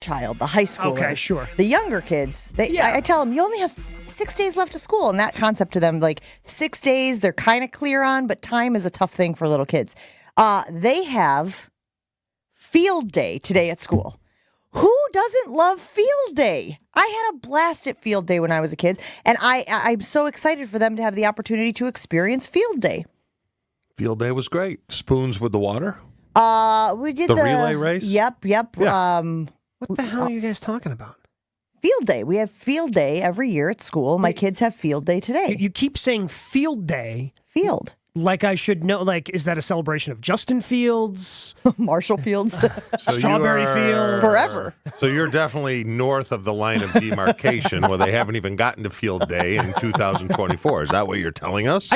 child, the high schooler. Okay, sure. The younger kids, I tell them, you only have 6 days left of school. And that concept to them, like 6 days, they're kind of clear on, but time is a tough thing for little kids. They have field day today at school. Who doesn't love field day? I had a blast at field day when I was a kid, and I'm so excited for them to have the opportunity to experience field day. Field day was great. Spoons with the water? We did the relay race? Yep. Yeah. What the hell are you guys talking about? Field day. We have field day every year at school. My kids have field day today. You keep saying field day. Field. Like I should know, like, is that a celebration of Justin Fields? Marshall Fields. Strawberry Fields? Forever. So you're definitely north of the line of demarcation where they haven't even gotten to field day in 2024. Is that what you're telling us?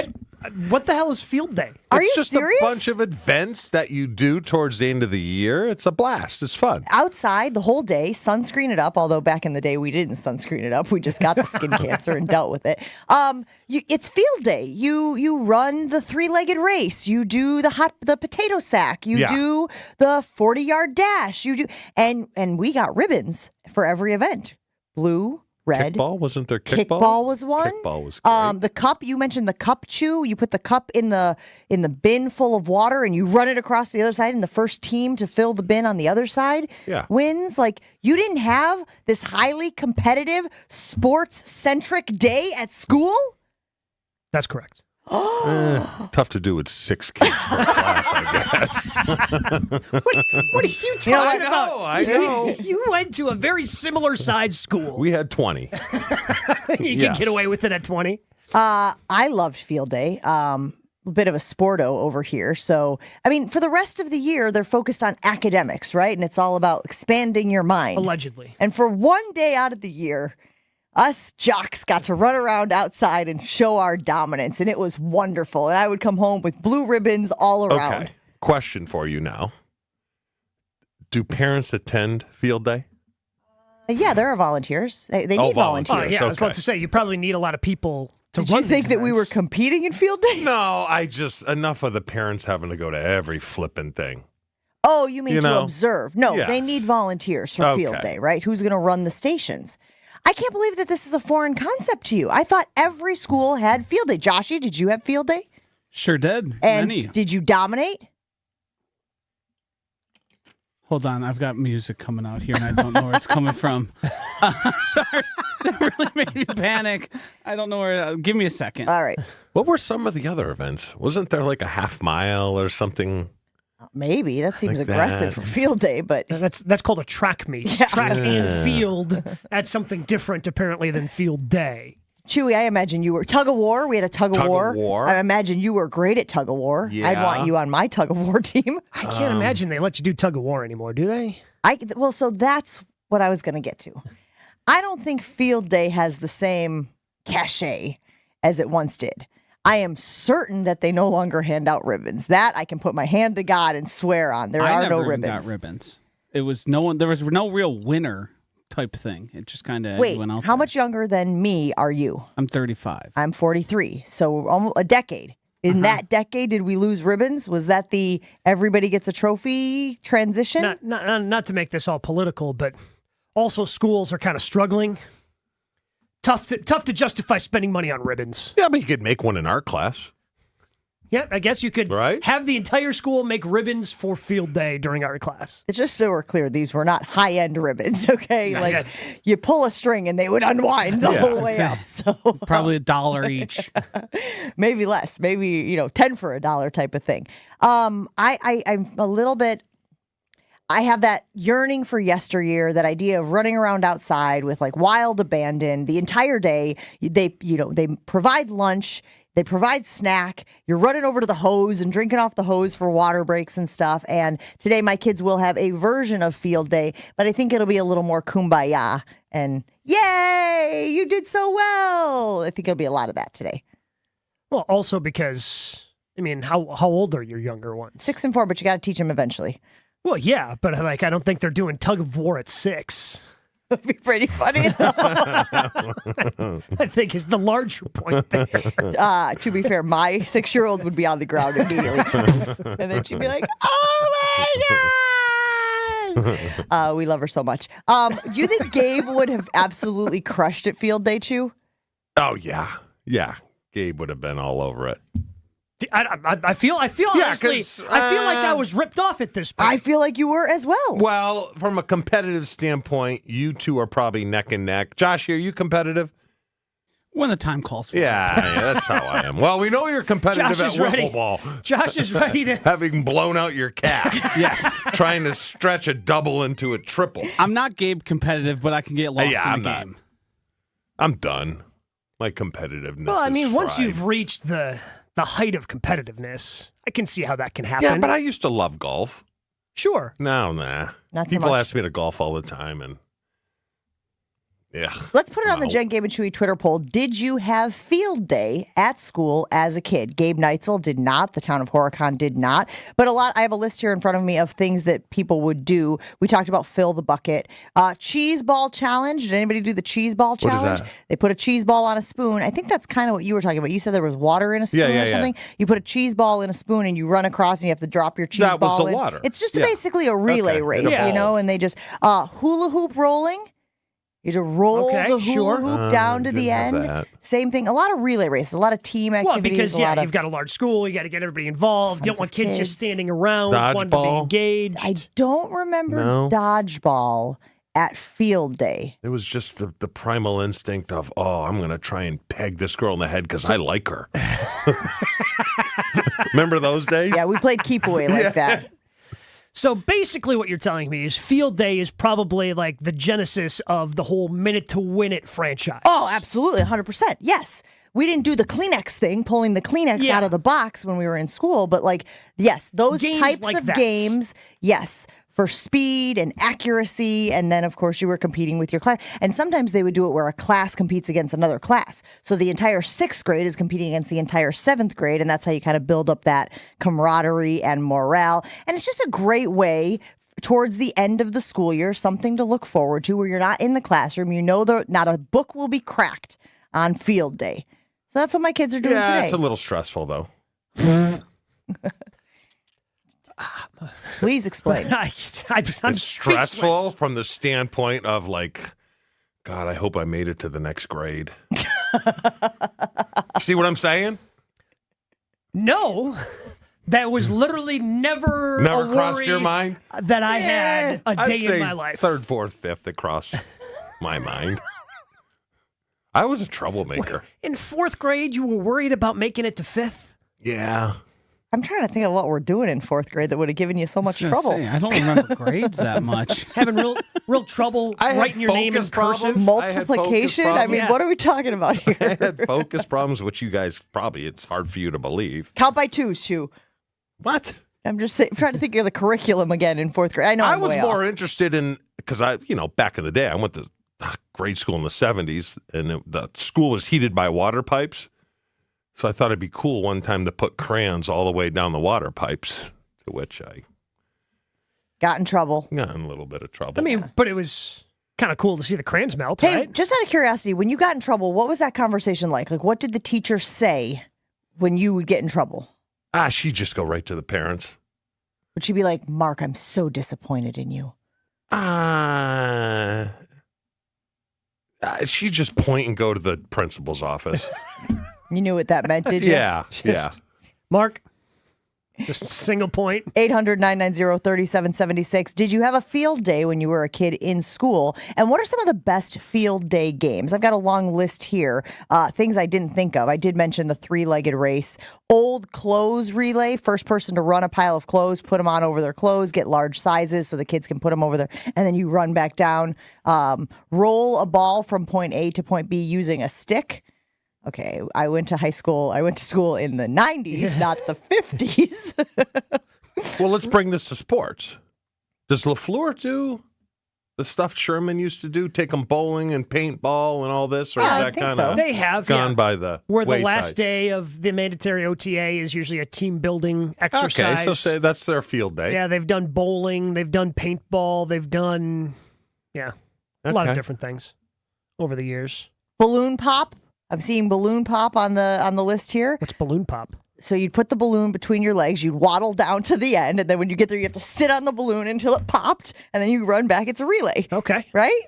What the hell is field day? Are It's you just serious? a bunch of events that you do towards the end of the year. It's a blast. It's fun. Outside the whole day, sunscreen it up. Although back in the day we didn't sunscreen it up. We just got the skin cancer and dealt with it. It's field day. You run the 3-legged race. You do the potato sack. You do the 40-yard dash. You do and we got ribbons for every event. Blue, red. Kickball? Wasn't there kickball? Kickball was one. Kickball was great. The cup, you mentioned the cup chew. You put the cup in the bin full of water and you run it across the other side, and the first team to fill the bin on the other side wins. Like, you didn't have this highly competitive, sports-centric day at school? That's correct. Tough to do with 6 kids per class, I guess. What are you talking about? I know. You went to a very similar size school. We had 20. You can get away with it at 20. I loved field day. A bit of a sporto over here. So, I mean, for the rest of the year, they're focused on academics, right? And it's all about expanding your mind. Allegedly. And for one day out of the year, us jocks got to run around outside and show our dominance, and it was wonderful. And I would come home with blue ribbons all around. Okay. Question for you now. Do parents attend field day? Yeah, there are volunteers. They need volunteers. Oh, yeah, I was about to say, you probably need a lot of people to Did run you think these that we were events. competing in field day? No, enough of the parents having to go to every flipping thing. Oh, you mean You to know? observe? No, they Yes. need volunteers for field day, right? Who's going to run the stations? I can't believe that this is a foreign concept to you. I thought every school had field day. Joshy, did you have field day? Sure did. And Many. did you dominate? Hold on, I've got music coming out here, and I don't know where it's coming from. Sorry, that really made me panic. I don't know where. Give me a second. All right. What were some of the other events? Wasn't there like a half mile or something? Maybe. That seems Like aggressive that. for field day, but That's called a track meet. Track and field. That's something different, apparently, than field day. Chewy, I imagine you were tug of war. We had a tug of Tug of war. war. I imagine you were great at tug of war. I'd Yeah. want you on my tug of war team. I can't imagine they let you do tug of war anymore, do they? Well, so that's what I was going to get to. I don't think field day has the same cachet as it once did. I am certain that they no longer hand out ribbons. That I can put my hand to God and swear on. There I are never no even ribbons. got ribbons. It was no one. There was no real winner type thing. It just kind of Wait, went out. how there. much younger than me are you? I'm 35. I'm 43, so almost a decade. In that decade, did we lose ribbons? Was that the everybody gets a trophy transition? Not to make this all political, but also schools are kind of struggling. Tough to justify spending money on ribbons. Yeah, but you could make one in art class. Yeah, I guess you could Right? have the entire school make ribbons for field day during art class. It's just so we're clear, these were not high-end ribbons, okay? Yeah, Like, yeah. you pull a string and they would unwind the whole way up. So Probably $1 each. maybe less, maybe 10 for $1 type of thing. I'm a little bit. I have that yearning for yesteryear, that idea of running around outside with like wild abandon the entire day. They provide lunch. They provide snack. You're running over to the hose and drinking off the hose for water breaks and stuff. And today my kids will have a version of field day, but I think it'll be a little more kumbaya and yay, you did so well. I think it'll be a lot of that today. Well, also because, I mean, how old are your younger ones? 6 and 4, but you got to teach them eventually. Well, yeah, but like I don't think they're doing tug of war at 6. It'd be pretty funny, though. I think is the larger point there. To be fair, my 6-year-old would be on the ground immediately. And then she'd be like, oh my We love her so much. Do you think Gabe would have absolutely crushed at field day, Chew? Oh, yeah. Yeah. Gabe would have been all over it. I feel Yeah, honestly, 'cause, I feel like I was ripped off at this point. I feel like you were as well. Well, from a competitive standpoint, you two are probably neck and neck. Josh, are you competitive? When the time calls for it. Yeah, that's how I am. Well, we know you're competitive Josh at is ready. wiffle ball. Josh is ready to. Having blown out your cat. Yes. Trying to stretch a double into a triple. I'm not Gabe competitive, but I can get lost in I'm the not. game. I'm done. My competitiveness Well, I mean, is once fried. you've reached the height of competitiveness, I can see how that can happen. Yeah, but I used to love golf. Sure. Nah. Not so People much. ask me to golf all the time, and yeah. Let's put it on the No. Jen, Gabe, and Chewy Twitter poll. Did you have field day at school as a kid? Gabe Neitzel did not. The town of Horicon did not. But I have a list here in front of me of things that people would do. We talked about fill the bucket. Cheese ball challenge. Did anybody do the cheese ball is challenge? that? They put a cheese ball on a spoon. I think that's kind of what you were talking about. You said there was water in a spoon Yeah. or something. You put a cheese ball in a spoon and you run across and you have to drop your cheese That was ball the in. water. It's just Yeah. basically a relay Okay. It race, evolved. you know, and they just hula hoop rolling. You had to roll Okay, the hula sure. hoop down to the didn't have end. that. Same thing. A lot of relay races, a lot of team Well, activities. because a lot you've of, got a large school, you got to get everybody involved. You don't Tons want of kids kids. just standing around, wanting to be Dodgeball. engaged. I don't remember No. dodgeball at field day. It was just the primal instinct of, I'm going to try and peg this girl in the head because I like her. Remember those days? Yeah, we played keep away like that. So basically what you're telling me is field day is probably like the genesis of the whole minute to win it franchise. Oh, absolutely, 100%. Yes. We didn't do the Kleenex thing, pulling the Kleenex Yeah. out of the box when we were in school, but yes, those Games types like of that. games, yes, for speed and accuracy, and then of course you were competing with your class. And sometimes they would do it where a class competes against another class. So the entire 6th grade is competing against the entire 7th grade, and that's how you kind of build up that camaraderie and morale. And it's just a great way towards the end of the school year, something to look forward to where you're not in the classroom. You know that not a book will be cracked on field day. So that's what my kids are doing Yeah, today. it's a little stressful, though. Please explain. I'm It's stressful speechless. from the standpoint of like, God, I hope I made it to the next grade. See what I'm saying? No, that was literally never Never a crossed worry your mind? that I had a I'd day say in my life. Third, fourth, fifth that crossed my mind. I was a troublemaker. In 4th grade, you were worried about making it to 5th? Yeah. I'm trying to think of what we're doing in 4th grade that would have given you so much I was gonna trouble. say, I don't remember grades that much. Having real trouble I had writing your name in focus problems. cursive? I had focus Multiplication? I mean, problems. Yeah. what are we talking about I here? had focus problems, which you guys probably, it's hard for you to believe. Count by twos, Shu. What? I'm just saying, trying to think of the curriculum again in 4th grade. I know I I'm was way more off. interested in, because back in the day, I went to grade school in the 70s, and the school was heated by water pipes. So I thought it'd be cool one time to put crayons all the way down the water pipes, to which I Got in trouble. got in a little bit of trouble. I mean, but it was kind of cool to see the crayons melt, Hey, right? just out of curiosity, when you got in trouble, what was that conversation like? Like, what did the teacher say when you would get in trouble? she'd just go right to the parents. Would she be like, Mark, I'm so disappointed in you? She'd just point and go to the principal's office. You knew what that meant, did you? Yeah. Mark, just a single point. 800-990-3776. Did you have a field day when you were a kid in school? And what are some of the best field day games? I've got a long list here. Things I didn't think of. I did mention the 3-legged race. Old clothes relay. First person to run a pile of clothes, put them on over their clothes, get large sizes so the kids can put them over there. And then you run back down. Roll a ball from point A to point B using a stick. Okay, I went to school in the 90s, not the 50s. Well, let's bring this to sports. Does LaFleur do the stuff Sherman used to do? Take them bowling and paintball and all this? Or Yeah, I is that think kind so. of They have, gone yeah. by the Where the wayside? last day of the mandatory OTA is usually a team building exercise. Okay, so say that's their field day. Yeah, they've done bowling, they've done paintball, they've done, a lot of Okay. different things over the years. Balloon pop. I'm seeing balloon pop on the list here. What's balloon pop? So you'd put the balloon between your legs, you'd waddle down to the end, and then when you get there, you have to sit on the balloon until it popped, and then you run back. It's a relay. Okay. Right?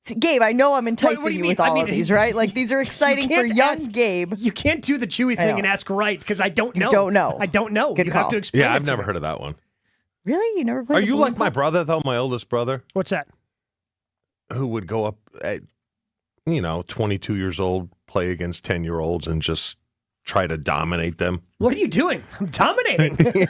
See, Gabe, I know I'm enticing What do you you mean? with all I of mean, these, right? Like, these are exciting for can't young ask- Gabe. You can't do the Chewy thing and ask right because I don't know. don't know. I don't know. Good you call. have to explain Yeah, it I've to never me. heard of that one. Really? You never played Are the you balloon like my pop? brother, though, my oldest brother, What's that? who would go up at, 22 years old, play against 10-year-olds and just try to dominate them? What are you doing? I'm dominating.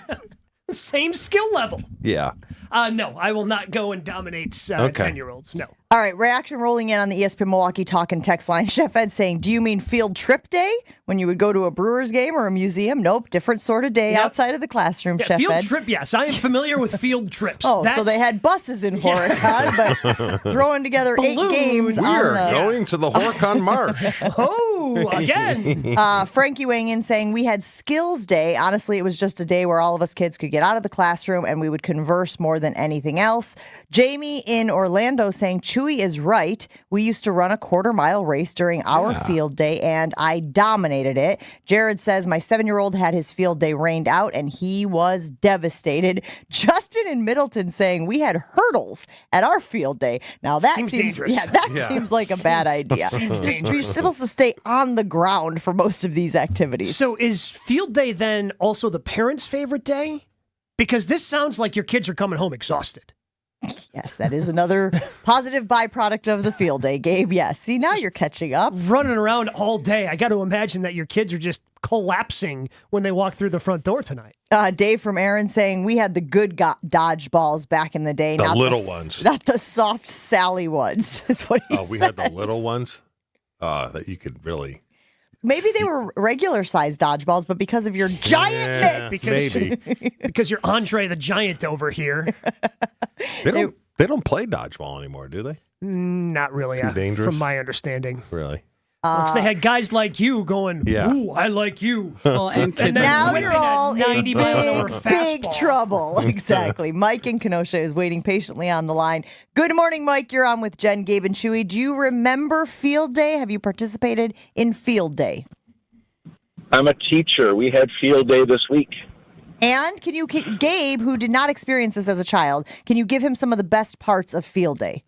Same skill level. Yeah. No, I will not go and dominate 10-year-olds. No. All right, reaction rolling in on the ESPN Milwaukee talk and text line. Chef Ed saying, do you mean field trip day when you would go to a Brewers game or a museum? Nope, different sort of day Yep. outside of the classroom, Yeah, Chef field Ed. trip, yes. I am familiar with field trips. Oh, so That's- they had buses in Horicon, but throwing together 8 Balloons. games We on are the... going to the Horicon Marsh. Oh, again. Frankie weighing in saying, we had skills day. Honestly, it was just a day where all of us kids could get out of the classroom and we would converse more than anything else. Jamie in Orlando saying, Chewy is right. We used to run a quarter-mile race during our field day, and I dominated it. Jared says, my 7-year-old had his field day rained out, and he was devastated. Justin in Middleton saying, we had hurdles at our field day. Now, that Seems seems dangerous. Yeah, that Yeah. seems like a bad idea. Seems dangerous. You're supposed to stay on the ground for most of these activities. So is field day then also the parents' favorite day? Because this sounds like your kids are coming home exhausted. Yes, that is another positive byproduct of the field day, Gabe. Yes. See, now you're catching up. Running around all day. I got to imagine that your kids are just collapsing when they walk through the front door tonight. Dave from Aaron saying we had the good dodgeballs back in the day. The not little ones. Not the soft Sally ones, is what he We had the says. little ones that you could really... Maybe they were regular sized dodgeballs, but because of your giant mitts. maybe. Because you're Andre the Giant over here. They don't play dodgeball anymore, do they? Not really, Too dangerous? from my understanding. Really? Because they had guys like you going, Yeah. ooh, I like you. Well, and kids then Now whipping you're a all in 90 mile an hour big fastball. trouble. Exactly. Mike in Kenosha is waiting patiently on the line. Good morning, Mike. You're on with Jen, Gabe, and Chewy. Do you remember field day? Have you participated in field day? I'm a teacher. We had field day this week. And can you, Gabe, who did not experience this as a child, can you give him some of the best parts of field day?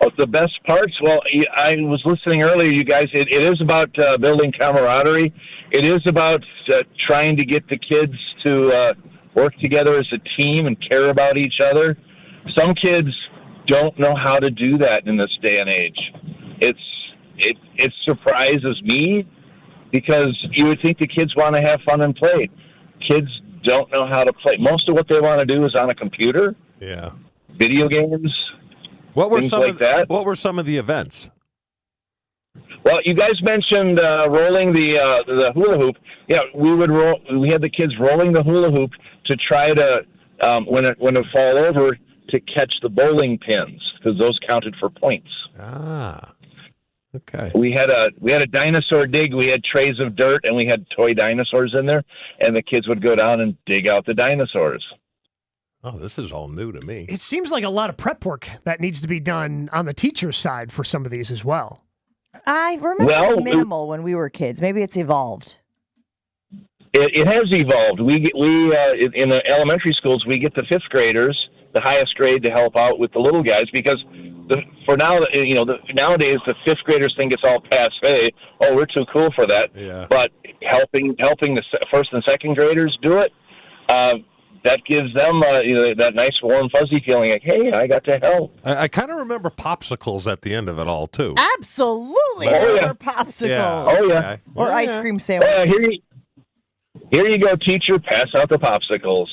Oh, the best parts? Well, I was listening earlier, you guys. It is about building camaraderie. It is about trying to get the kids to work together as a team and care about each other. Some kids don't know how to do that in this day and age. It surprises me because you would think the kids want to have fun and play. Kids don't know how to play. Most of what they want to do is on a computer, Yeah. video games. What were Things some like of that. What were some of the events? Well, you guys mentioned rolling the hula hoop. Yeah, we would roll. We had the kids rolling the hula hoop to try to when it fall over to catch the bowling pins because those counted for points. Ah. Okay. We had a dinosaur dig. We had trays of dirt and we had toy dinosaurs in there, and the kids would go down and dig out the dinosaurs. Oh, this is all new to me. It seems like a lot of prep work that needs to be done on the teacher's side for some of these as well. I remember minimal when we were kids. Maybe it's evolved. It has evolved. We in the elementary schools we get the fifth graders, the highest grade, to help out with the little guys because nowadays the fifth graders think it's all passe. Oh, we're too cool for that. Yeah. But helping the first and second graders do it, that gives them that nice warm fuzzy feeling like, hey, I got to help. I kind of remember popsicles at the end of it all too. Absolutely. Oh, There yeah. were popsicles. Yeah. Oh yeah. Okay. Or Yeah, ice yeah. cream sandwiches. Here you go, teacher. Pass out the popsicles.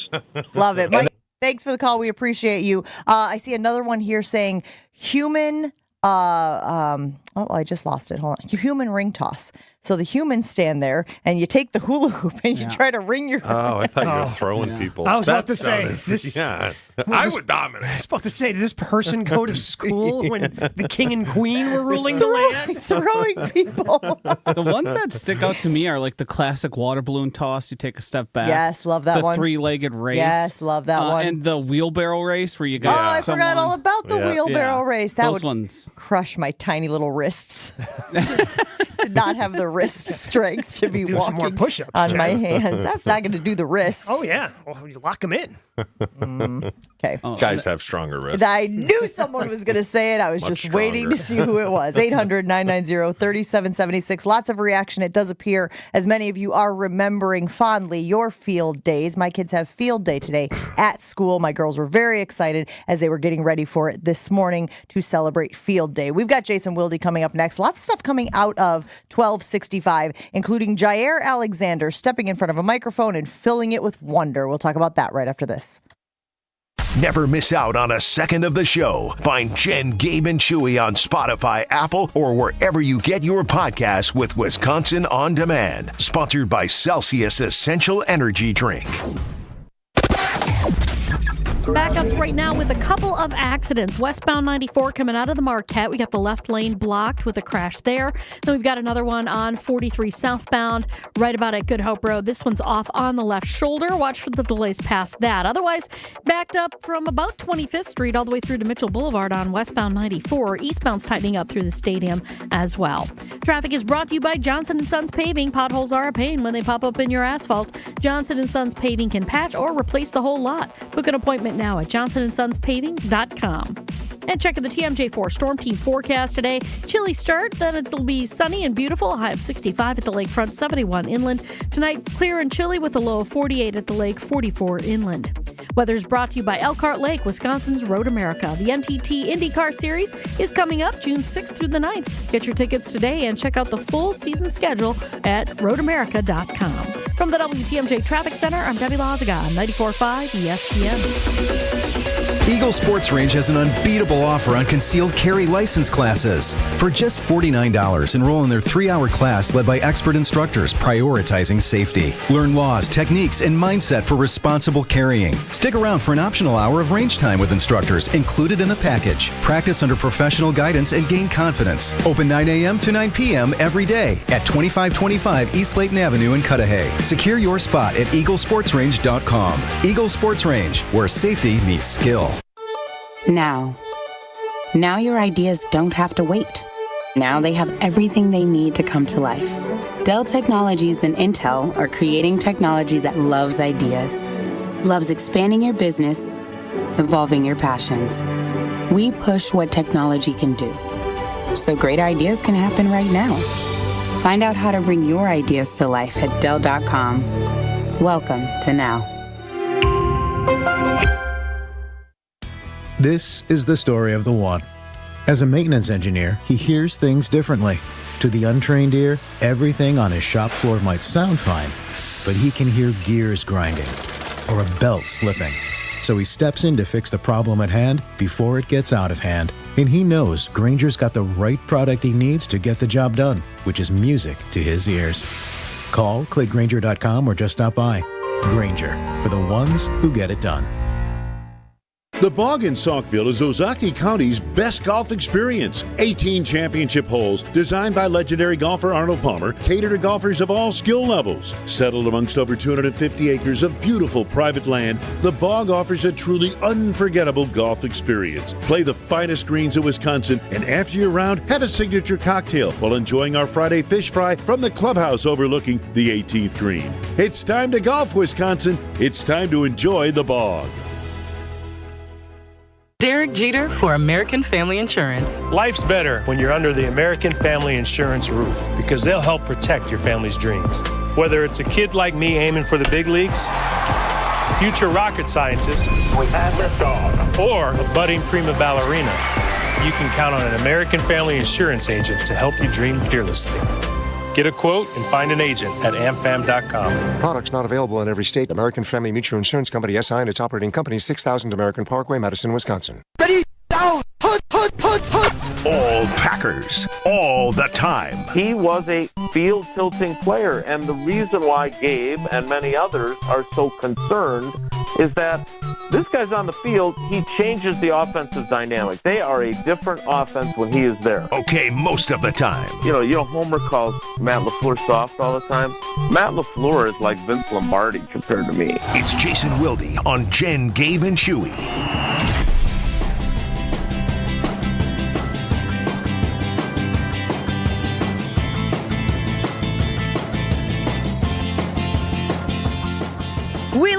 Love it. Mike, thanks for the call. We appreciate you. I see another one here saying human, I just lost it. Hold on. Human ring toss. So the humans stand there and you take the hula hoop and you try to ring your Oh, I thought you were throwing people. I was about That to say, sounded- this- Yeah, I would dominate. I was about to say, did this person go to school when the king and queen were ruling the land? throwing people. The ones that stick out to me are like the classic water balloon toss. You take a step back. Yes, love that the one. The three-legged race. Yes, love that one. And the wheelbarrow race where you Oh, got I forgot all about the Yeah. wheelbarrow race. That Those would ones. crush my tiny little wrists. did not have the wrist strength to be Do some more walking push-ups. on my hands. That's not going to do the wrists. Oh, yeah. Well, you lock them in. Okay. Guys have stronger wrists. I knew someone was going to say it. I was Much just waiting to stronger. see who it was. 800-990-3776. Lots of reaction. It does appear as many of you are remembering fondly your field days. My kids have field day today at school. My girls were very excited as they were getting ready for it this morning to celebrate field day. We've got Jason Wilde coming up next. Lots of stuff coming out of 1265, including Jaire Alexander stepping in front of a microphone and filling it with wonder. We'll talk about that right after this. Never miss out on a second of the show. Find Jen, Gabe, and Chewy on Spotify, Apple, or wherever you get your podcasts with Wisconsin On Demand. Sponsored by Celsius Essential Energy Drink. Backups right now with a couple of accidents. Westbound 94 coming out of the Marquette. We got the left lane blocked with a crash there. Then we've got another one on 43 southbound, right about at Good Hope Road. This one's off on the left shoulder. Watch for the delays past that. Otherwise, backed up from about 25th Street all the way through to Mitchell Boulevard on westbound 94. Eastbound's tightening up through the stadium as well. Traffic is brought to you by Johnson & Sons Paving. Potholes are a pain when they pop up in your asphalt. Johnson & Sons Paving can patch or replace the whole lot. Book an appointment now at johnsonsonspaving.com. And checking the TMJ4 Storm Team forecast today. Chilly start, then it'll be sunny and beautiful. A high of 65 at the lakefront, 71 inland. Tonight, clear and chilly with a low of 48 at the lake, 44 inland. Weather is brought to you by Elkhart Lake, Wisconsin's Road America. The NTT IndyCar Series is coming up June 6th through the 9th. Get your tickets today and check out the full season schedule at roadamerica.com. From the WTMJ Traffic Center, I'm Debbie Lazaga on 94.5 ESPN. Eagle Sports Range has an unbeatable offer on concealed carry license classes. For just $49, enroll in their 3-hour class led by expert instructors prioritizing safety. Learn laws, techniques, and mindset for responsible carrying. Stick around for an optional hour of range time with instructors included in the package. Practice under professional guidance and gain confidence. Open 9 a.m. to 9 p.m. every day at 2525 East Layton Avenue in Cudahy. Secure your spot at eaglesportsrange.com. Eagle Sports Range, where safety meets skill. Now your ideas don't have to wait. Now they have everything they need to come to life. Dell Technologies and Intel are creating technology that loves ideas, loves expanding your business, evolving your passions. We push what technology can do, so great ideas can happen right now. Find out how to bring your ideas to life at Dell.com. Welcome to Now. This is the story of the one. As a maintenance engineer, he hears things differently. To the untrained ear, everything on his shop floor might sound fine, but he can hear gears grinding or a belt slipping. So he steps in to fix the problem at hand before it gets out of hand. And he knows Grainger's got the right product he needs to get the job done, which is music to his ears. Call, click Grainger.com, or just stop by. Grainger, for the ones who get it done. The Bog in Saukville is Ozaki County's best golf experience. 18 championship holes designed by legendary golfer Arnold Palmer cater to golfers of all skill levels. Settled amongst over 250 acres of beautiful private land, the Bog offers a truly unforgettable golf experience. Play the finest greens of Wisconsin, and after your round, have a signature cocktail while enjoying our Friday fish fry from the clubhouse overlooking the 18th green. It's time to golf, Wisconsin. It's time to enjoy the Bog. Derek Jeter for American Family Insurance. Life's better when you're under the American Family Insurance roof because they'll help protect your family's dreams. Whether it's a kid like me aiming for the big leagues, a future rocket scientist, or a budding prima ballerina, you can count on an American Family Insurance agent to help you dream fearlessly. Get a quote and find an agent at amfam.com. Products not available in every state. American Family Mutual Insurance Company, SI, and its operating company, 6000 American Parkway, Madison, Wisconsin. Ready, down, put. All Packers, all the time. He was a field-tilting player, and the reason why Gabe and many others are so concerned is that this guy's on the field, he changes the offensive dynamic. They are a different offense when he is there. Okay, most of the time. You know, Homer calls Matt LaFleur soft all the time. Matt LaFleur is like Vince Lombardi compared to me. It's Jason Wilde on Jen, Gabe, and Chewy.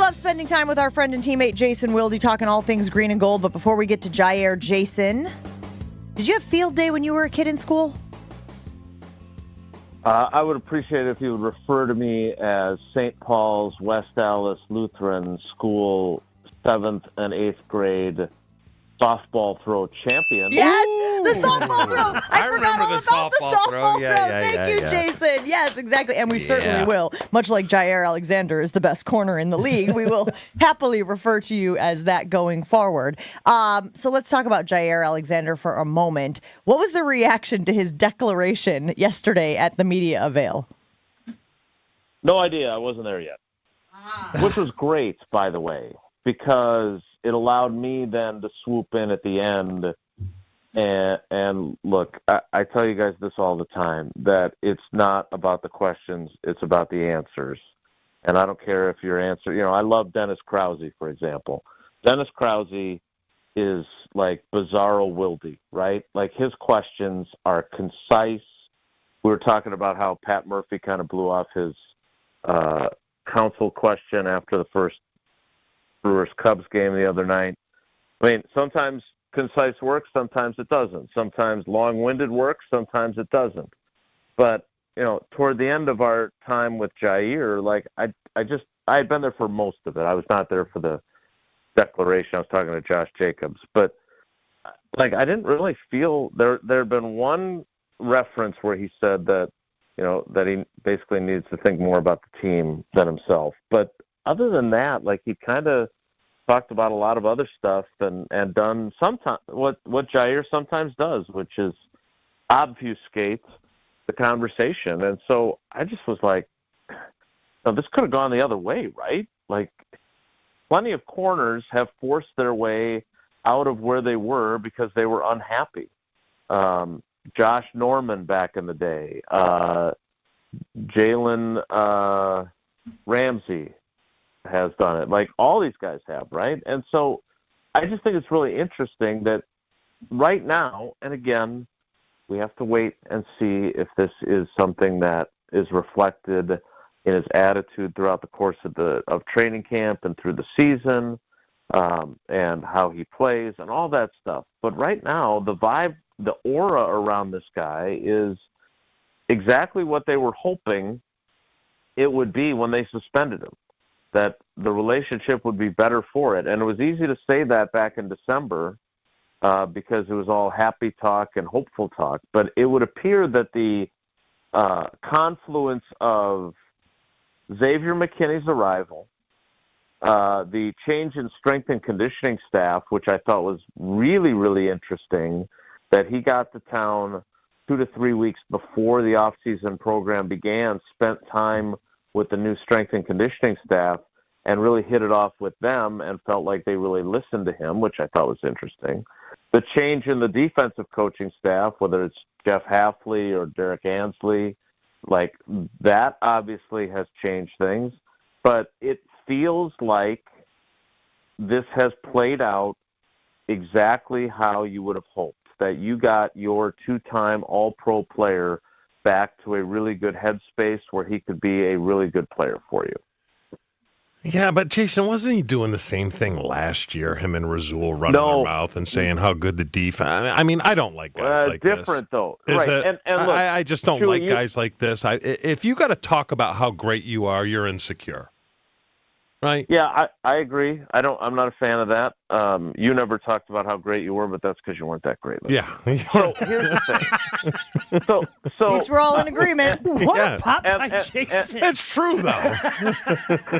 love spending time with our friend and teammate Jason Wilde, talking all things green and gold. But before we get to Jaire, Jason, did you have field day when you were a kid in school? I would appreciate it if you would refer to me as St. Paul's West Allis Lutheran School 7th and 8th grade softball throw champion. Yes, the softball throw. I forgot all about the softball throw. Yeah, Thank you, Jason. Yes, exactly. And we certainly will. Much like Jaire Alexander is the best corner in the league, we will happily refer to you as that going forward. So let's talk about Jaire Alexander for a moment. What was the reaction to his declaration yesterday at the media avail? No idea. I wasn't there yet. Which was great, by the way, because it allowed me then to swoop in at the end and look, I tell you guys this all the time, that it's not about the questions, it's about the answers. And I don't care if your answer, I love Dennis Krause, for example. Dennis Krause is like Bizarro Wilde, right? Like his questions are concise. We were talking about how Pat Murphy kind of blew off his counsel question after the first Brewers-Cubs game the other night. I mean, sometimes concise works, sometimes it doesn't. Sometimes long-winded works, sometimes it doesn't. But, toward the end of our time with Jaire, like, I had been there for most of it. I was not there for the declaration. I was talking to Josh Jacobs. But, like, I didn't really feel there had been one reference where he said that, that he basically needs to think more about the team than himself. But other than that, like, he kind of talked about a lot of other stuff and done sometimes what Jaire sometimes does, which is obfuscate the conversation. And so I just was like, this could have gone the other way, right? Like, plenty of corners have forced their way out of where they were because they were unhappy. Josh Norman back in the day, Jalen Ramsey has done it. Like, all these guys have, right? And so I just think it's really interesting that right now, and again, we have to wait and see if this is something that is reflected in his attitude throughout the course of training camp and through the season, and how he plays and all that stuff. But right now, the vibe, the aura around this guy is exactly what they were hoping it would be when they suspended him, that the relationship would be better for it. And it was easy to say that back in December because it was all happy talk and hopeful talk. But it would appear that the confluence of Xavier McKinney's arrival, the change in strength and conditioning staff, which I thought was really, really interesting, that he got to town 2 to 3 weeks before the off-season program began, spent time with the new strength and conditioning staff, and really hit it off with them and felt like they really listened to him, which I thought was interesting. The change in the defensive coaching staff, whether it's Jeff Hafley or Derek Ansley, like that obviously has changed things. But it feels like this has played out exactly how you would have hoped, that you got your two-time All-Pro player back to a really good headspace where he could be a really good player for you. Yeah, but Jason, wasn't he doing the same thing last year, him and Razul running their mouth and saying how good the defense? I mean, I don't like guys like different, this. Different, though. Is right. it? And look, I just don't like guys like this. If you got to talk about how great you are, you're insecure. Right? Yeah, I agree. I'm not a fan of that. You never talked about how great you were, but that's because you weren't that great. Yeah. So here's the thing. So at least we're all in agreement. What a pop by Jason. It's true, though.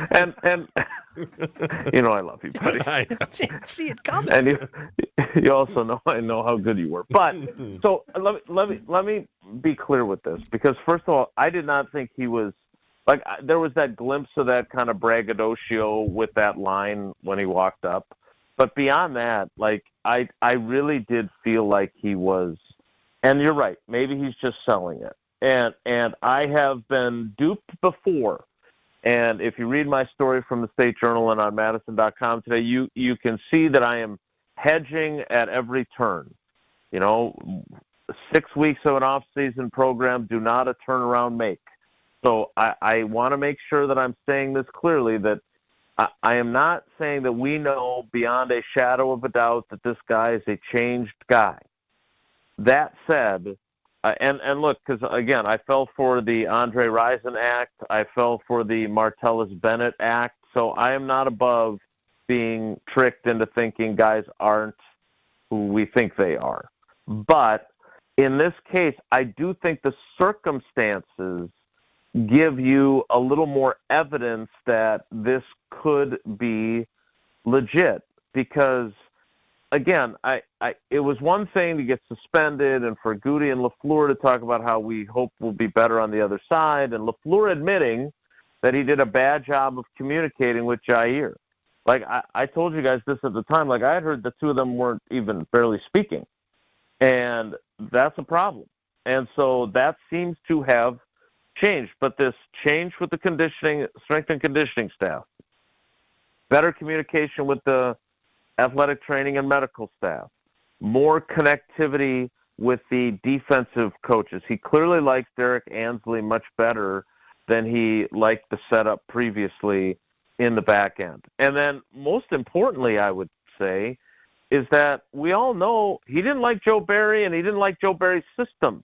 and I love you, buddy. I didn't see it coming. And you also know I know how good you were. But so let me be clear with this, because first of all, I did not think he was. Like, there was that glimpse of that kind of braggadocio with that line when he walked up. But beyond that, like, I really did feel like he was, and you're right, maybe he's just selling it. And I have been duped before. And if you read my story from the State Journal and on Madison.com today, you can see that I am hedging at every turn. 6 weeks of an off-season program do not a turnaround make. So I want to make sure that I'm saying this clearly, that I am not saying that we know beyond a shadow of a doubt that this guy is a changed guy. That said, and look, because again, I fell for the Andre Rison act. I fell for the Martellus Bennett act. So I am not above being tricked into thinking guys aren't who we think they are. But in this case, I do think the circumstances give you a little more evidence that this could be legit. Because, again, it was one thing to get suspended and for Goody and LaFleur to talk about how we hope we'll be better on the other side, and LaFleur admitting that he did a bad job of communicating with Jaire. Like, I told you guys this at the time. Like, I had heard the two of them weren't even barely speaking. And that's a problem. And so that seems to have changed. But this change with the strength and conditioning staff, better communication with the athletic training and medical staff, more connectivity with the defensive coaches. He clearly likes Derek Ansley much better than he liked the setup previously in the back end. And then most importantly, I would say, is that we all know he didn't like Joe Barry and he didn't like Joe Barry's system.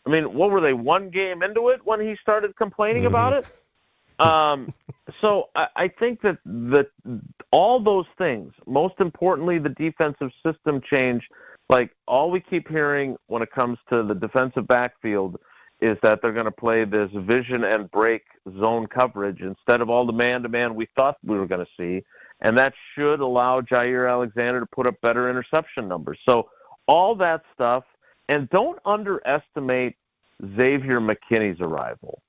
I mean, what were they, one game into it when he started complaining about it? So I think that all those things, most importantly, the defensive system change, like all we keep hearing when it comes to the defensive backfield is that they're going to play this vision and break zone coverage instead of all the man-to-man we thought we were going to see. And that should allow Jaire Alexander to put up better interception numbers. So all that stuff, and don't underestimate Xavier McKinney's arrival.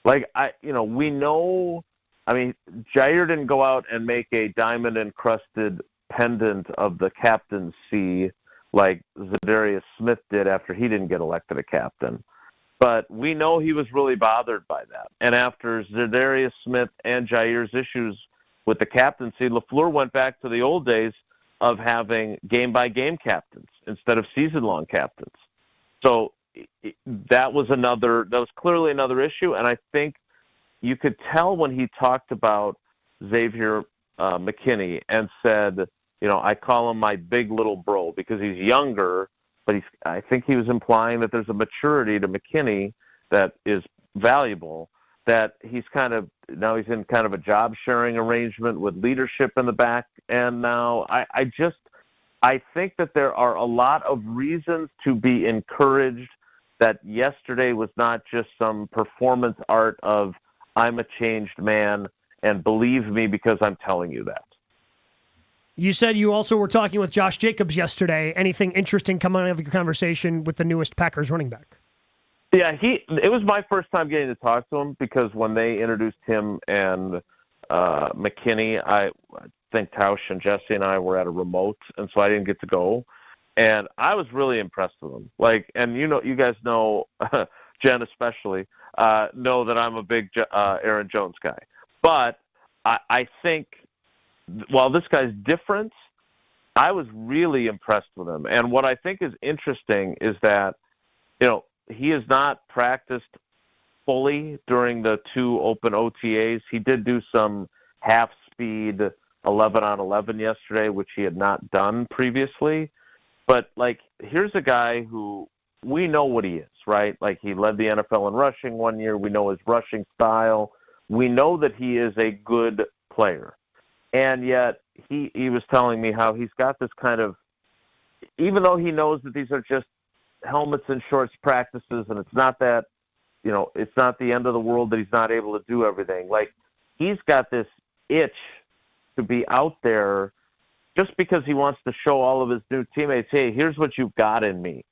Like, we know, I mean, Jaire didn't go out and make a diamond-encrusted pendant of the captain's C like Zadarius Smith did after he didn't get elected a captain. But we know he was really bothered by that. And after Zadarius Smith and Jaire's issues with the captaincy, LaFleur went back to the old days of having game-by-game captains instead of season-long captains. So that was clearly another issue. And I think you could tell when he talked about Xavier McKinney and said, I call him my big little bro because he's younger, but I think he was implying that there's a maturity to McKinney that is valuable, that he's now he's in kind of a job sharing arrangement with leadership in the back. And now I think that there are a lot of reasons to be encouraged that yesterday was not just some performance art of I'm a changed man and believe me because I'm telling you that. You said you also were talking with Josh Jacobs yesterday. Anything interesting coming out of your conversation with the newest Packers running back? Yeah, it was my first time getting to talk to him because when they introduced him and McKinney, I think Tausch and Jesse and I were at a remote, and so I didn't get to go. And I was really impressed with him. And you guys know, Jen especially, know that I'm a big Aaron Jones guy. But I think while this guy's different, I was really impressed with him. And what I think is interesting is that, he has not practiced fully during the 2 open OTAs. He did do some half-speed 11-on-11 yesterday, which he had not done previously. But, here's a guy who we know what he is, right? Like, he led the NFL in rushing one year. We know his rushing style. We know that he is a good player. And yet he was telling me how he's got this kind of, even though he knows that these are just helmets and shorts practices and it's not that, it's not the end of the world that he's not able to do everything. Like, he's got this itch to be out there just because he wants to show all of his new teammates, hey, here's what you've got in me.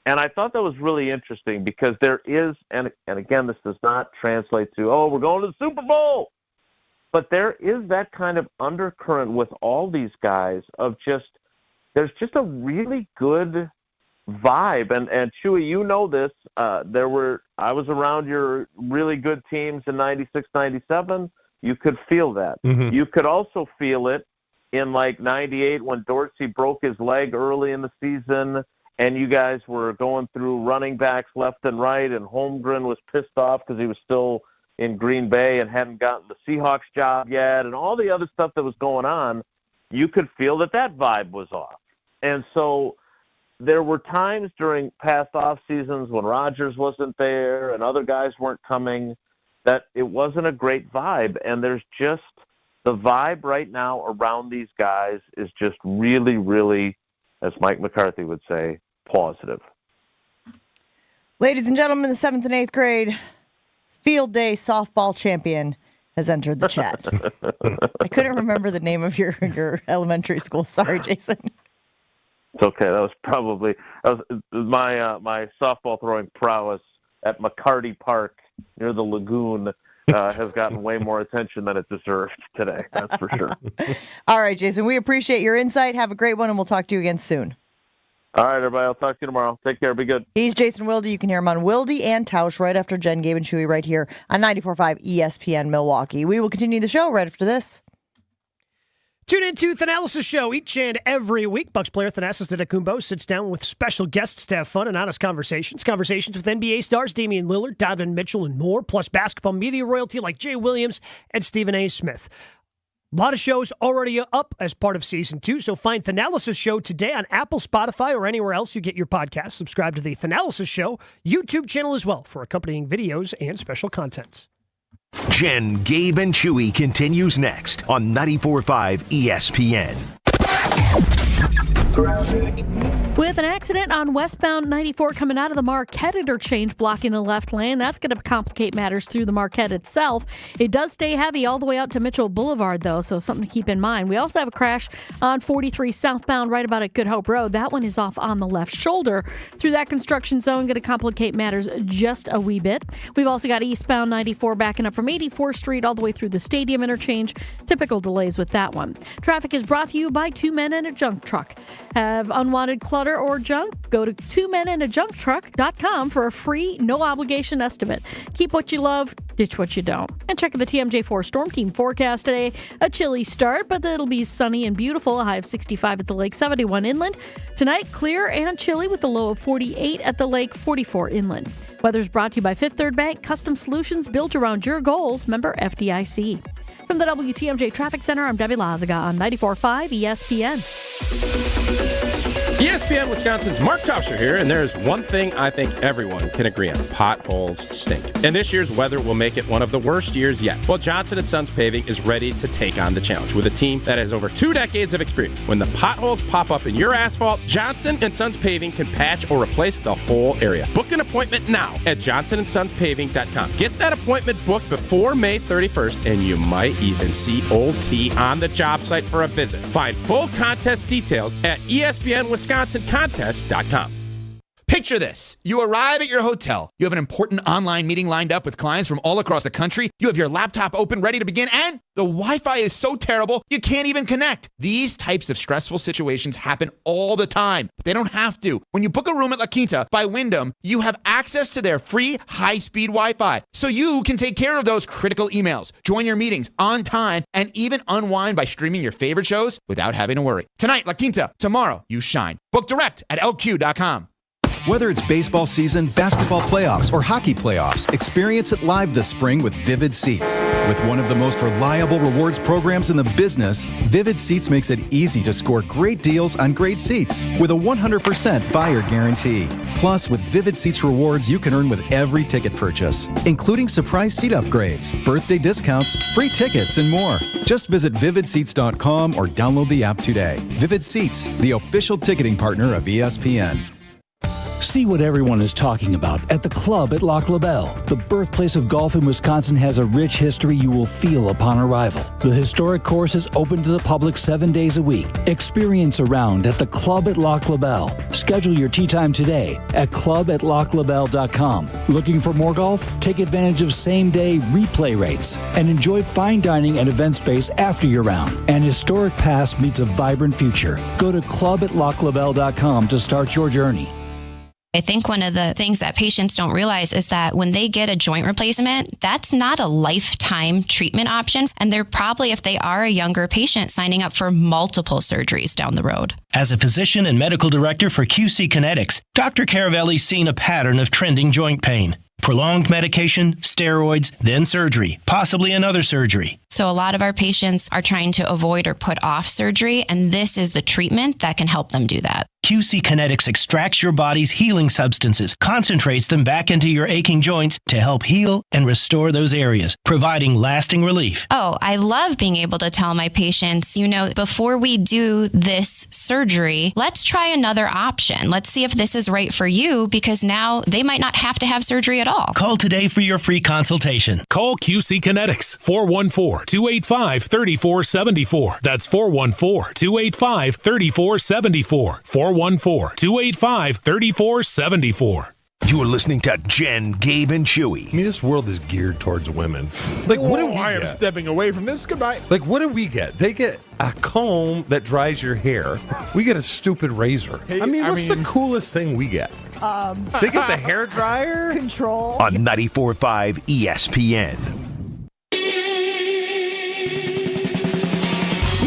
And I thought that was really interesting because there is, and again, this does not translate to, we're going to the Super Bowl. But there is that kind of undercurrent with all these guys of there's just a really good vibe. And Chewy, you know this. I was around your really good teams in 96, 97. You could feel that. Mm-hmm. You could also feel it in 98 when Dorsey broke his leg early in the season and you guys were going through running backs left and right and Holmgren was pissed off because he was still in Green Bay and hadn't gotten the Seahawks job yet, and all the other stuff that was going on, you could feel that vibe was off. And so there were times during past off seasons when Rodgers wasn't there and other guys weren't coming that it wasn't a great vibe. And there's just the vibe right now around these guys is just really, really, as Mike McCarthy would say, positive. Ladies and gentlemen, the 7th and 8th grade field day softball champion has entered the chat. I couldn't remember the name of your elementary school. Sorry, Jason. It's okay. That was my softball throwing prowess at McCarty Park near the lagoon has gotten way more attention than it deserved today. That's for sure. All right, Jason, we appreciate your insight. Have a great one, and we'll talk to you again soon. All right, everybody. I'll talk to you tomorrow. Take care. Be good. He's Jason Wilde. You can hear him on Wilde and Tausch right after Jen, Gabe, and Chewy right here on 94.5 ESPN Milwaukee. We will continue the show right after this. Tune in to Thanalis' show each and every week. Bucks player Thanasis Antetokounmpo sits down with special guests to have fun and honest conversations. Conversations with NBA stars Damian Lillard, Donovan Mitchell, and more, plus basketball media royalty like Jay Williams and Stephen A. Smith. A lot of shows already up as part of Season 2, so find Thanalis' show today on Apple, Spotify, or anywhere else you get your podcast. Subscribe to the Thanalis' show YouTube channel as well for accompanying videos and special content. Jen, Gabe, and Chewy continues next on 94.5 ESPN. With an accident on westbound 94 coming out of the Marquette interchange blocking the left lane, that's going to complicate matters through the Marquette itself. It does stay heavy all the way out to Mitchell Boulevard, though, so something to keep in mind. We also have a crash on 43 southbound right about at Good Hope Road. That one is off on the left shoulder. Through that construction zone, going to complicate matters just a wee bit. We've also got eastbound 94 backing up from 84th Street all the way through the Stadium interchange. Typical delays with that one. Traffic is brought to you by Two Men and a Junk Truck. Have unwanted clutter or junk? Go to twomeninjuncktruck.com for a free, no-obligation estimate. Keep what you love, ditch what you don't. And check the TMJ4 Storm Team forecast today. A chilly start, but it'll be sunny and beautiful. A high of 65 at the lake, 71 inland. Tonight, clear and chilly with a low of 48 at the lake, 44 inland. Weather's brought to you by Fifth Third Bank, custom solutions built around your goals. Member FDIC. From the WTMJ Traffic Center, I'm Debbie Lazaga on 94.5 ESPN. ESPN Wisconsin's Mark Tauscher here, and there's one thing I think everyone can agree on. Potholes stink. And this year's weather will make it one of the worst years yet. Well, Johnson & Sons Paving is ready to take on the challenge with a team that has over 2 decades of experience. When the potholes pop up in your asphalt, Johnson & Sons Paving can patch or replace the whole area. Book an appointment now at johnsonsonspaving.com. Get that appointment booked before May 31st, and you might even see Old T on the job site for a visit. Find full contest details at ESPNWisconsinContest.com. Picture this. You arrive at your hotel. You have an important online meeting lined up with clients from all across the country. You have your laptop open, ready to begin, and the Wi-Fi is so terrible, you can't even connect. These types of stressful situations happen all the time, but they don't have to. When you book a room at La Quinta by Wyndham, you have access to their free high-speed Wi-Fi, so you can take care of those critical emails, join your meetings on time, and even unwind by streaming your favorite shows without having to worry. Tonight, La Quinta. Tomorrow, you shine. Book direct at LQ.com. Whether it's baseball season, basketball playoffs, or hockey playoffs, experience it live this spring with Vivid Seats. With one of the most reliable rewards programs in the business, Vivid Seats makes it easy to score great deals on great seats with a 100% buyer guarantee. Plus, with Vivid Seats rewards, you can earn with every ticket purchase, including surprise seat upgrades, birthday discounts, free tickets, and more. Just visit vividseats.com or download the app today. Vivid Seats, the official ticketing partner of ESPN. See what everyone is talking about at the club at Lac La Belle. The birthplace of golf in Wisconsin has a rich history you will feel upon arrival. The historic course is open to the public 7 days a week. Experience a round at the club at Lac La Belle. Schedule your tee time today at club@laclabelle.com. Looking for more golf? Take advantage of same-day replay rates and enjoy fine dining and event space after your round. An historic past meets a vibrant future. Go to club@laclabelle.com to start your journey. I think one of the things that patients don't realize is that when they get a joint replacement, that's not a lifetime treatment option. And they're probably, if they are a younger patient, signing up for multiple surgeries down the road. As a physician and medical director for QC Kinetics, Dr. Caravelli's seen a pattern of trending joint pain. prolonged medication, steroids, then surgery, possibly another surgery. So a lot of our patients are trying to avoid or put off surgery, and this is the treatment that can help them do that. QC Kinetics extracts your body's healing substances, concentrates them back into your aching joints to help heal and restore those areas, providing lasting relief. Oh, I love being able to tell my patients, before we do this surgery, let's try another option. Let's see if this is right for you, because now they might not have to have surgery at all. Call today for your free consultation. Call QC Kinetics, 414-285-3474. That's 414-285-3474. 414-285-3474. You're listening to Jen, Gabe, and Chewy. I mean, this world is geared towards women. Like, what do we I get? am stepping away from this. Goodbye. Like, what do we get? They get a comb that dries your hair. We get a stupid razor. What's the coolest thing we get? They get the hair dryer? Control. On 94.5 ESPN.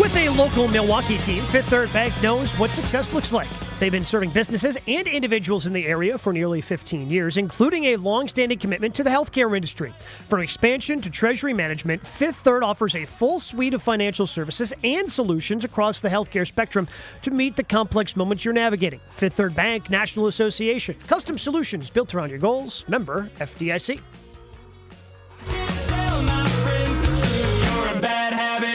With a local Milwaukee team, Fifth Third Bank knows what success looks like. They've been serving businesses and individuals in the area for nearly 15 years, including a long-standing commitment to the healthcare industry. From expansion to treasury management, Fifth Third offers a full suite of financial services and solutions across the healthcare spectrum to meet the complex moments you're navigating. Fifth Third Bank National Association. Custom solutions built around your goals. Member FDIC.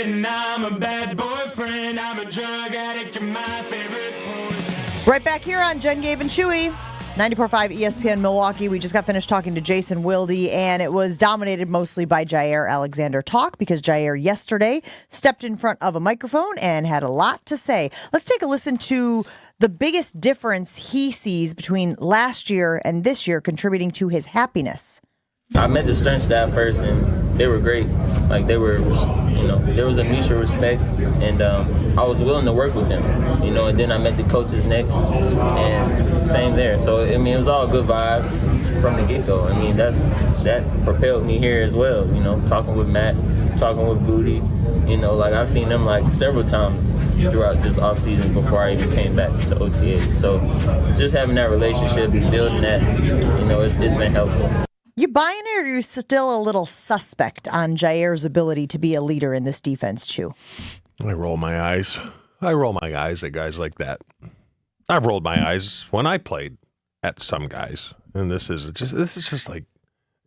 And I'm a bad boyfriend. I'm a drug addict. You're my favorite poison. Right back here on Jen, Gabe, and Chewy. 94.5 ESPN Milwaukee. We just got finished talking to Jason Wilde, and it was dominated mostly by Jaire Alexander talk because Jaire yesterday stepped in front of a microphone and had a lot to say. Let's take a listen to the biggest difference he sees between last year and this year contributing to his happiness. I met the strength staff first, and they were great. Like, they were, there was a mutual respect, and I was willing to work with him, and then I met the coaches next, and same there. So, it was all good vibes from the get-go. That propelled me here as well, talking with Matt, talking with Booty, I've seen them, several times throughout this offseason before I even came back to OTA. So, just having that relationship and building that, it's been helpful. You buying it, or are you still a little suspect on Jaire's ability to be a leader in this defense, Chew? I roll my eyes. I roll my eyes at guys like that. I've rolled my eyes when I played at some guys, and this is just like,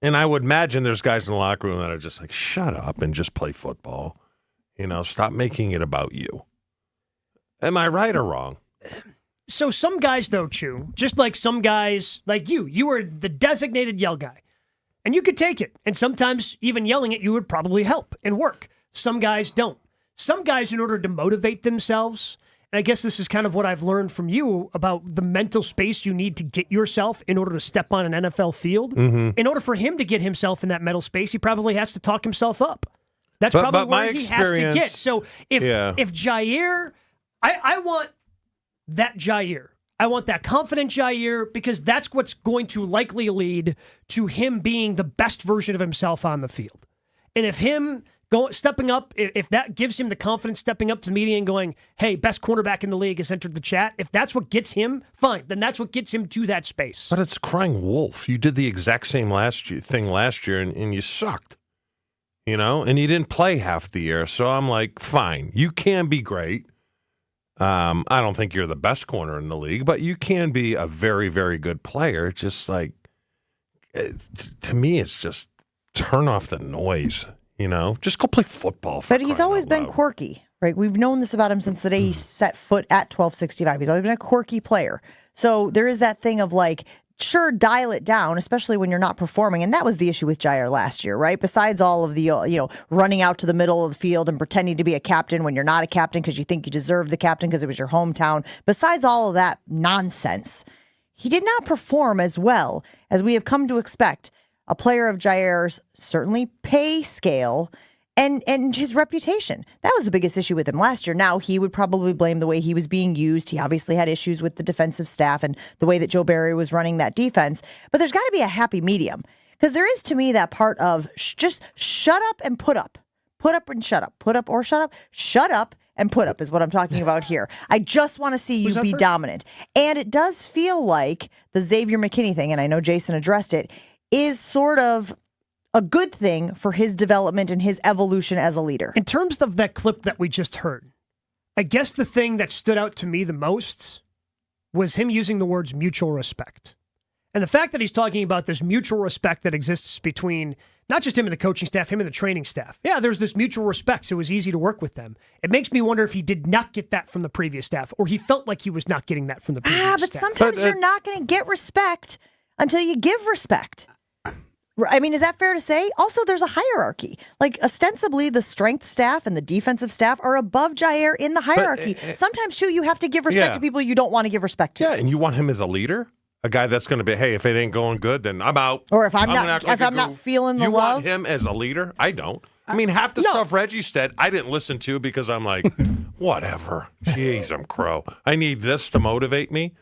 and I would imagine there's guys in the locker room that are just like, shut up and just play football. Stop making it about you. Am I right or wrong? So some guys, though, Chew, just like some guys like you were the designated yell guy. And you could take it. And sometimes even yelling at you would probably help and work. Some guys don't. Some guys, in order to motivate themselves, and I guess this is kind of what I've learned from you about the mental space you need to get yourself in order to step on an NFL field. Mm-hmm. In order for him to get himself in that mental space, he probably has to talk himself up. That's probably where he has to get. So if Jaire, I want that Jaire. I want that confident Jaire, because that's what's going to likely lead to him being the best version of himself on the field. And if him stepping up, if that gives him the confidence stepping up to the media and going, hey, best cornerback in the league has entered the chat, if that's what gets him, fine. Then that's what gets him to that space. But it's crying wolf. You did the exact same thing last year, and you sucked. And you didn't play half the year. So I'm like, fine, you can be great. I don't think you're the best corner in the league, but you can be a very, very good player. Just like, to me, it's just turn off the noise, Just go play football. But he's always been quirky, right? We've known this about him since the day he set foot at 1265. He's always been a quirky player. So there is that thing of sure, dial it down, especially when you're not performing. And that was the issue with Jaire last year, right? Besides all of the, running out to the middle of the field and pretending to be a captain when you're not a captain because you think you deserve the captain because it was your hometown. Besides all of that nonsense, he did not perform as well as we have come to expect a player of Jaire's certainly pay scale and his reputation. That was the biggest issue with him last year. Now, he would probably blame the way he was being used. He obviously had issues with the defensive staff and the way that Joe Barry was running that defense. But there's got to be a happy medium, because there is, to me, that part of just shut up and put up. Put up and shut up. Put up or shut up. Shut up and put up is what I'm talking about here. I just want to see you be dominant. And it does feel like the Xavier McKinney thing, and I know Jason addressed it, is sort of a good thing for his development and his evolution as a leader. In terms of that clip that we just heard, I guess the thing that stood out to me the most was him using the words mutual respect. And the fact that he's talking about this mutual respect that exists between not just him and the coaching staff, him and the training staff. Yeah, there's this mutual respect, so it was easy to work with them. It makes me wonder if he did not get that from the previous staff, or he felt like he was not getting that from the previous staff. But sometimes you're not going to get respect until you give respect. I mean, is that fair to say? Also, there's a hierarchy. Like, ostensibly, the strength staff and the defensive staff are above Jaire in the hierarchy. Sometimes, too, you have to give respect to people you don't want to give respect to. Yeah, and you want him as a leader? A guy that's going to be, hey, if it ain't going good, then I'm out. Or if I'm not feeling the love. You want him as a leader? I don't. I mean, half the stuff Reggie said, I didn't listen to because I'm like, whatever. Jeez, I'm crow. I need this to motivate me.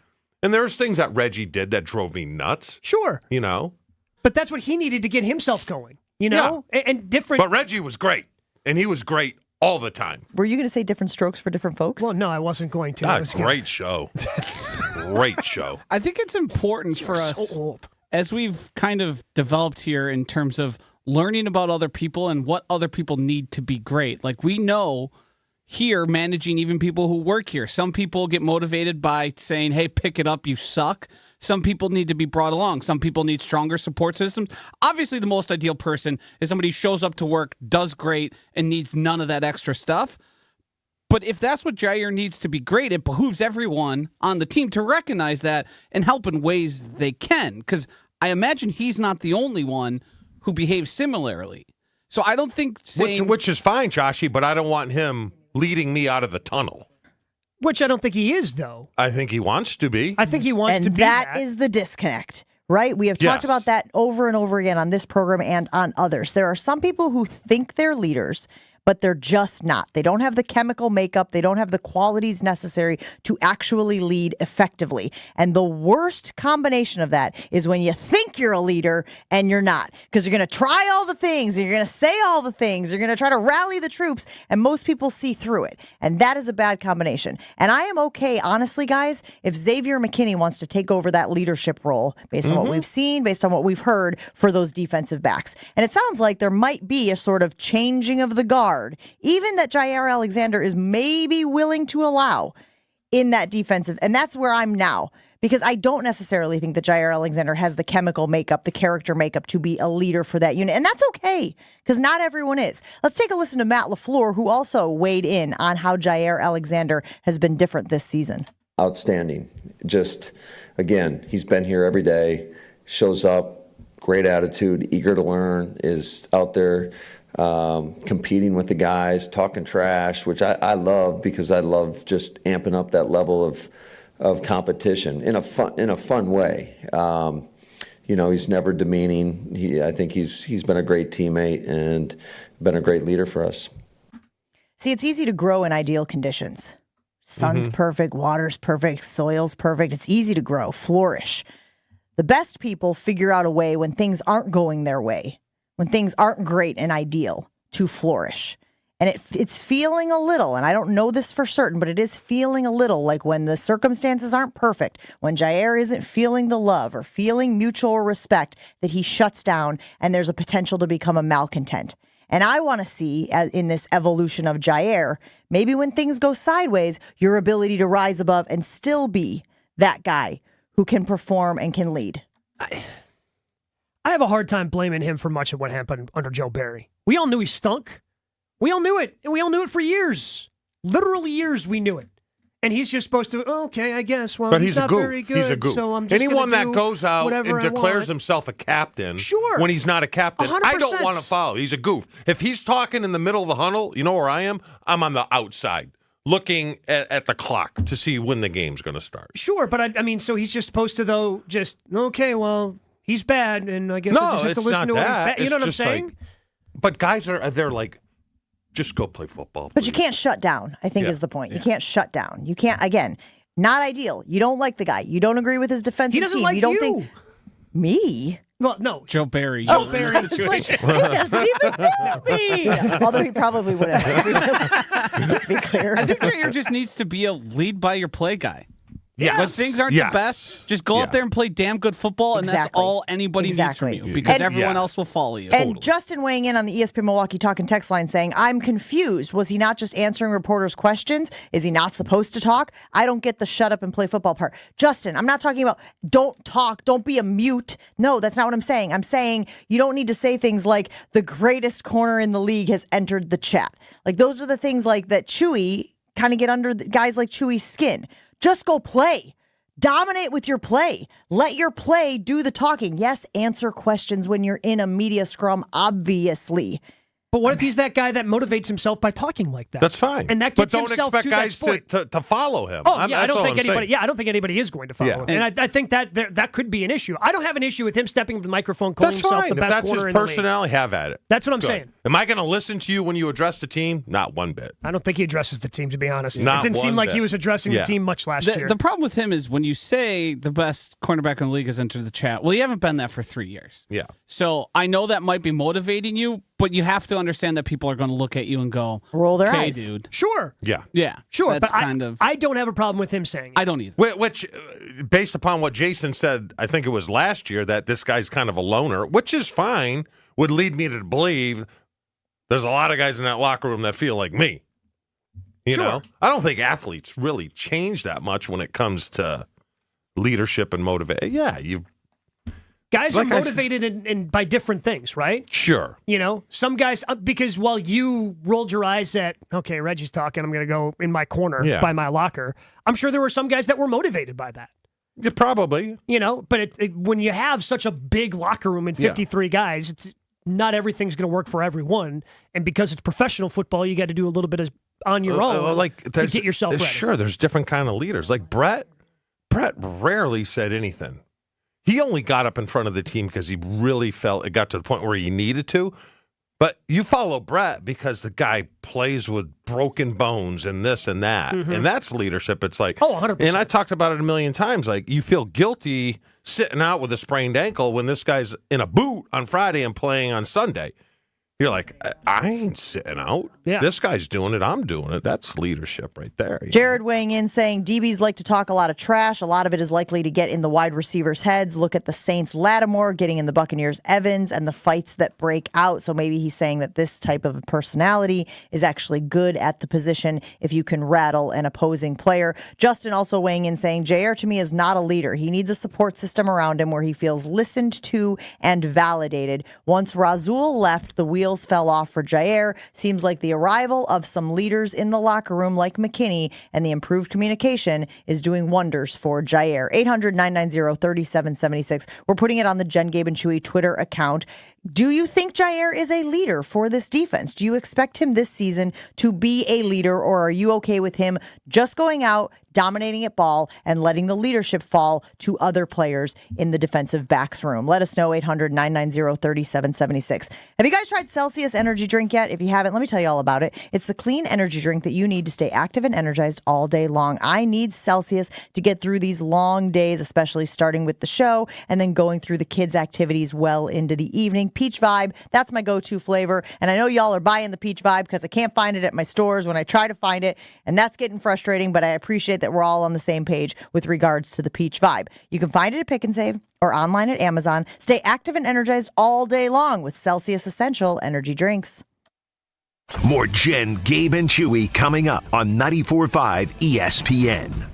And there's things that Reggie did that drove me nuts. Sure. You know? But that's what he needed to get himself going, you know? Yeah. And different. But Reggie was great. And he was great all the time. Were you going to say different strokes for different folks? Well, no, I wasn't going to. Great show. Great show. I think it's important for us, as we've kind of developed here in terms of learning about other people and what other people need to be great. Like, we know here, managing even people who work here, some people get motivated by saying, hey, pick it up, you suck. Some people need to be brought along. Some people need stronger support systems. Obviously, the most ideal person is somebody who shows up to work, does great, and needs none of that extra stuff. But if that's what Jaire needs to be great, it behooves everyone on the team to recognize that and help in ways they can. Because I imagine he's not the only one who behaves similarly. So I don't think saying... Which is fine, Joshy, but I don't want him leading me out of the tunnel. Which I don't think he is, though. I think he wants to be. I think he wants to be that. And that is the disconnect, right? We have talked about that over and over again on this program and on others. There are some people who think they're leaders, but they're just not. They don't have the chemical makeup. They don't have the qualities necessary to actually lead effectively. And the worst combination of that is when you think you're a leader and you're not. Because you're going to try all the things, and you're going to say all the things, you're going to try to rally the troops, and most people see through it. And that is a bad combination. And I am okay, honestly, guys, if Xavier McKinney wants to take over that leadership role, based on what we've seen, based on what we've heard for those defensive backs. And it sounds like there might be a sort of changing of the guard, even that Jaire Alexander is maybe willing to allow in that defensive. And that's where I'm now, because I don't necessarily think that Jaire Alexander has the chemical makeup, the character makeup to be a leader for that unit. And that's okay, because not everyone is. Let's take a listen to Matt LaFleur, who also weighed in on how Jaire Alexander has been different this season. Outstanding. Just, again, he's been here every day, shows up, great attitude, eager to learn, is out there competing with the guys, talking trash, which I love, because I love just amping up that level of competition in a fun way. You know, he's never demeaning. I think he's been a great teammate and been a great leader for us. See, it's easy to grow in ideal conditions. Sun's perfect, water's perfect, soil's perfect. It's easy to grow, flourish. The best people figure out a way when things aren't going their way, when things aren't great and ideal, to flourish. And it's feeling a little, and I don't know this for certain, but it is feeling a little like when the circumstances aren't perfect, when Jaire isn't feeling the love or feeling mutual respect, that he shuts down and there's a potential to become a malcontent. And I want to see, in this evolution of Jaire, maybe when things go sideways, your ability to rise above and still be that guy who can perform and can lead. I have a hard time blaming him for much of what happened under Joe Barry. We all knew he stunk. We all knew it, and we all knew it for years. Literally years we knew it. And he's just supposed to, okay, I guess, well, but he's not a goof. very good, he's a goof. so I'm just Anyone gonna that do goes out and declares himself a captain when he's not a captain, 100%. I don't want to follow. He's a goof. If he's talking in the middle of the huddle, you know where I am? I'm on the outside, looking at the clock to see when the game's going to start. Sure, but I mean, so he's just supposed to, though, just, okay, well, he's bad, and I guess I just have to listen to what he's bad. You know what I'm saying? Like, but guys they're like, just go play football. But you can't shut down, I think is the point. You can't shut down. You can't, again, not ideal. You don't like the guy. You don't agree with his defensive He doesn't scheme. like you don't you. think me? Well, no. Joe Barry. Joe Barry situation. He doesn't even know me. Although he probably wouldn't. Let's be clear. I think Jaire just needs to be a lead by your play guy. Yes. When things aren't the best, just go out there and play damn good football, and that's all anybody needs from you, because everyone else will follow you. And Justin weighing in on the ESPN Milwaukee Talking text line saying, I'm confused. Was he not just answering reporters' questions? Is he not supposed to talk? I don't get the shut up and play football part. Justin, I'm not talking about don't talk, don't be a mute. No, that's not what I'm saying. I'm saying you don't need to say things like the greatest corner in the league has entered the chat. Like those are the things like that Chewy kind of get under guys like Chewy's skin. Just go play. Dominate with your play. Let your play do the talking. Yes, answer questions when you're in a media scrum, obviously. But what if he's that guy that motivates himself by talking like that? That's fine. And that but gets don't himself expect to guys that point. to follow him. Oh, yeah, I don't think saying. anybody. Yeah, I don't think anybody is going to follow him. And I think that could be an issue. I don't have an issue with him stepping up to the microphone, calling That's himself fine. the best If that's corner his in the league. personality, have at it. That's what I'm Good. saying. Am I going to listen to you when you address the team? Not one bit. I don't think he addresses the team, to be honest. Not it didn't seem one like bit. he was addressing the team much last year. The problem with him is when you say the best cornerback in the league has entered the chat, well, you haven't been that for 3 years. Yeah. So I know that might be motivating you, but you have to understand that people are going to look at you and go, roll their hey, eyes. Dude. Sure. Yeah. Yeah. Sure. That's But I don't have a problem with him saying it. I don't either. Which, based upon what Jason said, I think it was last year, that this guy's kind of a loner, which is fine, would lead me to believe there's a lot of guys in that locker room that feel like me. You know? I don't think athletes really change that much when it comes to leadership and motivation. Yeah, Guys are motivated in by different things, right? Sure. You know, some guys, because while you rolled your eyes at, okay, Reggie's talking, I'm going to go in my corner by my locker, I'm sure there were some guys that were motivated by that. Yeah, probably. You know, but when you have such a big locker room and 53 guys, it's not everything's going to work for everyone. And because it's professional football, you got to do a little bit of on your own to get yourself ready. Sure, there's different kind of leaders. Like Brett rarely said anything. He only got up in front of the team because he really felt it got to the point where he needed to. But you follow Brett because the guy plays with broken bones and this and that. Mm-hmm. And that's leadership. It's like, 100%. And I talked about it a million times. Like, you feel guilty sitting out with a sprained ankle when this guy's in a boot on Friday and playing on Sunday. You're like, I ain't sitting out. Yeah. This guy's doing it. I'm doing it. That's leadership right there. Jared weighing in saying DBs like to talk a lot of trash. A lot of it is likely to get in the wide receivers' heads. Look at the Saints' Lattimore getting in the Buccaneers' Evans and the fights that break out. So maybe he's saying that this type of personality is actually good at the position if you can rattle an opposing player. Justin also weighing in saying Jaire to me is not a leader. He needs a support system around him where he feels listened to and validated. Once Razul left, the wheels fell off for Jaire. Seems like the arrival of some leaders in the locker room like McKinney and the improved communication is doing wonders for Jaire. 800-990-3776. We're putting it on the Jen, Gabe, and Chewy Twitter account. Do you think Jaire is a leader for this defense? Do you expect him this season to be a leader, or are you okay with him just going out, dominating at ball, and letting the leadership fall to other players in the defensive backs room? Let us know, 800-990-3776. Have you guys tried Celsius Energy Drink yet? If you haven't, let me tell you all about it. It's the clean energy drink that you need to stay active and energized all day long. I need Celsius to get through these long days, especially starting with the show and then going through the kids' activities well into the evening. Peach Vibe, that's my go-to flavor. And I know y'all are buying the Peach Vibe because I can't find it at my stores when I try to find it. And that's getting frustrating, but I appreciate that we're all on the same page with regards to the Peach Vibe. You can find it at Pick and Save or online at Amazon. Stay active and energized all day long with Celsius Essential Energy Drinks. More Jen, Gabe, and Chewy coming up on 94.5 ESPN.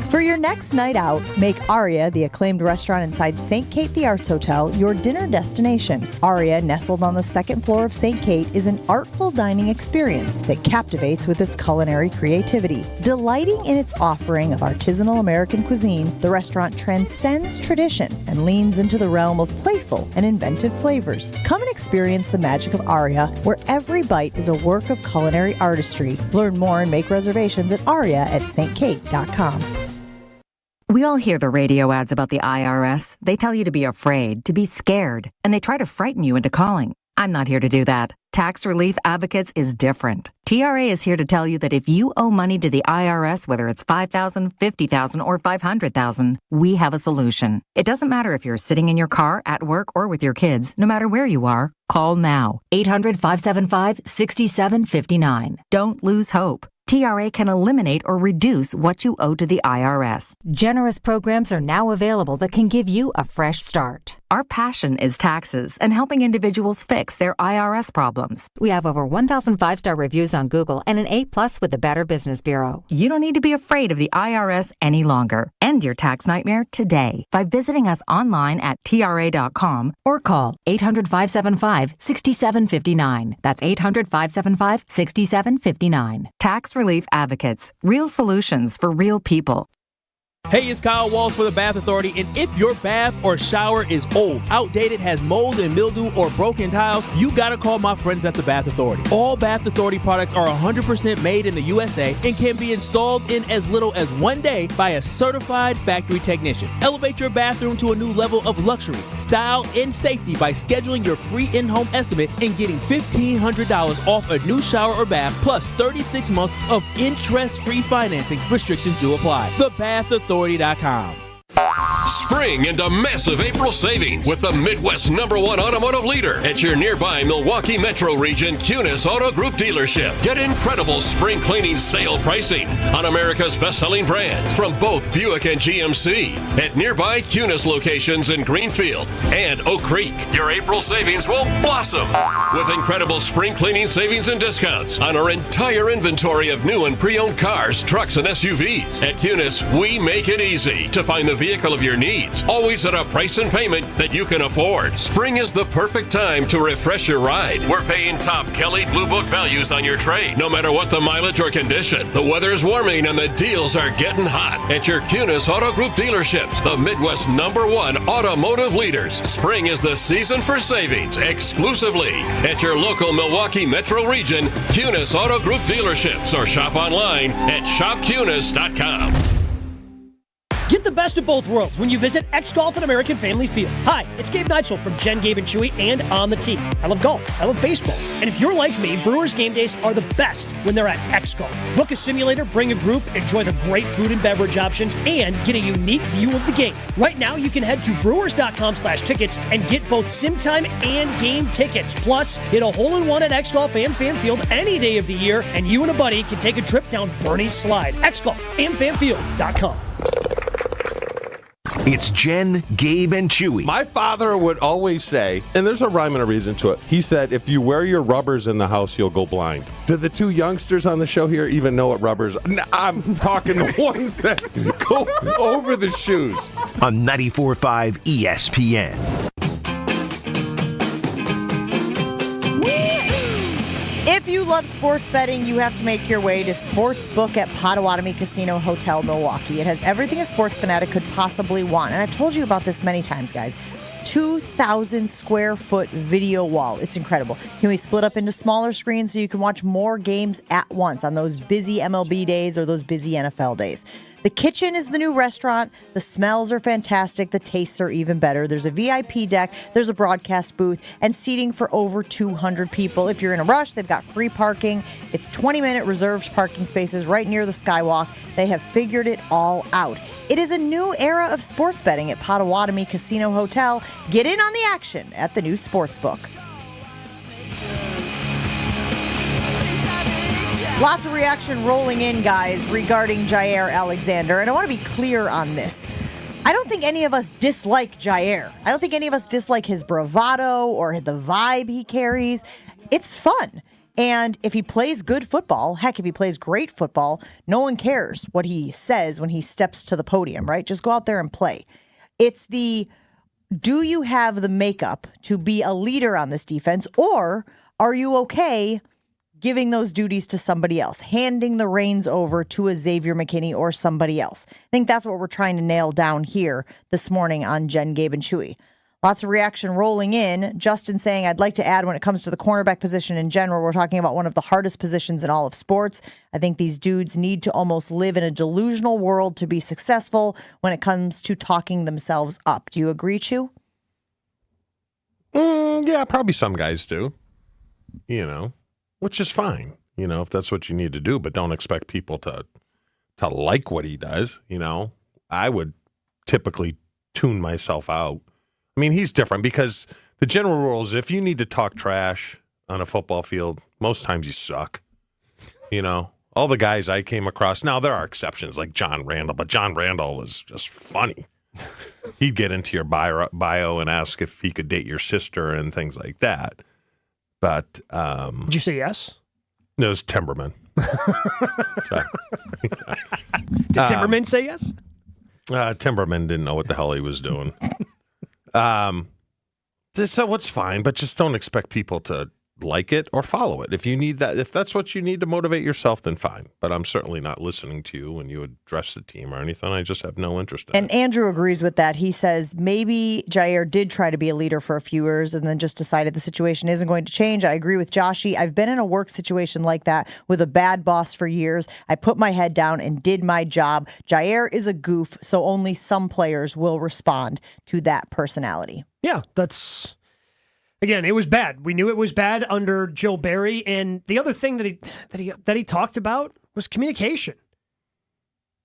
For your next night out, make Aria, the acclaimed restaurant inside St. Kate the Arts Hotel, your dinner destination. Aria, nestled on the second floor of St. Kate, is an artful dining experience that captivates with its culinary creativity. Delighting in its offering of artisanal American cuisine, the restaurant transcends tradition and leans into the realm of playful and inventive flavors. Come and experience the magic of Aria, where every bite is a work of culinary artistry. Learn more and make reservations at aria@stkate.com. We all hear the radio ads about the IRS. They tell you to be afraid, to be scared, and they try to frighten you into calling. I'm not here to do that. Tax Relief Advocates is different. TRA is here to tell you that if you owe money to the IRS, whether it's $5,000, $50,000, or $500,000, we have a solution. It doesn't matter if you're sitting in your car, at work, or with your kids. No matter where you are, call now. 800-575-6759. Don't lose hope. TRA can eliminate or reduce what you owe to the IRS. Generous programs are now available that can give you a fresh start. Our passion is taxes and helping individuals fix their IRS problems. We have over 1,000 5-star reviews on Google and an A+ with the Better Business Bureau. You don't need to be afraid of the IRS any longer. End your tax nightmare today by visiting us online at TRA.com or call 800-575-6759. That's 800-575-6759. Tax Relief Advocates. Real solutions for real people. Hey, it's Kyle Walls for the Bath Authority, and if your bath or shower is old, outdated, has mold and mildew, or broken tiles, you gotta call my friends at the Bath Authority. All Bath Authority products are 100% made in the USA and can be installed in as little as 1 day by a certified factory technician. Elevate your bathroom to a new level of luxury, style, and safety by scheduling your free in-home estimate and getting $1,500 off a new shower or bath, plus 36 months of interest-free financing. Restrictions do apply. TheBathAuthority.com. Spring into massive April savings with the Midwest's #1 automotive leader at your nearby Milwaukee Metro Region Cunis Auto Group dealership. Get incredible spring cleaning sale pricing on America's best-selling brands from both Buick and GMC at nearby Cunis locations in Greenfield and Oak Creek. Your April savings will blossom with incredible spring cleaning savings and discounts on our entire inventory of new and pre-owned cars, trucks, and SUVs. At Cunis, we make it easy to find the vehicle of your needs, always at a price and payment that you can afford. Spring is the perfect time to refresh your ride. We're paying top Kelly Blue Book values on your trade, no matter what the mileage or condition. The weather's warming and the deals are getting hot at your Cunis Auto Group dealerships, the Midwest #1 automotive leaders. Spring is the season for savings, exclusively at your local Milwaukee Metro Region Cunis Auto Group dealerships, or shop online at shopcunis.com. Get the best of both worlds when you visit X Golf at American Family Field. Hi, it's Gabe Neitzel from Jen, Gabe, and Chewy and On the Tee. I love golf. I love baseball. And if you're like me, Brewers game days are the best when they're at X Golf. Book a simulator, bring a group, enjoy the great food and beverage options, and get a unique view of the game. Right now, you can head to brewers.com/tickets and get both sim time and game tickets. Plus, hit a hole-in-one at X Golf and Fan Field any day of the year, and you and a buddy can take a trip down Bernie's Slide. X Golf and fanfield.com. It's Jen, Gabe, and Chewy. My father would always say, and there's a rhyme and a reason to it. He said, if you wear your rubbers in the house, you'll go blind. Do the two youngsters on the show here even know what rubbers are? I'm talking the ones that go over the shoes. On 94.5 ESPN. If you love sports betting, you have to make your way to Sportsbook at Potawatomi Casino Hotel, Milwaukee. It has everything a sports fanatic could possibly want. And I've told you about this many times, guys. 2,000 square foot video wall. It's incredible. Can we split up into smaller screens so you can watch more games at once on those busy MLB days or those busy NFL days? The kitchen is the new restaurant. The smells are fantastic. The tastes are even better. There's a VIP deck. There's a broadcast booth and seating for over 200 people. If you're in a rush, they've got free parking. It's 20-minute reserved parking spaces right near the Skywalk. They have figured it all out. It is a new era of sports betting at Potawatomi Casino Hotel. Get in on the action at the new Sportsbook. Lots of reaction rolling in, guys, regarding Jaire Alexander. And I want to be clear on this. I don't think any of us dislike Jaire. I don't think any of us dislike his bravado or the vibe he carries. It's fun. And if he plays good football, heck, if he plays great football, no one cares what he says when he steps to the podium, right? Just go out there and play. It's do you have the makeup to be a leader on this defense, or are you okay giving those duties to somebody else, handing the reins over to a Xavier McKinney or somebody else? I think that's what we're trying to nail down here this morning on Jen, Gabe, and Chewy. Lots of reaction rolling in. Justin saying, I'd like to add, when it comes to the cornerback position in general, we're talking about one of the hardest positions in all of sports. I think these dudes need to almost live in a delusional world to be successful when it comes to talking themselves up. Do you agree, Chew? Yeah, probably some guys do. Which is fine, if that's what you need to do, but don't expect people to like what he does. I would typically tune myself out. I mean, he's different because the general rule is if you need to talk trash on a football field, most times you suck. A all the guys I came across, now there are exceptions like John Randall, but John Randall was just funny. He'd get into your bio and ask if he could date your sister and things like that. But did you say yes? No, it was Timberman. Did Timberman say yes? Timberman didn't know what the hell he was doing. So it's fine, but just don't expect people to like it or follow it. If you need that, if that's what you need to motivate yourself, then fine. But I'm certainly not listening to you when you address the team or anything. I just have no interest in it. And Andrew agrees with that. He says maybe Jaire did try to be a leader for a few years and then just decided the situation isn't going to change. I agree with Joshy. I've been in a work situation like that with a bad boss for years. I put my head down and did my job. Jaire is a goof, so only some players will respond to that personality. Yeah, that's... Again, it was bad. We knew it was bad under Joe Barry, and the other thing that he talked about was communication.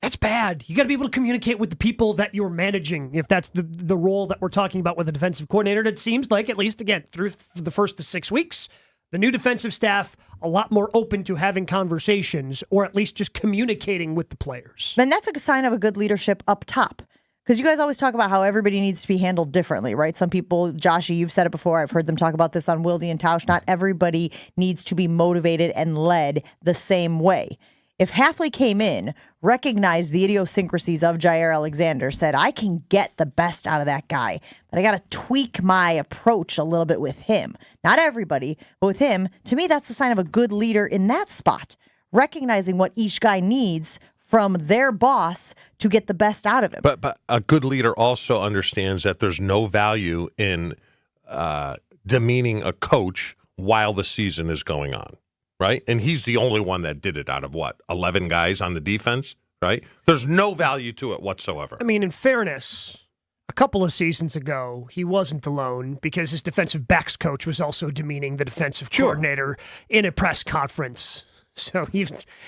That's bad. You got to be able to communicate with the people that you're managing. If that's the role that we're talking about with a defensive coordinator, it seems like, at least again through the first 6 weeks, the new defensive staff a lot more open to having conversations, or at least just communicating with the players. And that's a sign of a good leadership up top. Because you guys always talk about how everybody needs to be handled differently, right? Some people, Joshy, you've said it before. I've heard them talk about this on Wilde and Tausch. Not everybody needs to be motivated and led the same way. If Hafley came in, recognized the idiosyncrasies of Jaire Alexander, said, I can get the best out of that guy, but I got to tweak my approach a little bit with him. Not everybody, but with him. To me, that's a sign of a good leader in that spot, recognizing what each guy needs from their boss to get the best out of him. But a good leader also understands that there's no value in demeaning a coach while the season is going on, right? And he's the only one that did it out of, 11 guys on the defense, right? There's no value to it whatsoever. I mean, in fairness, a couple of seasons ago, he wasn't alone because his defensive backs coach was also demeaning the defensive coordinator in a press conference. So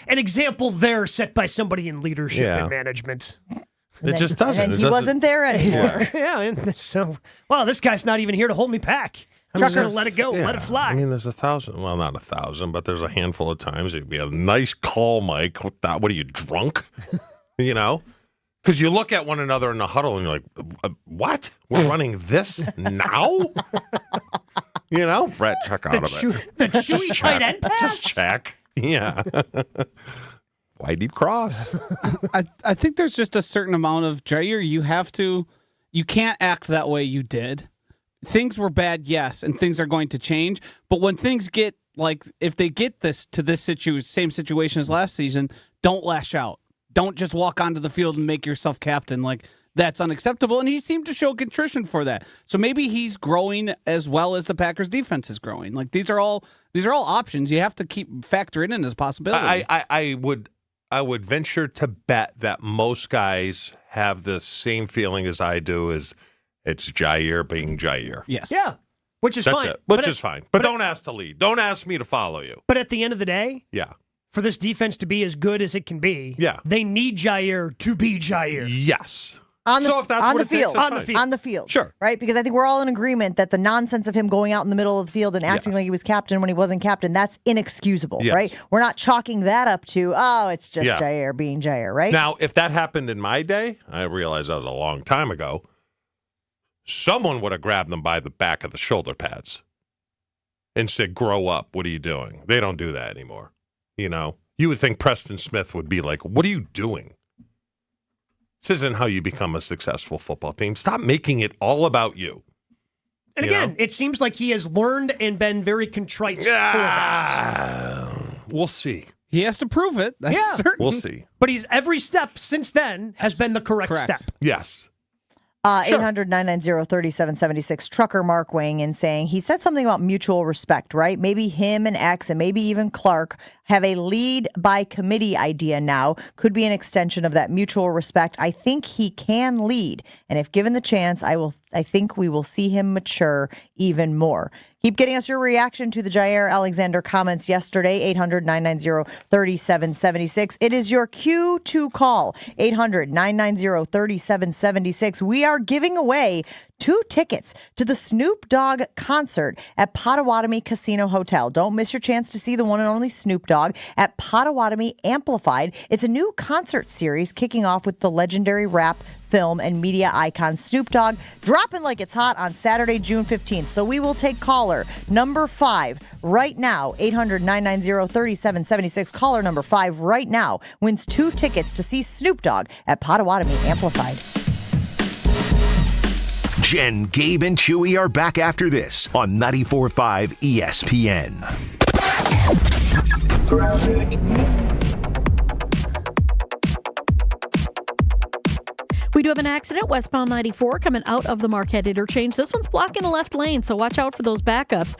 an example there set by somebody in leadership and management. It just doesn't. And he wasn't there anymore. Yeah, and so, well, this guy's not even here to hold me back. I'm just going to let it go, let it fly. I mean, there's 1,000. Well, not 1,000, but there's a handful of times it'd be a nice call, Mike. What are you, drunk? You know? Because you look at one another in the huddle and you're like, what? We're running this now? You know? Brett, check out of it. The chewy tight end pass? Just check. Yeah. Why deep cross? I think there's just a certain amount of Jaire. You can't act that way you did. Things were bad, yes, and things are going to change. But when things get if they get to this same situation as last season, don't lash out. Don't just walk onto the field and make yourself captain. That's unacceptable, and he seemed to show contrition for that. So maybe he's growing as well as the Packers' defense is growing. These are all options. You have to factor it in as a possibility. I would venture to bet that most guys have the same feeling as I do. Is it's Jaire being Jaire? Yes. Yeah. Which is That's fine. It. Which is fine. But don't ask to lead. Don't ask me to follow you. But at the end of the day, yeah, for this defense to be as good as it can be, yeah, they need Jaire to be Jaire. Yes. On the field. Sure. Right? Because I think we're all in agreement that the nonsense of him going out in the middle of the field and acting like he was captain when he wasn't captain, that's inexcusable, right? We're not chalking that up to, it's just Jaire being Jaire, right? Now, if that happened in my day, I realize that was a long time ago, someone would have grabbed them by the back of the shoulder pads and said, grow up. What are you doing? They don't do that anymore. You know? You would think Preston Smith would be like, what are you doing? This isn't how you become a successful football team. Stop making it all about you. And again, it seems like he has learned and been very contrite for that. We'll see. He has to prove it. That's certain. We'll see. But every step since then has been the correct step. Yes. 800-990-3776. Trucker Mark weighing in saying he said something about mutual respect, right? Maybe him and X and maybe even Clark have a lead by committee idea now. Could be an extension of that mutual respect. I think he can lead. And if given the chance, I think we will see him mature even more. Keep getting us your reaction to the Jaire Alexander comments yesterday, 800-990-3776. It is your cue to call, 800-990-3776. We are giving away 2 tickets to the Snoop Dogg concert at Potawatomi Casino Hotel. Don't miss your chance to see the one and only Snoop Dogg at Potawatomi Amplified. It's a new concert series kicking off with the legendary rap, film, and media icon Snoop Dogg dropping like it's hot on Saturday, June 15th. So we will take caller number 5 right now, 800-990-3776. Caller number 5 right now wins 2 tickets to see Snoop Dogg at Potawatomi Amplified. Jen, Gabe, and Chewy are back after this on 94.5 ESPN. We do have an accident westbound 94 coming out of the Marquette interchange. This one's blocking the left lane, so watch out for those backups.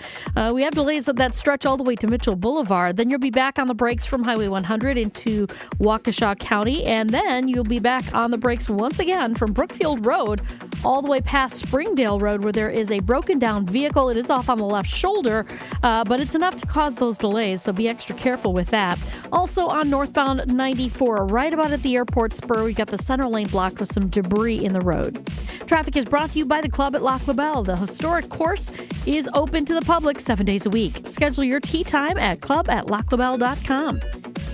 We have delays of that stretch all the way to Mitchell Boulevard. Then you'll be back on the brakes from Highway 100 into Waukesha County, and then you'll be back on the brakes once again from Brookfield Road all the way past Springdale Road, where there is a broken down vehicle. It is off on the left shoulder, but it's enough to cause those delays, so be extra careful with that. Also on northbound 94, right about at the airport spur, we've got the center lane blocked with some debris in the road. Traffic is brought to you by the Club at Lac La Belle. The historic course is open to the public 7 days a week. Schedule your tee time at clubatlaclabelle.com.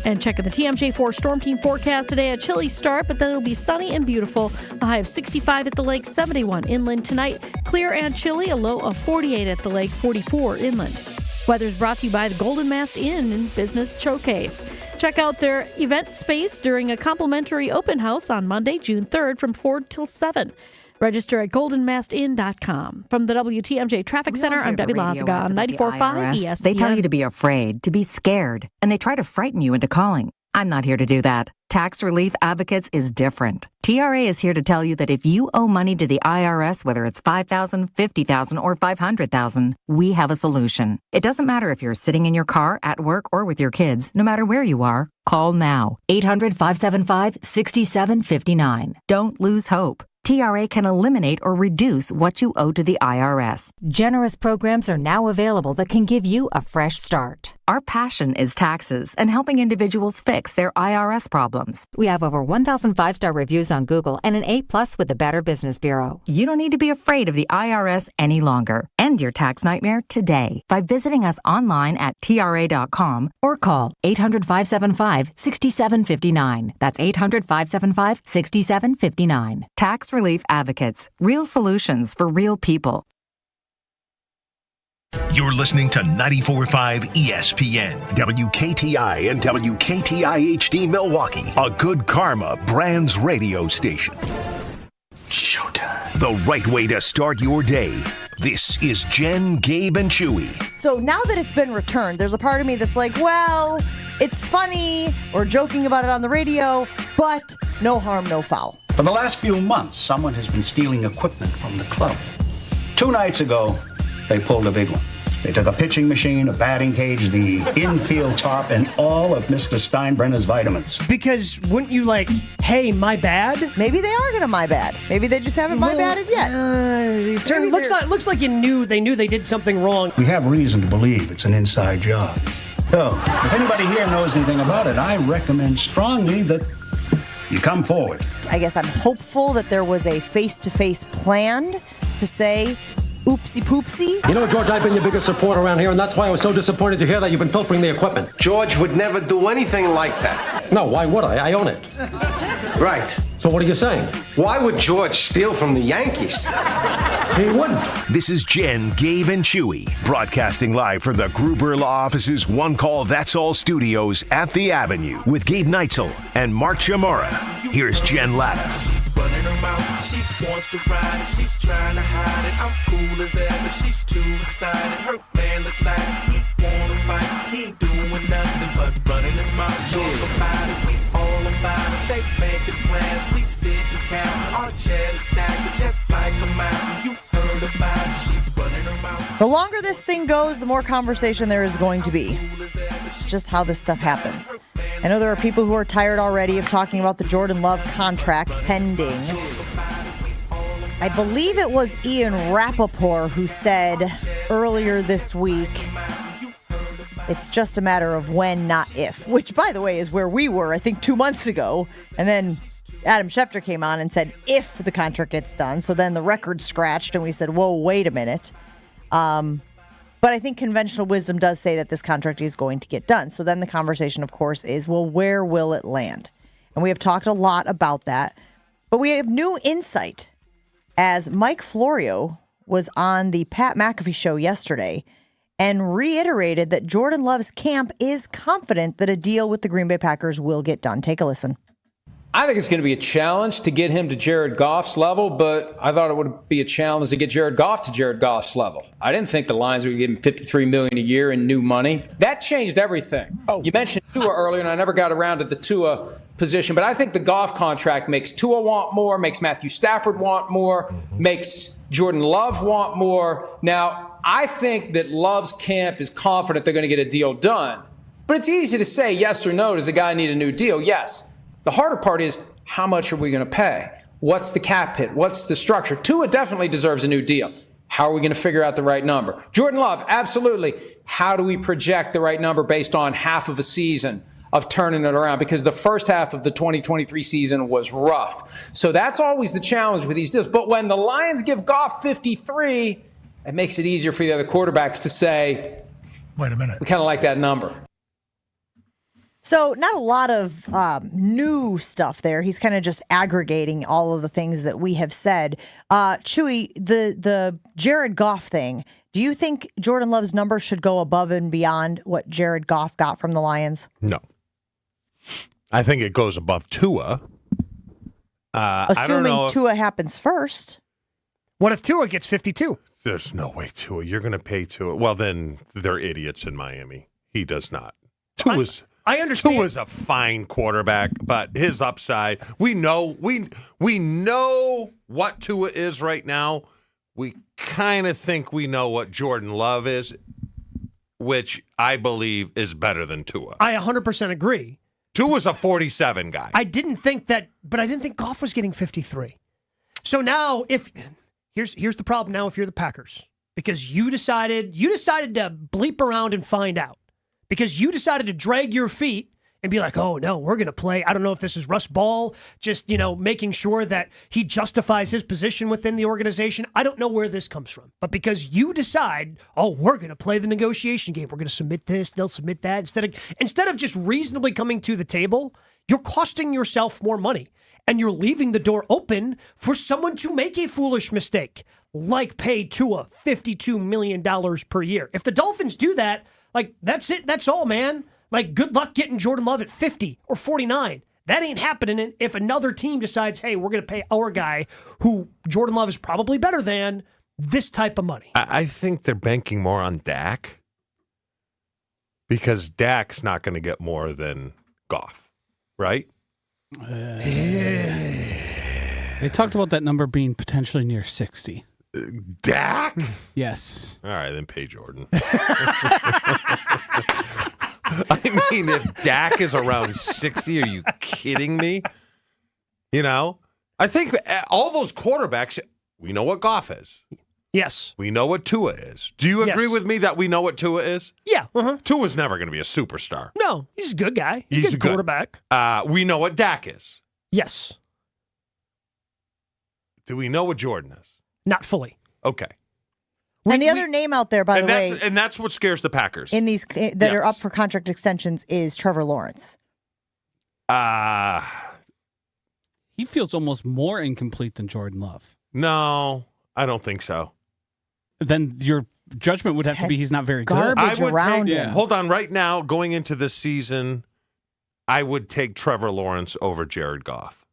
And check out the TMJ4 Storm Team forecast today. A chilly start, but then it'll be sunny and beautiful. A high of 65 at the lake, 71 inland tonight. Clear and chilly, a low of 48 at the lake, 44 inland. Weather's brought to you by the Golden Mast Inn and Business Showcase. Check out their event space during a complimentary open house on Monday, June 3rd from 4 till 7. Register at goldenmastinn.com. From the WTMJ Traffic Center, I'm Debbie Lazaga on 94.5 ESPN. They tell you to be afraid, to be scared, and they try to frighten you into calling. I'm not here to do that. Tax Relief Advocates is different. TRA is here to tell you that if you owe money to the IRS, whether it's $5,000, $50,000, or $500,000, we have a solution. It doesn't matter if you're sitting in your car, at work, or with your kids. No matter where you are, call now. 800-575-6759. Don't lose hope. TRA can eliminate or reduce what you owe to the IRS. Generous programs are now available that can give you a fresh start. Our passion is taxes and helping individuals fix their IRS problems. We have over 1,000 5-star reviews on Google and an A+ with the Better Business Bureau. You don't need to be afraid of the IRS any longer. End your tax nightmare today by visiting us online at TRA.com or call 800-575-6759. That's 800-575-6759. Tax Relief Advocates. Real solutions for real people. You're listening to 94.5 ESPN, WKTI and WKTI HD Milwaukee, a Good Karma Brands radio station. Showtime. The right way to start your day. This is Jen, Gabe, and Chewy. So now that it's been returned, there's a part of me that's like, well, it's funny or joking about it on the radio, but no harm, no foul. For the last few months, someone has been stealing equipment from the club. 2 nights ago, they pulled a big one. They took a pitching machine, a batting cage, the infield tarp, and all of Mr. Steinbrenner's vitamins. Because wouldn't you hey, my bad? Maybe they are gonna my bad. Maybe they just haven't my badded yet. It looks like they knew they did something wrong. We have reason to believe it's an inside job. So, if anybody here knows anything about it, I recommend strongly that you come forward. I guess I'm hopeful that there was a face-to-face planned to say, oopsie poopsie. You know, George, I've been your biggest supporter around here, and that's why I was so disappointed to hear that you've been pilfering the equipment. George would never do anything like that. No, why would I? I own it. Right. So what are you saying? Why would George steal from the Yankees? He wouldn't. This is Jen, Gabe, and Chewy, broadcasting live from the Gruber Law Office's One Call That's All studios at the Avenue with Gabe Neitzel and Mark Chamorro. Here's Jen Latta. Running her mouth, she wants to ride it, she's trying to hide it. I'm cool as ever, she's too excited. Her man look like he wanna fight, he ain't doing nothing but running his mouth. Talk about it, we all about it. They making plans, we sit and count. Our chairs stacked just like a mountain. You heard about it, she running her mouth. The longer this thing goes, the more conversation there is going to be. It's just how this stuff happens. I know there are people who are tired already of talking about the Jordan Love contract pending. I believe it was Ian Rappaport who said earlier this week, it's just a matter of when, not if, which, by the way, is where we were, I think, 2 months ago. And then Adam Schefter came on and said, if the contract gets done. So then the record scratched, and we said, whoa, wait a minute. But I think conventional wisdom does say that this contract is going to get done. So then the conversation, of course, is, well, where will it land? And we have talked a lot about that. But we have new insight as Mike Florio was on the Pat McAfee show yesterday and reiterated that Jordan Love's camp is confident that a deal with the Green Bay Packers will get done. Take a listen. I think it's going to be a challenge to get him to Jared Goff's level, but I thought it would be a challenge to get Jared Goff to Jared Goff's level. I didn't think the Lions would give him $53 million a year in new money. That changed everything. You mentioned Tua earlier, and I never got around to the Tua position, but I think the Goff contract makes Tua want more, makes Matthew Stafford want more, makes Jordan Love want more. Now, I think that Love's camp is confident they're going to get a deal done, but it's easy to say yes or no. Does a guy need a new deal? Yes. The harder part is, how much are we going to pay? What's the cap hit? What's the structure? Tua definitely deserves a new deal. How are we going to figure out the right number? Jordan Love, absolutely. How do we project the right number based on half of a season of turning it around? Because the first half of the 2023 season was rough. So that's always the challenge with these deals. But when the Lions give Goff 53, it makes it easier for the other quarterbacks to say, wait a minute, we kind of like that number. So not a lot of new stuff there. He's kind of just aggregating all of the things that we have said. Chewy, the Jared Goff thing, do you think Jordan Love's number should go above and beyond what Jared Goff got from the Lions? No. I think it goes above Tua. Assuming Tua happens first. What if Tua gets 52? There's no way Tua. You're going to pay Tua. Well, then they're idiots in Miami. He does not. I understand. Tua's a fine quarterback, but his upside, we know what Tua is right now. We kind of think we know what Jordan Love is, which I believe is better than Tua. I 100% agree. Tua's a 47 guy. I didn't think Goff was getting 53. So now here's the problem now if you're the Packers, because you decided to bleep around and find out. Because you decided to drag your feet and be like, oh, no, we're going to play. I don't know if this is Russ Ball, just, making sure that he justifies his position within the organization. I don't know where this comes from. But because you decide, oh, we're going to play the negotiation game. We're going to submit this. They'll submit that. Instead of just reasonably coming to the table, you're costing yourself more money. And you're leaving the door open for someone to make a foolish mistake, like pay Tua $52 million per year. If the Dolphins do that, that's it. That's all, man. Good luck getting Jordan Love at 50 or 49. That ain't happening if another team decides, hey, we're going to pay our guy, who Jordan Love is probably better than, this type of money. I think they're banking more on Dak because Dak's not going to get more than Goff, right? They talked about that number being potentially near 60. Dak? Yes. All right, then pay Jordan. I mean, if Dak is around 60, are you kidding me? I think all those quarterbacks, we know what Goff is. Yes. We know what Tua is. Do you agree with me that we know what Tua is? Yeah. Uh-huh. Tua's never going to be a superstar. No, he's a good guy. He's a good quarterback. We know what Dak is. Yes. Do we know what Jordan is? Not fully. Okay. And the other name out there, by the way, and that's what scares the Packers in these that are up for contract extensions is Trevor Lawrence. He feels almost more incomplete than Jordan Love. No, I don't think so. Then your judgment would have to be he's not very good. Garbage around him. Hold on, right now, going into this season, I would take Trevor Lawrence over Jared Goff.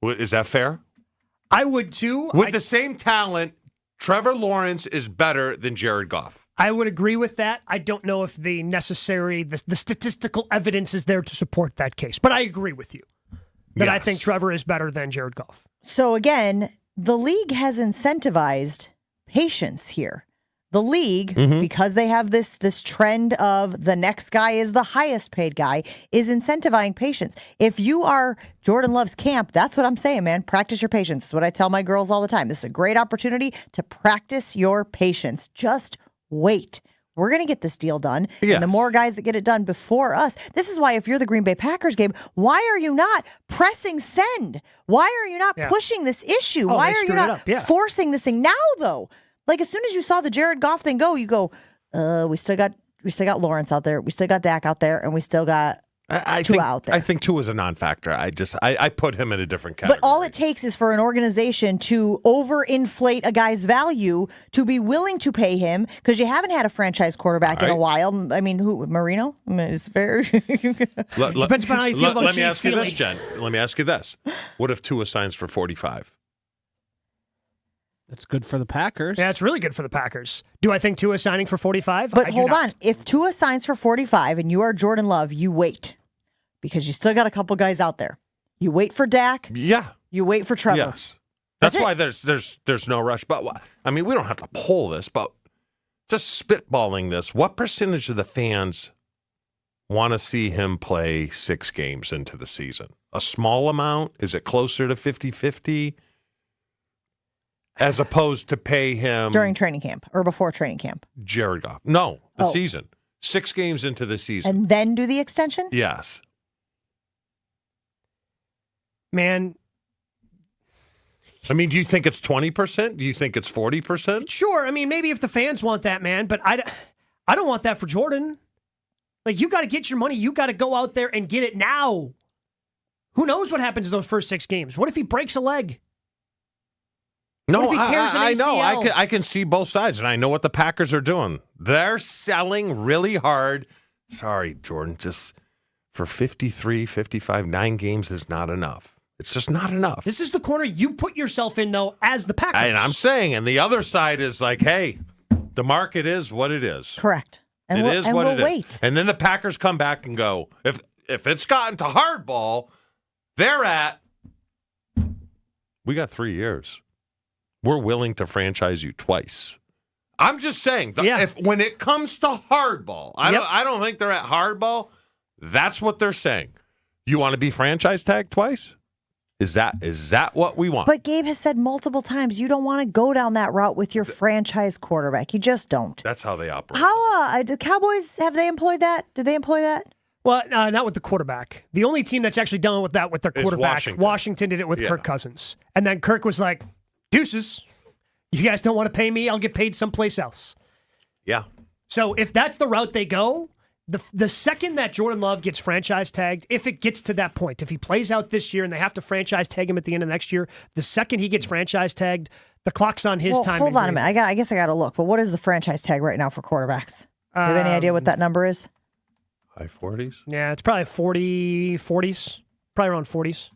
Is that fair? I would too. With the same talent, Trevor Lawrence is better than Jared Goff. I would agree with that. I don't know if the statistical evidence is there to support that case, but I agree with you that I think Trevor is better than Jared Goff. So again, the league has incentivized patience here. The league, because they have this trend of the next guy is the highest paid guy, is incentivizing patience. If you are Jordan Love's camp, that's what I'm saying, man. Practice your patience. That's what I tell my girls all the time. This is a great opportunity to practice your patience. Just wait. We're going to get this deal done. Yes. And the more guys that get it done before us. This is why if you're the Green Bay Packers, Gabe, why are you not pressing send? Why are you not pushing this issue? Why are you not forcing this thing now, though? Like, as soon as you saw the Jared Goff thing go, you go, we still got Lawrence out there. We still got Dak out there. And we still got Tua out there. I think Tua is a non-factor. I put him in a different category. But all it takes is for an organization to overinflate a guy's value to be willing to pay him, because you haven't had a franchise quarterback in a while. I mean, who? Marino? I mean, it's fair. Depends upon how you feel about Let me Chief ask you Philly. this, Jen. Let me ask you this. What if Tua signs for 45? That's good for the Packers. Yeah, it's really good for the Packers. Do I think Tua signing for 45? But hold on. If Tua signs for 45 and you are Jordan Love, you wait. Because you still got a couple guys out there. You wait for Dak. Yeah. You wait for Trevor. Yes. That's why there's no rush. But I mean, we don't have to poll this, but just spitballing this, what percentage of the fans want to see him play 6 games into the season? A small amount? Is it closer to 50-50? As opposed to pay him during training camp or before training camp? Jared Goff. No, the season. 6 games into the season. And then do the extension? Yes. Man. I mean, do you think it's 20%? Do you think it's 40%? Sure. I mean, maybe if the fans want that, man, but I don't want that for Jordan. Like, you got to get your money. You got to go out there and get it now. Who knows what happens in those first 6 games? What if he breaks a leg? No, what if he tears an I ACL? know. I can see both sides, and I know what the Packers are doing. They're selling really hard. Sorry, Jordan, just for 53, 55, 9 games is not enough. It's just not enough. This is the corner you put yourself in, though, as the Packers. And I'm saying, and the other side is like, hey, the market is what it is. Correct. And it is what it is. Wait. And then the Packers come back and go, if it's gotten to hardball, they're at, we got 3 years. We're willing to franchise you twice. I'm just saying, if when it comes to hardball, I don't think they're at hardball. That's what they're saying. You want to be franchise tagged twice? Is that what we want? But Gabe has said multiple times you don't want to go down that route with your franchise quarterback. You just don't. That's how they operate. How the Cowboys, have they employed that? Did they employ that? Well, not with the quarterback. The only team that's actually done with that with their quarterback, Washington did it with Kirk Cousins. And then Kirk was like, deuces. You guys don't want to pay me, I'll get paid someplace else. Yeah. So if that's the route they go, the second that Jordan Love gets franchise tagged, if it gets to that point, if he plays out this year and they have to franchise tag him at the end of next year, the second he gets franchise tagged, the clock's on his time. Hold on a minute. I guess I got to look. But what is the franchise tag right now for quarterbacks? Do you have any idea what that number is? High 40s? Yeah, it's probably 40s, probably around 40s.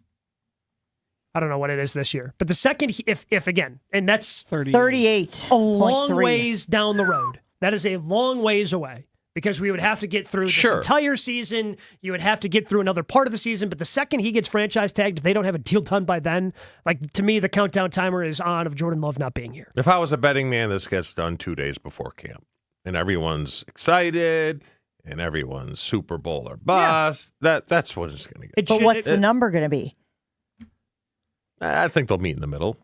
I don't know what it is this year. But the second, if again, and that's 38. A long ways down the road. That is a long ways away because we would have to get through this entire season. You would have to get through another part of the season. But the second he gets franchise tagged, if they don't have a deal done by then, like to me, the countdown timer is on of Jordan Love not being here. If I was a betting man, this gets done 2 days before camp. And everyone's excited. And everyone's Super Bowl or bust. Yeah. That's what it's going to get. But what's the number going to be? I think they'll meet in the middle.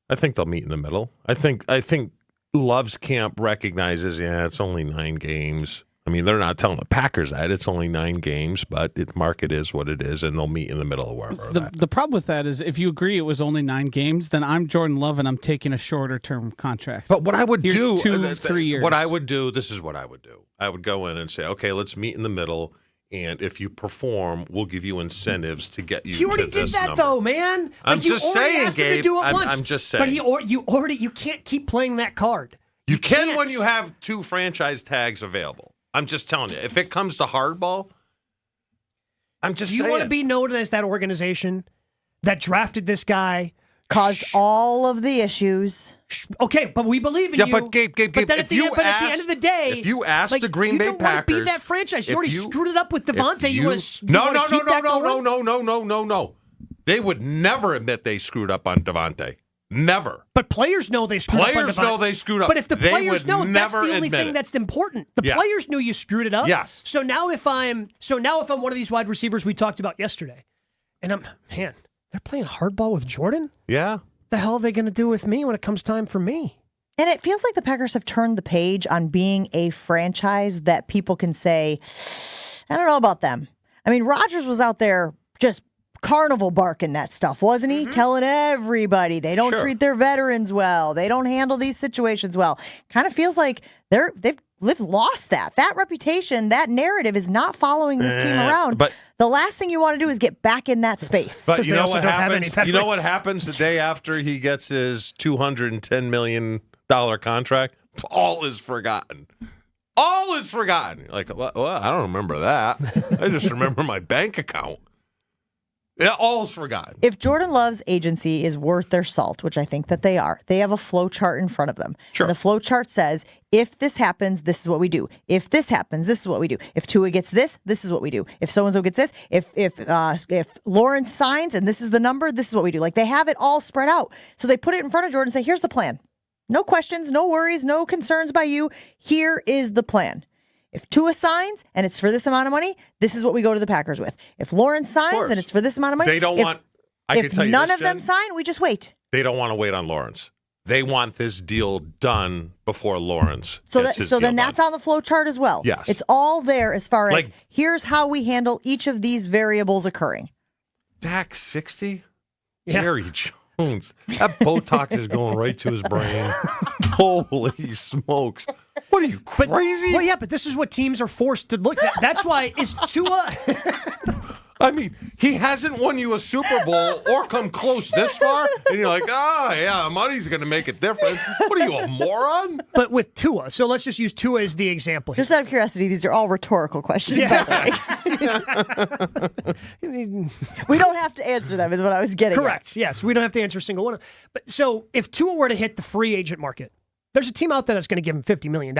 I think Love's camp recognizes, it's only 9 games. I mean, they're not telling the Packers that. It's only 9 games, but the market is what it is, and they'll meet in the middle of wherever. The problem with that is if you agree it was only 9 games, then I'm Jordan Love and I'm taking a shorter term contract. But what I would Here's do, 2-3 years. What I would do, this is what I would do. I would go in and say, okay, let's meet in the middle. And if you perform, we'll give you incentives to get you. You already did that, though, man. I'm just saying, Gabe. I'm just saying. But you can't keep playing that card. You can when you have 2 franchise tags available. I'm just telling you. If it comes to hardball, I'm just saying. Do you want to be known as that organization that drafted this guy? Caused all of the issues. Okay, but we believe in you. Yeah, but Gabe. But then at the end of the day, if you ask the Green Bay Packers, you don't want to be that franchise. You already screwed it up with Devontae. No. They would never admit they screwed up on Devontae. Never. But players know they screwed up on Devontae. Players know they screwed up. But if the players know, that's the only thing that's important. The players knew you screwed it up. Yes. So now if I'm one of these wide receivers we talked about yesterday, and they're playing hardball with Jordan? Yeah. The hell are they going to do with me when it comes time for me? And it feels like the Packers have turned the page on being a franchise that people can say, I don't know about them. I mean, Rodgers was out there just carnival barking that stuff, wasn't he? Telling everybody they don't treat their veterans well. They don't handle these situations well. Kind of feels like they've lost that. That reputation, that narrative is not following this team around. But the last thing you want to do is get back in that space. But you know what happens? You know what happens the day after he gets his $210 million contract? All is forgotten. All is forgotten. Like, well, I don't remember that. I just remember my bank account. Yeah, all's forgotten. If Jordan Love's agency is worth their salt, which I think that they are, they have a flow chart in front of them. Sure. And the flow chart says, if this happens, this is what we do. If this happens, this is what we do. If Tua gets this is what we do. If so-and-so gets this, if Lawrence signs and this is the number, this is what we do. Like, they have it all spread out. So they put it in front of Jordan and say, here's the plan. No questions, no worries, no concerns by you. Here is the plan. If Tua signs and it's for this amount of money, this is what we go to the Packers with. If Lawrence signs and it's for this amount of money, they don't want. I can tell you none this, of them sign, we just wait. They don't want to wait on Lawrence. They want this deal done before Lawrence. So then that's on the flow chart as well. Yes, it's all there as far as here's how we handle each of these variables occurring. Dak 60, Jerry Jones. That Botox is going right to his brain. Holy smokes. What are you, crazy? But this is what teams are forced to look at. That's why is Tua. I mean, he hasn't won you a Super Bowl or come close this far, and you're like, money's going to make a difference. What are you, a moron? But with Tua, so let's just use Tua as the example here. Just out of curiosity, these are all rhetorical questions, by the way. We don't have to answer them, is what I was getting Correct, at. Yes. We don't have to answer a single one. But so if Tua were to hit the free agent market, there's a team out there that's going to give him $50 million.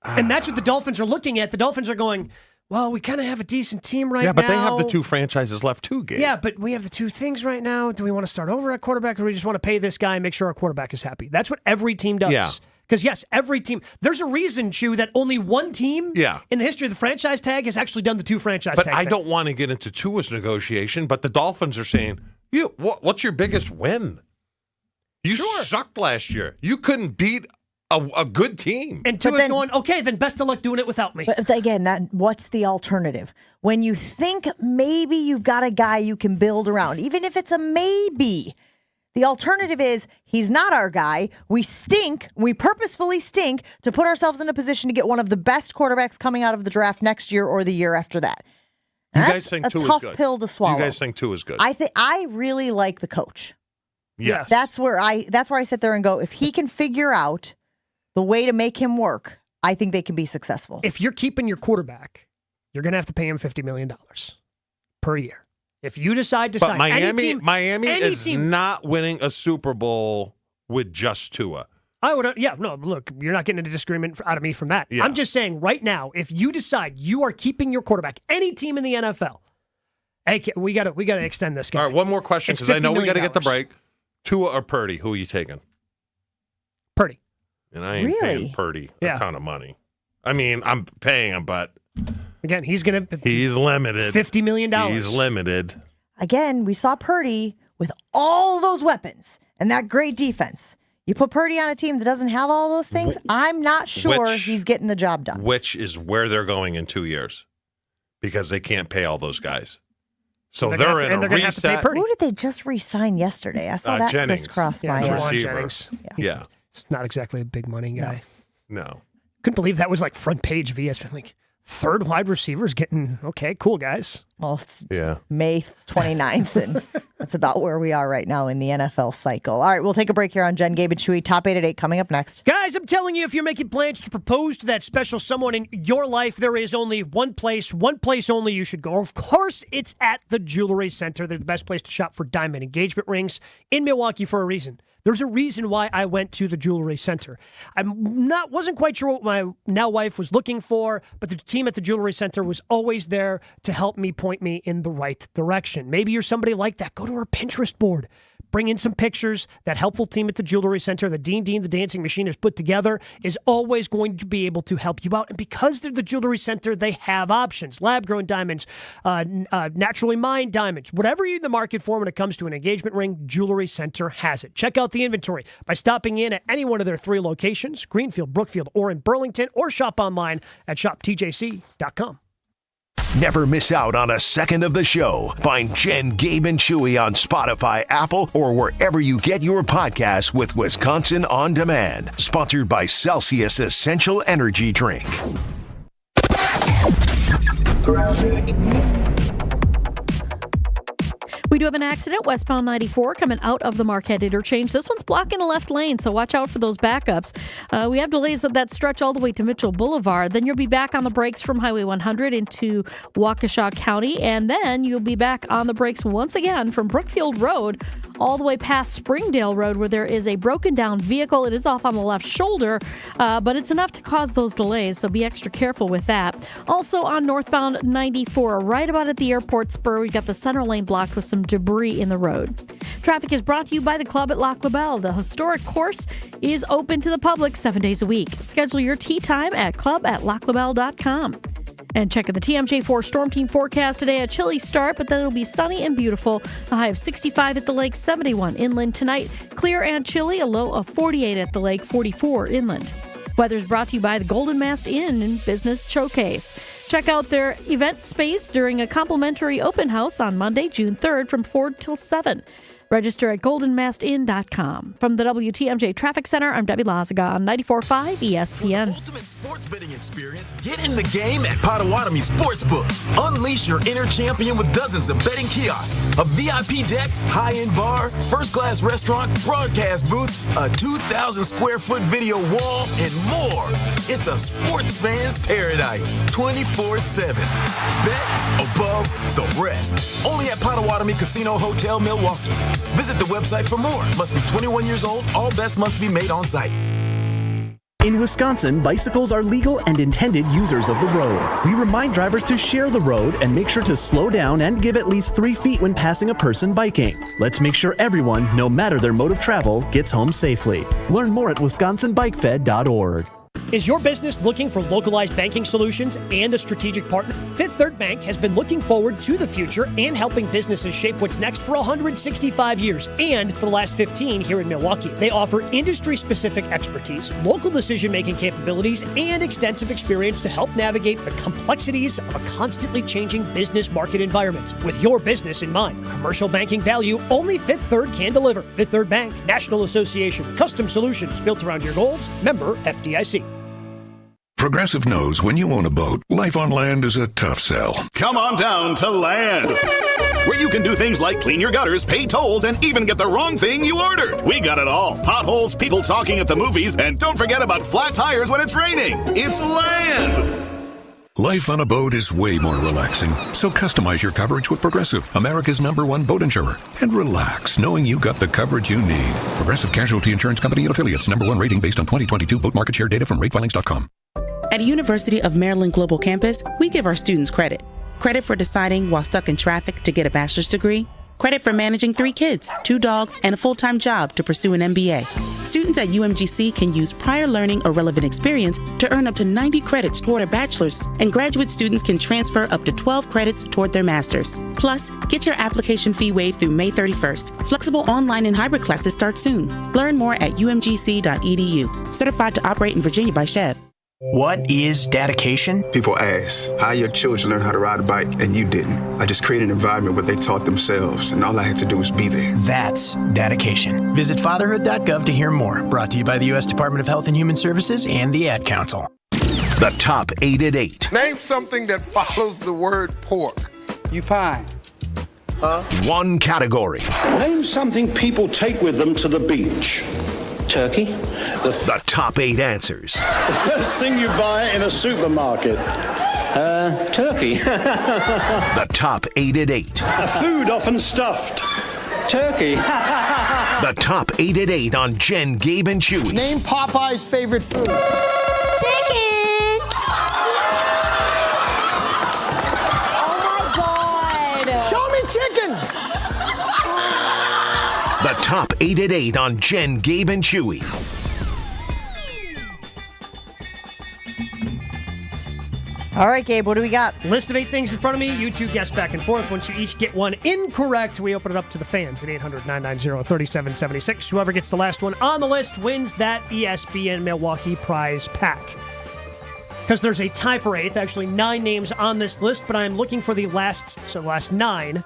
And that's what the Dolphins are looking at. The Dolphins are going, well, we kind of have a decent team right now. Yeah, but they have the two franchises left too, Gabe. Yeah, but we have the two things right now. Do we want to start over at quarterback, or do we just want to pay this guy and make sure our quarterback is happy? That's what every team does. Yeah. Because, yes, every team. There's a reason, Chew, that only one team in the history of the franchise tag has actually done the two franchise tag. But I don't want to get into Tua's negotiation, but the Dolphins are saying, what's your biggest win? You sucked last year. You couldn't beat a good team. And Tua's going, okay, then best of luck doing it without me. But again, what's the alternative? When you think maybe you've got a guy you can build around, even if it's a maybe, the alternative is he's not our guy. We stink. We purposefully stink to put ourselves in a position to get one of the best quarterbacks coming out of the draft next year or the year after that. You That's guys think a Tua's tough good? pill to swallow. You guys think Tua's good? I really like the coach. Yes. That's where I sit there and go, if he can figure out the way to make him work, I think they can be successful. If you're keeping your quarterback, you're going to have to pay him $50 million per year. If you decide to sign Miami is not winning a Super Bowl with just Tua. I would, look, you're not getting a disagreement out of me from that. Yeah. I'm just saying right now, if you decide you are keeping your quarterback, any team in the NFL, hey, we got to extend this guy. All right, one more question because I know we got to get the break. Tua or Purdy? Who are you taking? Purdy. And I ain't paying Purdy a ton of money. I mean, I'm paying him, but again, he's limited. $50 million. He's limited. Again, we saw Purdy with all those weapons and that great defense. You put Purdy on a team that doesn't have all those things, I'm not sure he's getting the job done. Which is where they're going in 2 years because they can't pay all those guys. So they're in a reset. Who did they just re-sign yesterday? I saw that crisscross my Jennings. Yeah. It's not exactly a big money guy. No. Couldn't believe that was like front page of ESPN. Like, third wide receivers getting, okay, cool, guys. Well, it's May 29th, and that's about where we are right now in the NFL cycle. All right, we'll take a break here on Jen, Gabe, and Chewy. Top 8 at 8 coming up next. Guys, I'm telling you, if you're making plans to propose to that special someone in your life, there is only one place only you should go. Of course, it's at the Jewelry Center. They're the best place to shop for diamond engagement rings in Milwaukee for a reason. There's a reason why I went to the Jewelry Center. Wasn't quite sure what my now wife was looking for, but the team at the Jewelry Center was always there to help me point me in the right direction. Maybe you're somebody like that. Go to our Pinterest board. bring in some pictures. That helpful team at the Jewelry Center, the Dean the Dancing Machine, has put together, is always going to be able to help you out. And because they're the Jewelry Center, they have options. Lab-grown diamonds, naturally mined diamonds. Whatever you're in the market for when it comes to an engagement ring, Jewelry Center has it. Check out the inventory by stopping in at any one of their 3 locations, Greenfield, Brookfield, or in Burlington, or shop online at shoptjc.com. Never miss out on a second of the show. Find Jen, Gabe, and Chewy on Spotify, Apple, or wherever you get your podcasts with Wisconsin On Demand. Sponsored by Celsius Essential Energy Drink. We do have an accident westbound 94 coming out of the Marquette interchange. This one's blocking a left lane, so watch out for those backups. We have delays of that stretch all the way to Mitchell Boulevard. Then you'll be back on the brakes from Highway 100 into Waukesha County, and then you'll be back on the brakes once again from Brookfield Road all the way past Springdale Road, where there is a broken down vehicle. It is off on the left shoulder, but it's enough to cause those delays, so be extra careful with that. Also on northbound 94, right about at the airport spur, we've got the center lane blocked with some debris in the road. Traffic is brought to you by the Club at Lac La Belle. The historic course is open to the public 7 days a week. Schedule your tee time at club@laclabelle.com. And check out the TMJ4 Storm Team forecast today. A chilly start, but then it'll be sunny and beautiful. A high of 65 at the lake, 71 inland tonight. Clear and chilly, a low of 48 at the lake, 44 inland. Weather's brought to you by the Golden Mast Inn and Business Showcase. Check out their event space during a complimentary open house on Monday, June 3rd from 4 till 7. Register at goldenmastin.com. From the WTMJ Traffic Center, I'm Debbie Lazaga on 94.5 ESPN. Ultimate sports betting experience. Get in the game at Potawatomi Sportsbook. Unleash your inner champion with dozens of betting kiosks, a VIP deck, high-end bar, first-class restaurant, broadcast booth, a 2,000-square-foot video wall, and more. It's a sports fan's paradise, 24/7. Bet above the rest. Only at Potawatomi Casino Hotel, Milwaukee. Visit the website for more. Must be 21 years old. All bets must be made on site. In Wisconsin, bicycles are legal and intended users of the road. We remind drivers to share the road and make sure to slow down and give at least 3 feet when passing a person biking. Let's make sure everyone, no matter their mode of travel, gets home safely. Learn more at wisconsinbikefed.org. Is your business looking for localized banking solutions and a strategic partner? Fifth Third Bank has been looking forward to the future and helping businesses shape what's next for 165 years, and for the last 15 here in Milwaukee. They offer industry-specific expertise, local decision-making capabilities, and extensive experience to help navigate the complexities of a constantly changing business market environment. With your business in mind, commercial banking value only Fifth Third can deliver. Fifth Third Bank, National Association, custom solutions built around your goals, member FDIC. Progressive knows when you own a boat, life on land is a tough sell. Come on down to Land, where you can do things like clean your gutters, pay tolls, and even get the wrong thing you ordered. We got it all. Potholes, people talking at the movies, and don't forget about flat tires when it's raining. It's Land. Life on a boat is way more relaxing, so customize your coverage with Progressive, America's #1 boat insurer. And relax, knowing you got the coverage you need. Progressive Casualty Insurance Company and Affiliates, #1 rating based on 2022 boat market share data from ratefilings.com. At University of Maryland Global Campus, we give our students credit. Credit for deciding while stuck in traffic to get a bachelor's degree. Credit for managing 3 kids, 2 dogs, and a full-time job to pursue an MBA. Students at UMGC can use prior learning or relevant experience to earn up to 90 credits toward a bachelor's, and graduate students can transfer up to 12 credits toward their master's. Plus, get your application fee waived through May 31st. Flexible online and hybrid classes start soon. Learn more at umgc.edu. Certified to operate in Virginia by Chev. What is dedication? People ask, how your children learn how to ride a bike and you didn't? I just created an environment where they taught themselves and all I had to do was be there. That's dedication. Visit fatherhood.gov to hear more. Brought to you by the U.S. Department of Health and Human Services and the Ad Council. The top 8 at 8. Name something that follows the word pork. You pie. Huh? One category. Name something people take with them to the beach. Turkey. The top 8 answers. The first thing you buy in a supermarket. Turkey. The top 8 at 8. A food often stuffed. Turkey. The top 8 at 8 on Jen, Gabe, and Chewy. Name Popeye's favorite food. Chicken. Oh my God. Show me chicken. The Top 8 at 8 on Jen, Gabe, and Chewy. All right, Gabe, what do we got? List of 8 things in front of me. You two guess back and forth. Once you each get one incorrect, we open it up to the fans at 800-990-3776. Whoever gets the last one on the list wins that ESPN Milwaukee prize pack. Because there's a tie for 8th, actually 9 names on this list, but I'm looking for the last 9,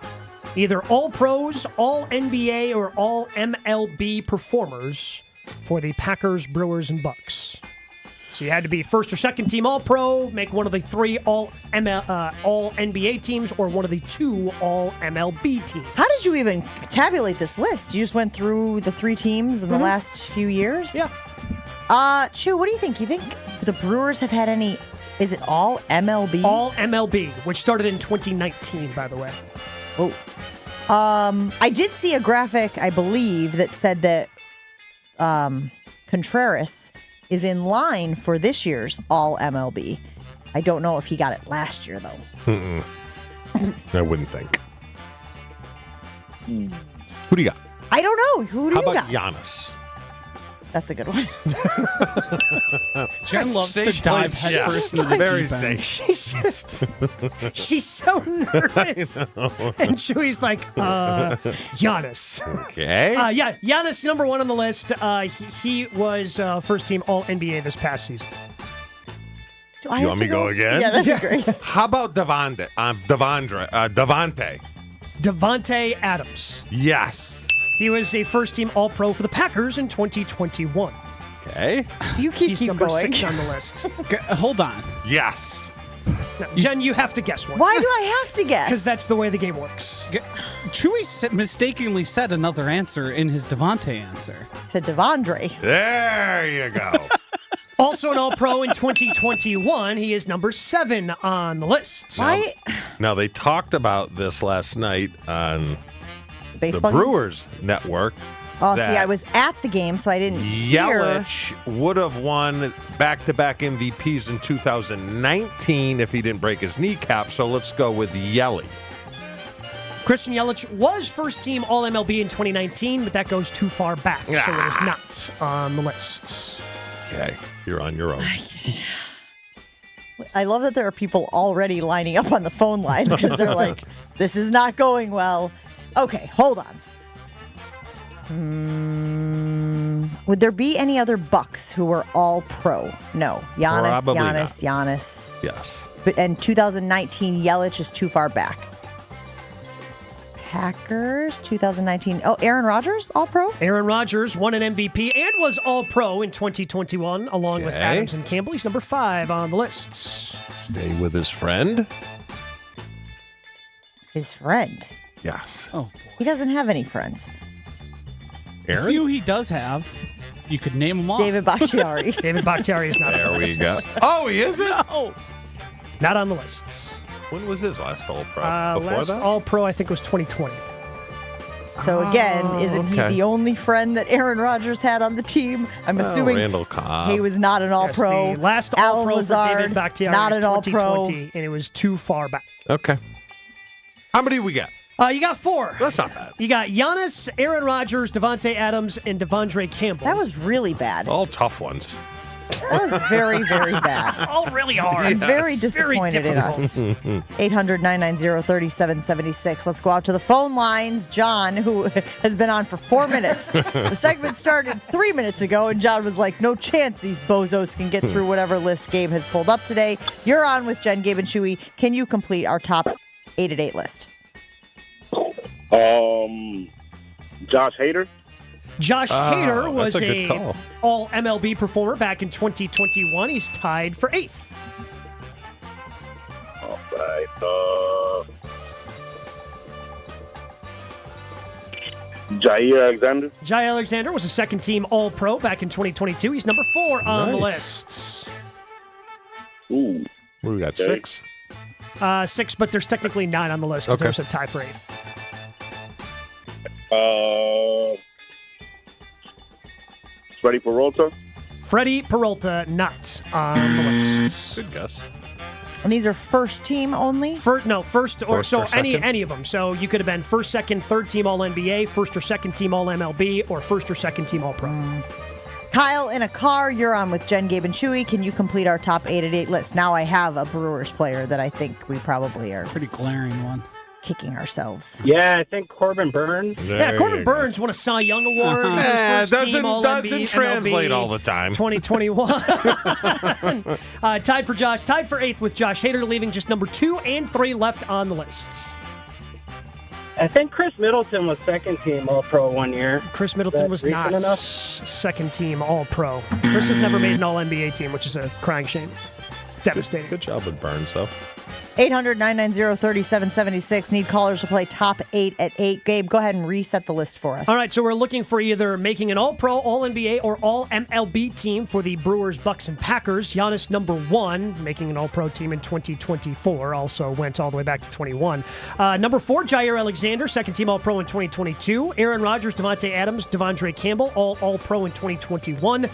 either All-Pros, All-NBA, or All-MLB performers for the Packers, Brewers, and Bucks. So you had to be first or second team All-Pro, make one of the 3 All-NBA teams, or one of the 2 All-MLB teams. How did you even tabulate this list? You just went through the 3 teams in the last few years? Yeah. Chew, what do you think? You think the Brewers have had any, is it all MLB? All MLB, which started in 2019, by the way. Oh. I did see a graphic, I believe, that said that Contreras is in line for this year's All MLB. I don't know if he got it last year, though. I wouldn't think. Who do you got? I don't know. Who do you got? How about Giannis? That's a good one. Jen loves to dive headfirst into the very deep end. She's so nervous. And Chewy's like, Giannis. Okay. Yeah, Giannis, number 1 on the list. He was first team All-NBA this past season. Do I You have want to me to go again? Yeah, that's great. How about Devante? Devontae Adams. Yes. He was a first-team All-Pro for the Packers in 2021. Okay. You He's number going. 6 on the list. Hold on. Yes. Now, Jen, you have to guess one. Why do I have to guess? Because that's the way the game works. Chewy mistakenly said another answer in his Devontae answer. He said Devondre. There you go. Also an All-Pro in 2021. He is number 7 on the list. Why? Now, they talked about this last night on Baseball the Brewers Network. Oh, see, I was at the game, so I didn't hear. Yelich would have won back-to-back MVPs in 2019 if he didn't break his kneecap, so let's go with Yelly. Christian Yelich was first-team All-MLB in 2019, but that goes too far back, so it is not on the list. Okay, you're on your own. I love that there are people already lining up on the phone lines because they're like, this is not going well. Okay, hold on. Would there be any other Bucks who were all pro? No. Giannis. Yes. But, and 2019, Yelich is too far back. Packers, 2019. Oh, Aaron Rodgers, all pro? Aaron Rodgers won an MVP and was all pro in 2021, along with Adams and Campbell. He's number 5 on the list. Stay with his friend. His friend? Yes. Oh, boy. He doesn't have any friends. Aaron? The few he does have, you could name them all. David Bakhtiari. David Bakhtiari is not on the list. There we go. Oh, he isn't? No. Not on the list. When was his last All-Pro? Before Last that? All-Pro, I think, was 2020. So again, isn't he the only friend that Aaron Rodgers had on the team? I'm assuming Randall Cobb. he was not an All-Pro. Yes, the last Alan All-Pro Lazard, for David Bakhtiari not was an All-Pro. 2020, and it was too far back. Okay. How many we got? You got 4. That's not bad. You got Giannis, Aaron Rodgers, Devontae Adams, and Devondre Campbell. That was really bad. All tough ones. That was very, very bad. all really hard. I'm very Yes. disappointed in us. 800-990-3776. Let's go out to the phone lines. John, who has been on for 4 minutes. The segment started 3 minutes ago, and John was like, no chance these bozos can get through whatever list Gabe has pulled up today. You're on with Jen, Gabe, and Chewy. Can you complete our top 8 at 8 list? Josh Hader. Josh Hader was that's a good call. All MLB performer back in 2021. He's tied for 8th. All right. Jaire Alexander. Jaire Alexander was a second-team All-Pro back in 2022. He's number 4 on the list. Ooh. What do we got, 6? 6, but there's technically 9 on the list because there's a tie for 8th. Freddie Peralta. Freddie Peralta, not on the list. Good guess. And these are first team only? First or second? any of them. So you could have been first, second, third team All-NBA, first or second team All-MLB, or first or second team All-Pro. Kyle, in a car, you're on with Jen, Gabe, and Chewy. Can you complete our top 8 at 8 list? Now I have a Brewers player that I think we probably are Pretty glaring one. kicking ourselves. Yeah, I think Corbin Burns. Corbin Burns won a Cy Young Award. Doesn't translate all the time. 2021. Tied for 8th with Josh Hader, leaving just number 2 and 3 left on the list. I think Chris Middleton was second team All-Pro one year. Chris Middleton was not second team All-Pro. Chris has never made an All-NBA team, which is a crying shame. It's devastating. Good job with Burns, though. 800-990-3776. Need callers to play top 8 at 8. Gabe, go ahead and reset the list for us. All right, so we're looking for either making an All-Pro, All-NBA, or All-MLB team for the Brewers, Bucks, and Packers. Giannis, number 1, making an All-Pro team in 2024. Also went all the way back to 21. Number 4, Jaire Alexander, second team All-Pro in 2022. Aaron Rodgers, Devontae Adams, Devondre Campbell, All-Pro in 2021.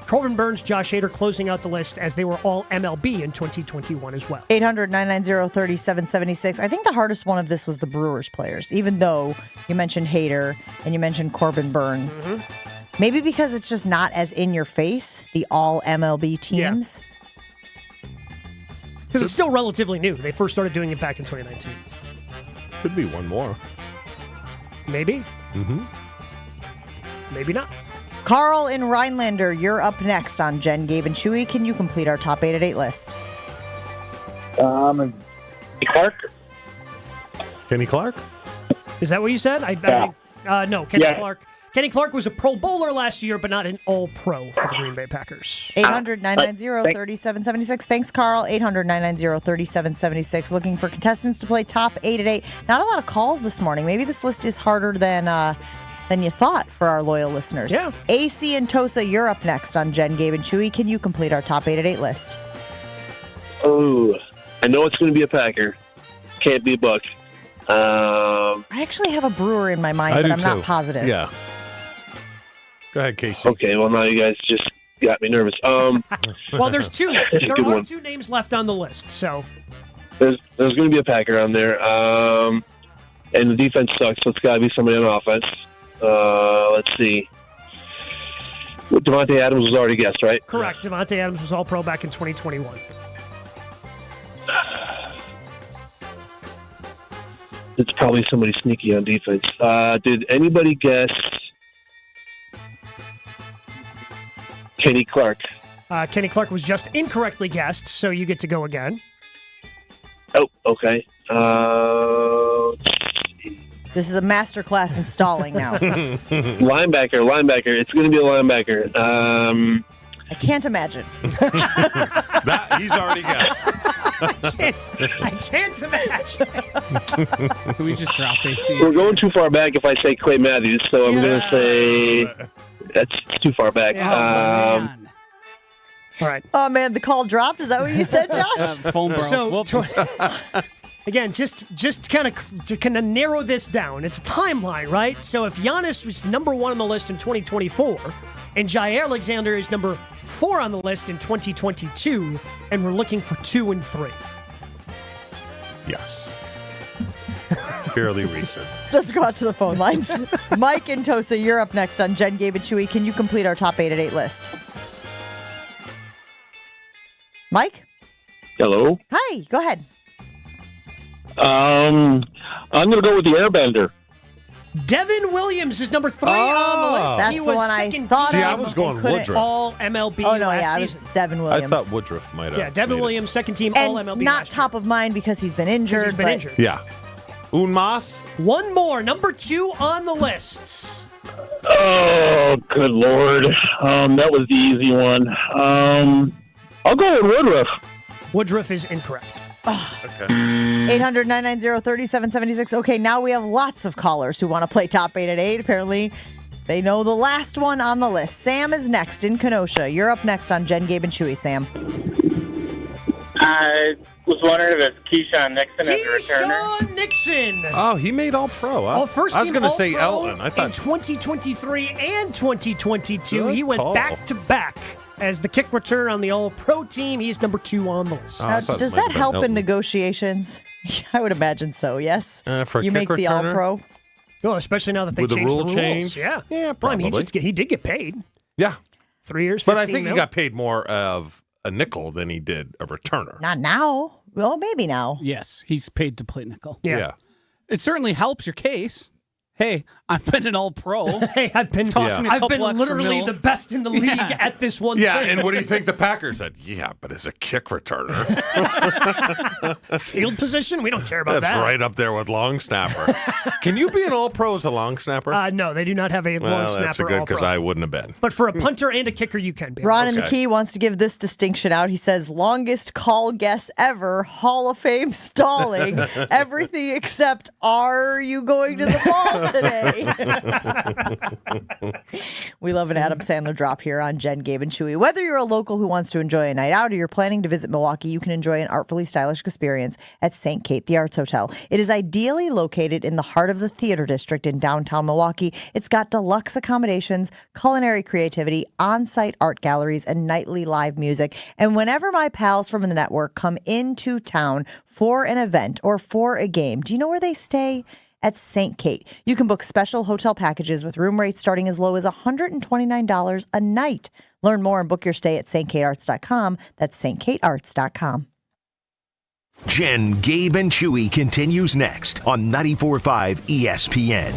Corbin Burns, Josh Hader closing out the list as they were all MLB in 2021 as well. 800-990-3776. I think the hardest one of this was the Brewers players, even though you mentioned Hader and you mentioned Corbin Burns. Mm-hmm. Maybe because it's just not as in your face, the all MLB teams. Because it's still relatively new. They first started doing it back in 2019. Could be one more. Maybe. Mm-hmm. Maybe not. Carl in Rhinelander, you're up next on Jen, Gabe, and Chewy. Can you complete our top 8 at 8 list? Clark. Kenny Clark? Is that what you said? No, Kenny Clark. Kenny Clark was a Pro Bowler last year, but not an All-Pro for the Green Bay Packers. 800-990-3776. Thanks, Carl. 800-990-3776. Looking for contestants to play top 8 at 8. Not a lot of calls this morning. Maybe this list is harder than you thought for our loyal listeners. Yeah. AC and Tosa, you're up next on Jen, Gabe, and Chewy. Can you complete our top 8 at 8 list? Oh, I know it's going to be a Packer. Can't be a Buck. I actually have a Brewer in my mind, but I'm not positive. Yeah. Go ahead, Casey. Okay, well, now you guys just got me nervous. Well, there's two. There Good are one. 2 names left on the list, so. There's going to be a Packer on there. And the defense sucks, so it's got to be somebody on offense. Let's see. Devontae Adams was already guessed, right? Correct. Devontae Adams was All-Pro back in 2021. It's probably somebody sneaky on defense. Did anybody guess Kenny Clark? Kenny Clark was just incorrectly guessed, so you get to go again. Oh, okay. This is a masterclass in stalling now. Linebacker. It's going to be a linebacker. I can't imagine. He's already guessed. I can't imagine. Can we just drop AC? We're going too far back if I say Clay Matthews, so I'm going to say that's too far back. Man. All right. Oh, man, the call dropped. Is that what you said, Josh? Phone broke. So, again, just kind of narrow this down. It's a timeline, right? So if Giannis was number 1 on the list in 2024, and Jaire Alexander is number 4 on the list in 2022, and we're looking for 2 and 3. Yes. Fairly recent. Let's go out to the phone lines. Mike and Tosa, you're up next on Jen, Gabe, and Chewy. Can you complete our top 8 at 8 list? Mike? Hello? Hi, go ahead. I'm going to go with the Airbender. Devin Williams is number 3 on the list. That's he the was one I second thought team I was going Woodruff. All MLB Oh, no, last yeah, it season. was Devin Williams. I thought Woodruff might have. Yeah, Devin made it. Williams, second team And All MLB not last top of mind because he's been injured. He's been but injured. Yeah. Unmas? One more, number 2 on the list. Oh, good Lord. That was the easy one. I'll go with Woodruff. Woodruff is incorrect. Okay. 800-990-3776. Okay, now we have lots of callers who want to play top 8 at 8. Apparently, they know the last one on the list. Sam is next in Kenosha. You're up next on Jen, Gabe, and Chewy, Sam. I was wondering if it's Keyshawn Nixon as a returner. Keyshawn Nixon. Oh, he made All-Pro. Huh? First I was team going to say All-Pro Elton. I thought in 2023 and 2022. Good he went call. back to back as the kick return on the All-Pro team. He's number 2 on the list. Now, does that help in negotiations? I would imagine so, yes. For a you kick make the returner? All-Pro? Oh, especially now that they With the changed rule the rules. change? Yeah. Yeah, Well, I mean, probably. he did get paid. Yeah. 3 years, But I 15 think he mil. got paid more of a nickel than he did a returner. Not now. Well, maybe now. Yes, he's paid to play nickel. Yeah. It certainly helps your case. Hey, I've been an All-Pro. Hey, I've been literally the best in the league at this one thing. Yeah, and what do you think the Packers said? Yeah, but as a kick returner. Field position? We don't care about That's that. right up there with long snapper. Can you be an All-Pro as a long snapper? No, they do not have a long Well, snapper that's a good All-Pro. because I wouldn't have been. But for a punter and a kicker, you can be. Ron in the Key wants to give this distinction out. He says, longest call guess ever, Hall of Fame stalling. Everything except, are you going to the ball today? We love an Adam Sandler drop here on Jen, Gabe, and Chewy. Whether you're a local who wants to enjoy a night out or you're planning to visit Milwaukee, you can enjoy an artfully stylish experience at St. Kate, the Arts Hotel. It is ideally located in the heart of the theater district in downtown Milwaukee. It's got deluxe accommodations, culinary creativity, on-site art galleries, and nightly live music. And whenever my pals from the network come into town for an event or for a game, do you know where they stay? At St. Kate. You can book special hotel packages with room rates starting as low as $129 a night. Learn more and book your stay at stkatearts.com. That's stkatearts.com. Jen, Gabe, and Chewy continues next on 94.5 ESPN.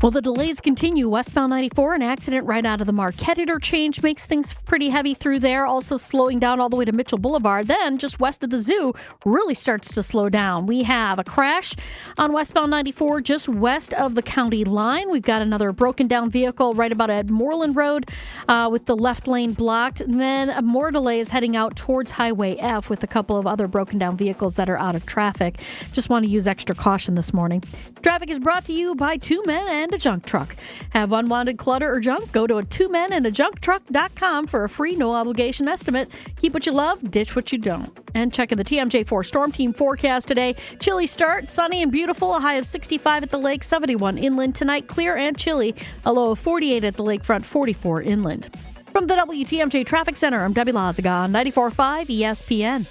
Well, the delays continue. Westbound 94, an accident right out of the Marquette interchange makes things pretty heavy through there. Also slowing down all the way to Mitchell Boulevard. Then just west of the zoo really starts to slow down. We have a crash on westbound 94 just west of the county line. We've got another broken down vehicle right about at Moreland Road with the left lane blocked. And then more delays heading out towards Highway F with a couple of other broken down vehicles that are out of traffic. Just want to use extra caution this morning. Traffic is brought to you by Two Men and a Junk Truck. Have unwanted clutter or junk? Go to a twomenandajuncktruck.com for a free, no obligation estimate. Keep what you love, ditch what you don't. And checking the TMJ4 Storm Team forecast today. Chilly start, sunny and beautiful. A high of 65 at the lake, 71 inland tonight. Clear and chilly. A low of 48 at the lakefront, 44 inland. From the WTMJ Traffic Center, I'm Debbie Lazaga on 94.5 ESPN.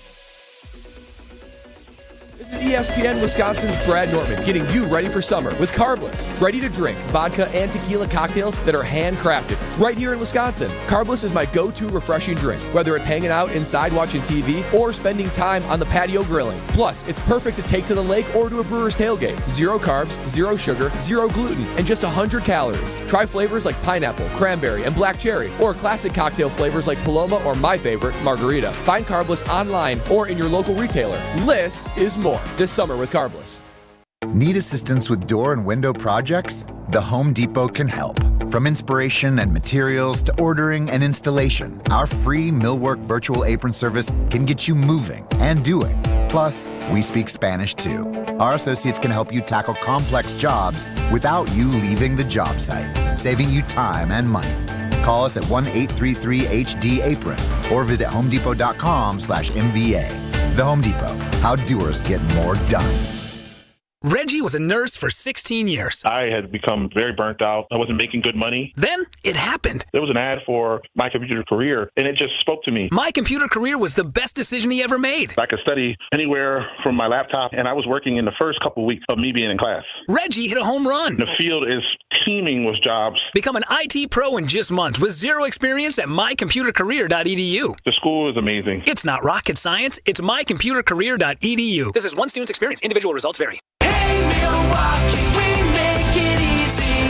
This is ESPN Wisconsin's Brad Nortman getting you ready for summer with Carbless. Ready to drink vodka and tequila cocktails that are handcrafted right here in Wisconsin. Carbless is my go-to refreshing drink, whether it's hanging out inside watching TV or spending time on the patio grilling. Plus, it's perfect to take to the lake or to a brewer's tailgate. 0 carbs, 0 sugar, 0 gluten, and just 100 calories. Try flavors like pineapple, cranberry, and black cherry, or classic cocktail flavors like Paloma or my favorite, Margarita. Find Carbless online or in your local retailer. Less is more this summer with Carbless. Need assistance with door and window projects? The Home Depot can help. From inspiration and materials to ordering and installation, our free Millwork virtual apron service can get you moving and doing. Plus, we speak Spanish too. Our associates can help you tackle complex jobs without you leaving the job site, saving you time and money. Call us at 1-833-HD-APRON or visit homedepot.com/MVA. The Home Depot, how doers get more done. Reggie was a nurse for 16 years. I had become very burnt out. I wasn't making good money. Then it happened. There was an ad for My Computer Career, and it just spoke to me. My Computer Career was the best decision he ever made. I could study anywhere from my laptop, and I was working in the first couple of weeks of me being in class. Reggie hit a home run. The field is teeming with jobs. Become an IT pro in just months with zero experience at mycomputercareer.edu. The school is amazing. It's not rocket science. It's mycomputercareer.edu. This is one student's experience. Individual results vary.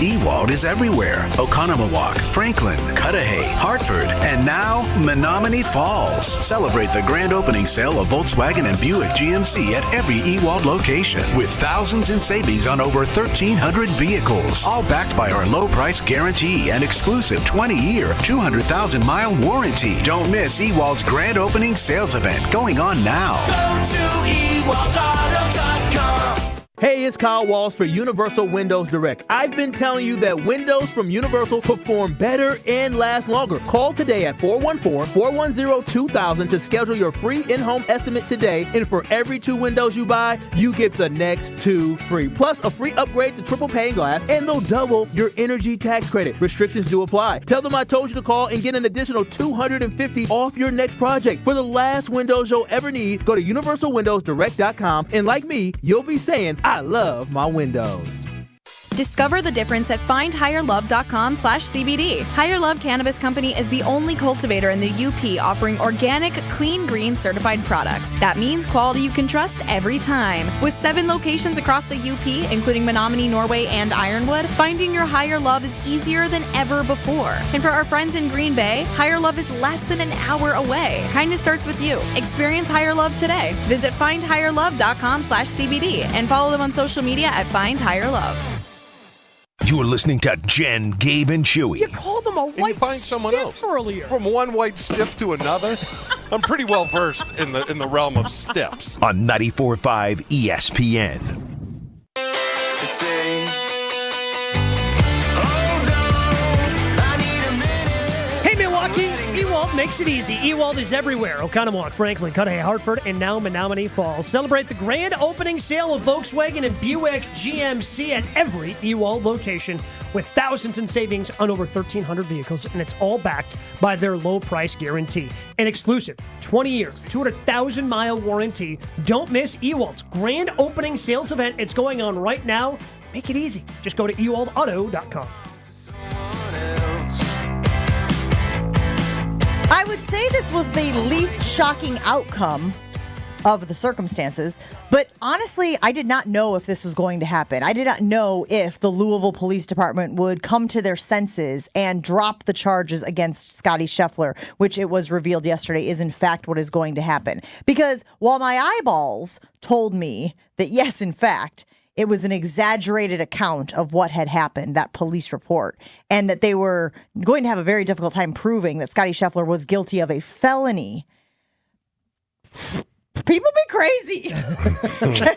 Ewald is everywhere. Oconomowoc, Franklin, Cudahy, Hartford, and now Menominee Falls. Celebrate the grand opening sale of Volkswagen and Buick GMC at every Ewald location with thousands in savings on over 1,300 vehicles. All backed by our low price guarantee and exclusive 20-year, 200,000-mile warranty. Don't miss Ewald's grand opening sales event going on now. Go to ewaldauto.com. Hey, it's Kyle Walls for Universal Windows Direct. I've been telling you that windows from Universal perform better and last longer. Call today at 414-410-2000 to schedule your free in-home estimate today. And for every 2 windows you buy, you get the next 2 free. Plus a free upgrade to triple pane glass, and they'll double your energy tax credit. Restrictions do apply. Tell them I told you to call and get an additional $250 off your next project. For the last windows you'll ever need, go to universalwindowsdirect.com, and like me, you'll be saying, I love my windows. Discover the difference at findhigherlove.com/CBD. Higher Love Cannabis Company is the only cultivator in the UP offering organic, clean, green certified products. That means quality you can trust every time. With 7 locations across the UP, including Menominee, Norway, and Ironwood, finding your higher love is easier than ever before. And for our friends in Green Bay, Higher Love is less than an hour away. Kindness starts with you. Experience Higher Love today. Visit findhigherlove.com/CBD and follow them on social media at Find Higher Love. You're listening to Jen, Gabe, and Chewy. You called them a white stiff earlier. From one white stiff to another? I'm pretty well versed in the realm of stiffs. On 94.5 ESPN. To say, Hey, Milwaukee, Ewald makes it easy. Ewald is everywhere. Oconomowoc, Franklin, Cudahy, Hartford, and now Menominee Falls. Celebrate the grand opening sale of Volkswagen and Buick GMC at every Ewald location with thousands in savings on over 1,300 vehicles, and it's all backed by their low price guarantee. An exclusive 20-year, 200,000-mile warranty. Don't miss Ewald's grand opening sales event. It's going on right now. Make it easy. Just go to ewaldauto.com. I would say this was the least shocking outcome of the circumstances, but honestly, I did not know if this was going to happen. I did not know if the Louisville Police Department would come to their senses and drop the charges against Scotty Scheffler, which it was revealed yesterday is in fact what is going to happen. Because while my eyeballs told me that yes, in fact, it was an exaggerated account of what had happened, that police report, and that they were going to have a very difficult time proving that Scotty Scheffler was guilty of a felony. People be crazy. Okay?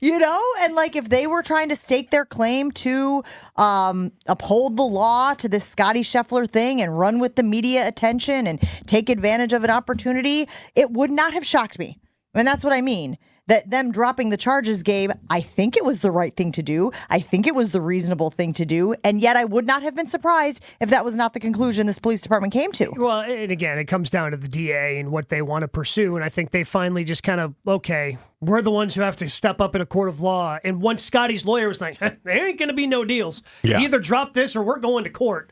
You know, and like if they were trying to stake their claim to uphold the law to this Scotty Scheffler thing and run with the media attention and take advantage of an opportunity, it would not have shocked me. And that's what I mean. That them dropping the charges, Gabe, I think it was the right thing to do. I think it was the reasonable thing to do. And yet I would not have been surprised if that was not the conclusion this police department came to. Well, and again, it comes down to the DA and what they want to pursue. And I think they finally just kind of, okay, we're the ones who have to step up in a court of law. And once Scotty's lawyer was like, there ain't going to be no deals. Yeah. Either drop this or we're going to court.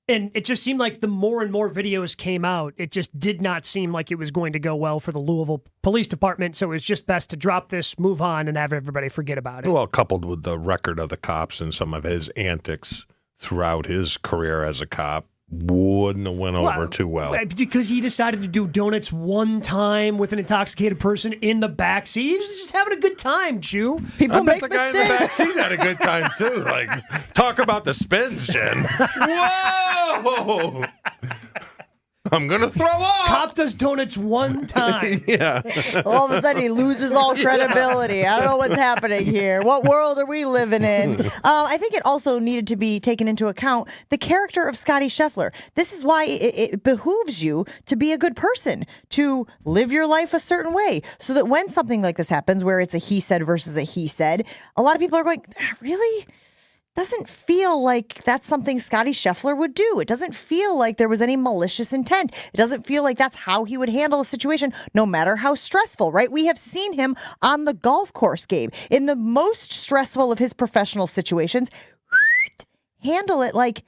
And it just seemed like the more and more videos came out, it just did not seem like it was going to go well for the Louisville Police Department. So it was just best to drop this, move on, and have everybody forget about it. Well, coupled with the record of the cops and some of his antics throughout his career as a cop, wouldn't have went over too well. Because he decided to do donuts one time with an intoxicated person in the backseat. He was just having a good time, Chew. People I bet the guy in the backseat had a good time, too. Like, talk about the spins, Jen. Whoa! I'm going to throw up. Cop does donuts one time. Yeah. All of a sudden, he loses all credibility. I don't know what's happening here. What world are we living in? I think it also needed to be taken into account the character of Scotty Scheffler. This is why it behooves you to be a good person, to live your life a certain way, so that when something like this happens, where it's a he said versus a he said, a lot of people are going, really? Doesn't feel like that's something Scotty Scheffler would do. It doesn't feel like there was any malicious intent. It doesn't feel like that's how he would handle a situation, no matter how stressful, right? We have seen him on the golf course, Gabe, in the most stressful of his professional situations, handle it like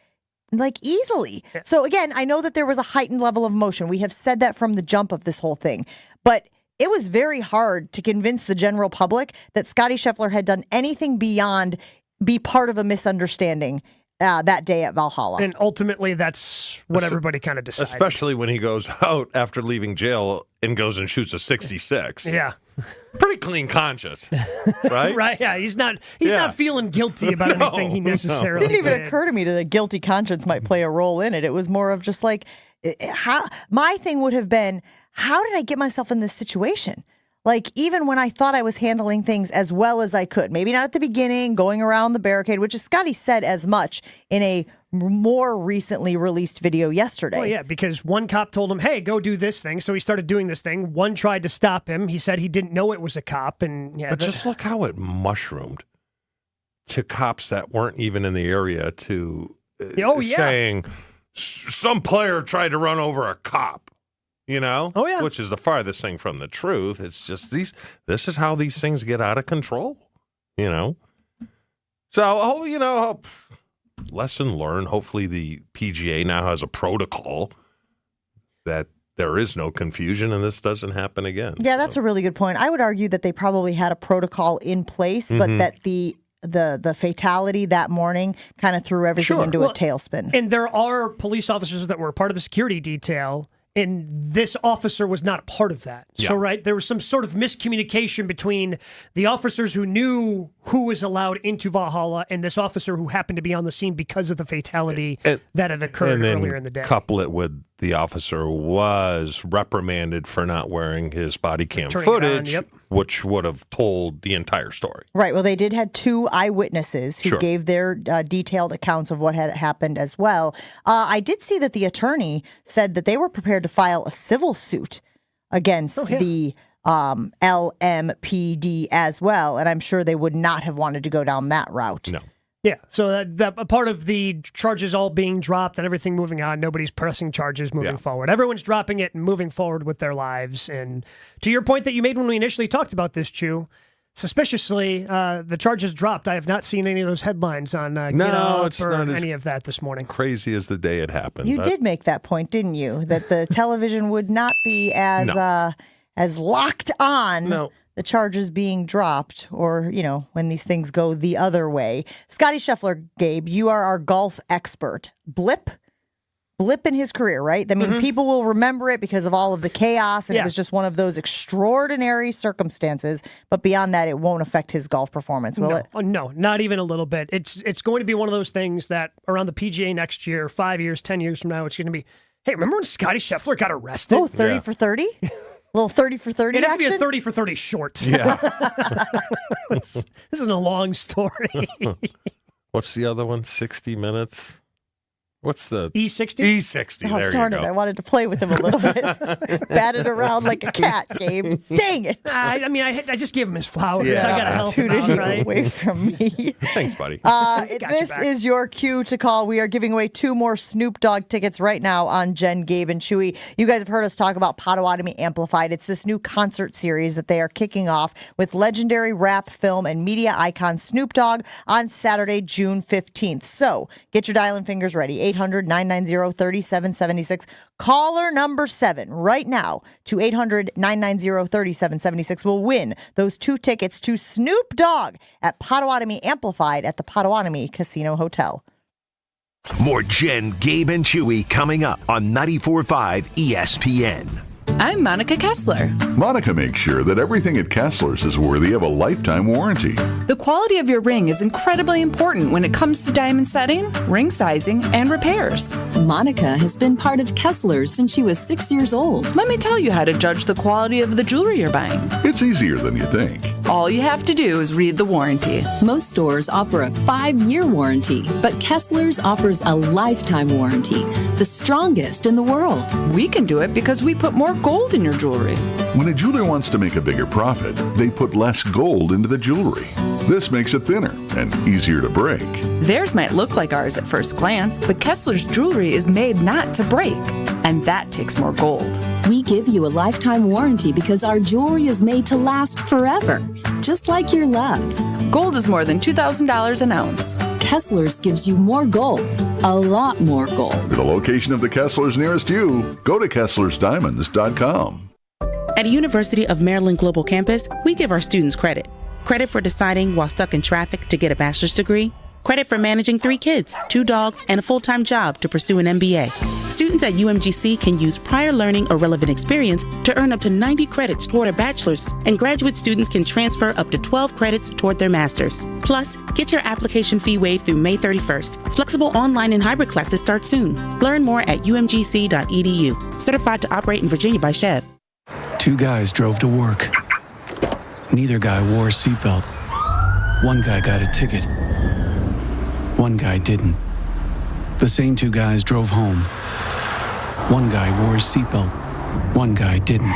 easily. So again, I know that there was a heightened level of emotion. We have said that from the jump of this whole thing, but it was very hard to convince the general public that Scotty Scheffler had done anything beyond be part of a misunderstanding that day at Valhalla. And ultimately, that's what everybody kind of decided. Especially when he goes out after leaving jail and goes and shoots a 66. Yeah. Pretty clean conscience, right? Right, yeah. He's not feeling guilty about anything he necessarily It didn't even did. occur to me that a guilty conscience might play a role in it. It was more of just like, my thing would have been, how did I get myself in this situation? like even when I thought I was handling things as well as I could, maybe not at the beginning, going around the barricade, which is Scotty said as much in a more recently released video yesterday. Well, yeah, because one cop told him, hey, go do this thing. So he started doing this thing. One tried to stop him. He said he didn't know it was a cop. And yeah, but just look how it mushroomed to cops that weren't even in the area to saying some player tried to run over a cop, which is the farthest thing from the truth. It's just this is how these things get out of control, So, lesson learned. Hopefully the PGA now has a protocol that there is no confusion and this doesn't happen again. Yeah, that's a really good point. I would argue that they probably had a protocol in place, but that the fatality that morning kind of threw everything into a tailspin. And there are police officers that were part of the security detail, and this officer was not a part of that. Yeah. So, right, there was some sort of miscommunication between the officers who knew who was allowed into Valhalla and this officer who happened to be on the scene because of the fatality that had occurred earlier in the day. Couple it with the officer was reprimanded for not wearing his body cam Turning footage, it on, which would have told the entire story. Right. Well, they did have 2 eyewitnesses who Sure. gave their detailed accounts of what had happened as well. I did see that the attorney said that they were prepared to file a civil suit against the LMPD as well, and I'm sure they would not have wanted to go down that route. No. Yeah, so that a part of the charges all being dropped and everything moving on, nobody's pressing charges moving forward. Everyone's dropping it and moving forward with their lives. And to your point that you made when we initially talked about this, Chew, suspiciously, the charges dropped. I have not seen any of those headlines on Get Up it's or not any of that this morning. Crazy as the day it happened. You did make that point, didn't you? That the television would not be as locked on the charges being dropped or, when these things go the other way. Scotty Scheffler, Gabe, you are our golf expert. Blip in his career, right? I mean, people will remember it because of all of the chaos, and it was just one of those extraordinary circumstances. But beyond that, it won't affect his golf performance, will it? Oh, no, not even a little bit. It's going to be one of those things that around the PGA next year, 5 years, 10 years from now, it's going to be, hey, remember when Scotty Scheffler got arrested? Oh, 30 for 30? Little 30 for 30 It'd have action? to be a 30 for 30 short. Yeah. This isn't a long story. What's the other one? 60 minutes? What's the E60? E60. Oh, there darn you it. go. I wanted to play with him a little bit. Batted around like a cat, Gabe. Dang it. I just gave him his flowers. Yeah. I got to help him out, right? Away from me. Thanks, buddy. This is your cue to call. We are giving away 2 more Snoop Dogg tickets right now on Jen, Gabe, and Chewy. You guys have heard us talk about Potawatomi Amplified. It's this new concert series that they are kicking off with legendary rap, film, and media icon Snoop Dogg on Saturday, June 15th. So get your dialing fingers ready. 800-990-3776. Caller number 7 right now to 800-990-3776 will win those 2 tickets to Snoop Dogg at Potawatomi Amplified at the Potawatomi Casino Hotel. More Jen, Gabe, and Chewy coming up on 94.5 ESPN. I'm Monica Kessler. Monica makes sure that everything at Kessler's is worthy of a lifetime warranty. The quality of your ring is incredibly important when it comes to diamond setting, ring sizing, and repairs. Monica has been part of Kessler's since she was 6 years old. Let me tell you how to judge the quality of the jewelry you're buying. It's easier than you think. All you have to do is read the warranty. Most stores offer a 5-year warranty, but Kessler's offers a lifetime warranty, the strongest in the world. We can do it because we put more gold in your jewelry. When a jeweler wants to make a bigger profit, they put less gold into the jewelry. This makes it thinner and easier to break. Theirs might look like ours at first glance, but Kessler's jewelry is made not to break, and that takes more gold. We give you a lifetime warranty because our jewelry is made to last forever, just like your love. Gold is more than $2,000 an ounce. Kessler's gives you more gold, a lot more gold. For the location of the Kessler's nearest you, go to KesslersDiamonds.com. At University of Maryland Global Campus, we give our students credit. Credit for deciding while stuck in traffic to get a bachelor's degree. Credit for managing 3 kids, 2 dogs, and a full-time job to pursue an MBA. Students at UMGC can use prior learning or relevant experience to earn up to 90 credits toward a bachelor's, and graduate students can transfer up to 12 credits toward their master's. Plus, get your application fee waived through May 31st. Flexible online and hybrid classes start soon. Learn more at umgc.edu. Certified to operate in Virginia by Chev. 2 guys drove to work. Neither guy wore a seatbelt. One guy got a ticket. One guy didn't. The same two guys drove home. One guy wore his seatbelt. One guy didn't.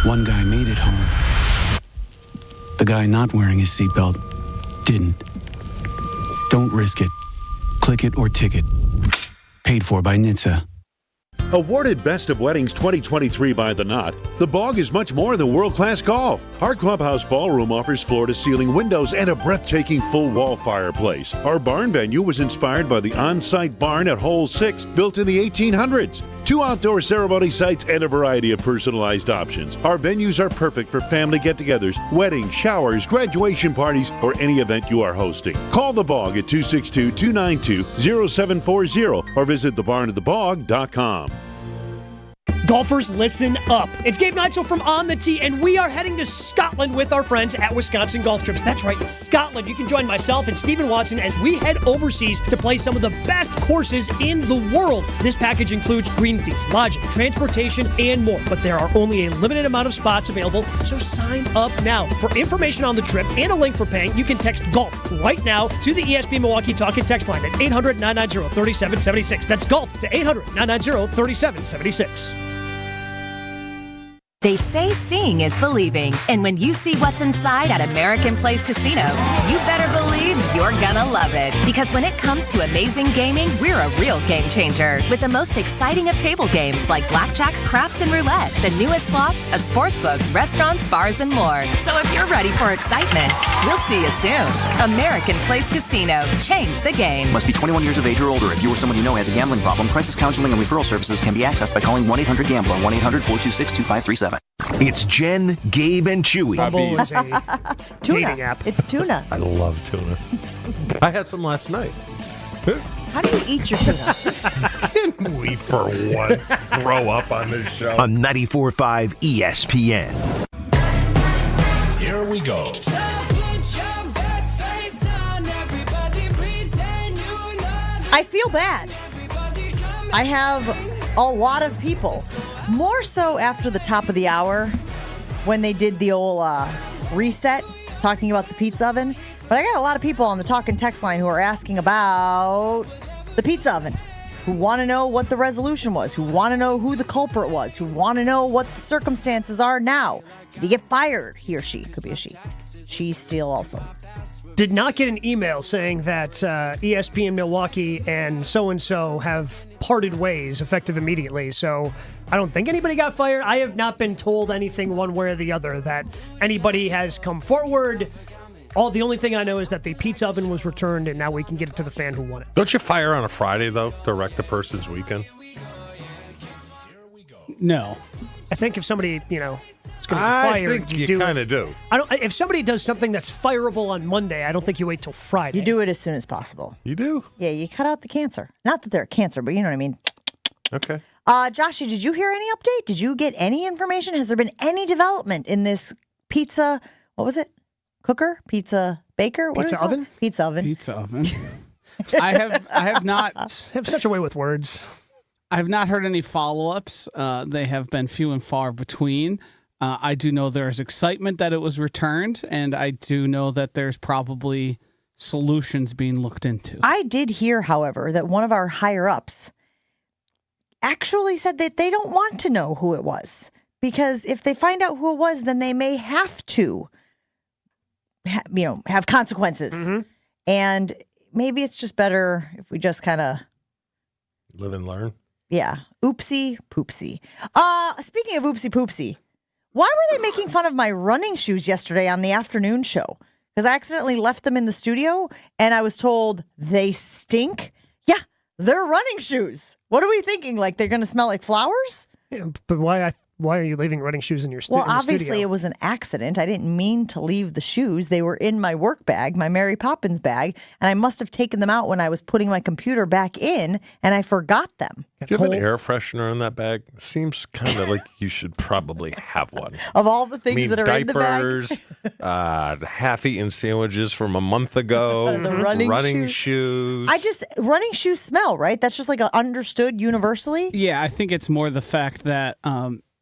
One guy made it home. The guy not wearing his seatbelt didn't. Don't risk it. Click it or ticket. Paid for by NHTSA. Awarded Best of Weddings 2023 by The Knot, The Bog is much more than world-class golf. Our clubhouse ballroom offers floor-to-ceiling windows and a breathtaking full-wall fireplace. Our barn venue was inspired by the on-site barn at Hole 6, built in the 1800s. 2 outdoor ceremony sites and a variety of personalized options. Our venues are perfect for family get-togethers, weddings, showers, graduation parties, or any event you are hosting. Call The Bog at 262-292-0740 or visit thebarnofthebog.com. Golfers, listen up. It's Gabe Neitzel from On the Tee, and we are heading to Scotland with our friends at Wisconsin Golf Trips. That's right, Scotland. You can join myself and Stephen Watson as we head overseas to play some of the best courses in the world. This package includes green fees, lodging, transportation, and more. But there are only a limited amount of spots available, so sign up now. For information on the trip and a link for paying, you can text GOLF right now to the ESPN Milwaukee Talk and Text line at 800-990-3776. That's GOLF to 800-990-3776. They say seeing is believing, and when you see what's inside at American Place Casino, you better believe you're gonna love it. Because when it comes to amazing gaming, we're a real game changer. With the most exciting of table games like blackjack, craps, and roulette, the newest slots, a sportsbook, restaurants, bars, and more. So if you're ready for excitement, we'll see you soon. American Place Casino. Change the game. Must be 21 years of age or older. If you or someone you know has a gambling problem, crisis counseling and referral services can be accessed by calling 1-800-GAMBLER, 1-800-426-2537. It's Jen, Gabe, and Chewy. Bumble is a dating app. It's tuna. I love tuna. I had some last night. How do you eat your tuna? Can we, for once, grow up on this show? On 94.5 ESPN. Here we go. I feel bad. I have a lot of people. More so after the top of the hour when they did the old reset, talking about the pizza oven. But I got a lot of people on the talk and text line who are asking about the pizza oven, who want to know what the resolution was, who want to know who the culprit was, who want to know what the circumstances are now. Did he get fired? He or she. Could be a she. She still also. Did not get an email saying that ESPN Milwaukee and so-and-so have parted ways effective immediately. So I don't think anybody got fired. I have not been told anything one way or the other that anybody has come forward. The only thing I know is that the pizza oven was returned, and now we can get it to the fan who won it. Don't you fire on a Friday, though, to wreck the person's weekend? No. I think if somebody, is going to be fired, I think you kind of do. If somebody does something that's fireable on Monday, I don't think you wait till Friday. You do it as soon as possible. You do? Yeah, you cut out the cancer. Not that they're cancer, but you know what I mean. Okay. Joshy, did you hear any update? Did you get any information? Has there been any development in this pizza, what was it? Cooker? Pizza baker? What Pizza oven? Pizza oven. Pizza oven. I have not have such a way with words. I have not heard any follow-ups. They have been few and far between. I do know there's excitement that it was returned, and I do know that there's probably solutions being looked into. I did hear, however, that one of our higher-ups actually said that they don't want to know who it was, because if they find out who it was, then they may have to have consequences. Mm-hmm. And maybe it's just better if we just kind of live and learn. Yeah. Oopsie poopsie. Speaking of oopsie poopsie, why were they making fun of my running shoes yesterday on the afternoon show? Because I accidentally left them in the studio and I was told they stink. Yeah, they're running shoes. What are we thinking? Like they're going to smell like flowers? Yeah, but why are you leaving running shoes in your studio? Well, obviously it was an accident. I didn't mean to leave the shoes. They were in my work bag, my Mary Poppins bag, and I must have taken them out when I was putting my computer back in, and I forgot them. Do you have an air freshener in that bag? Seems kind of like you should probably have one. Of all the things that are in the bag? Diapers, half-eaten sandwiches from a month ago, the running shoes. Running shoes smell, right? That's just like understood universally. Yeah, I think it's more the fact that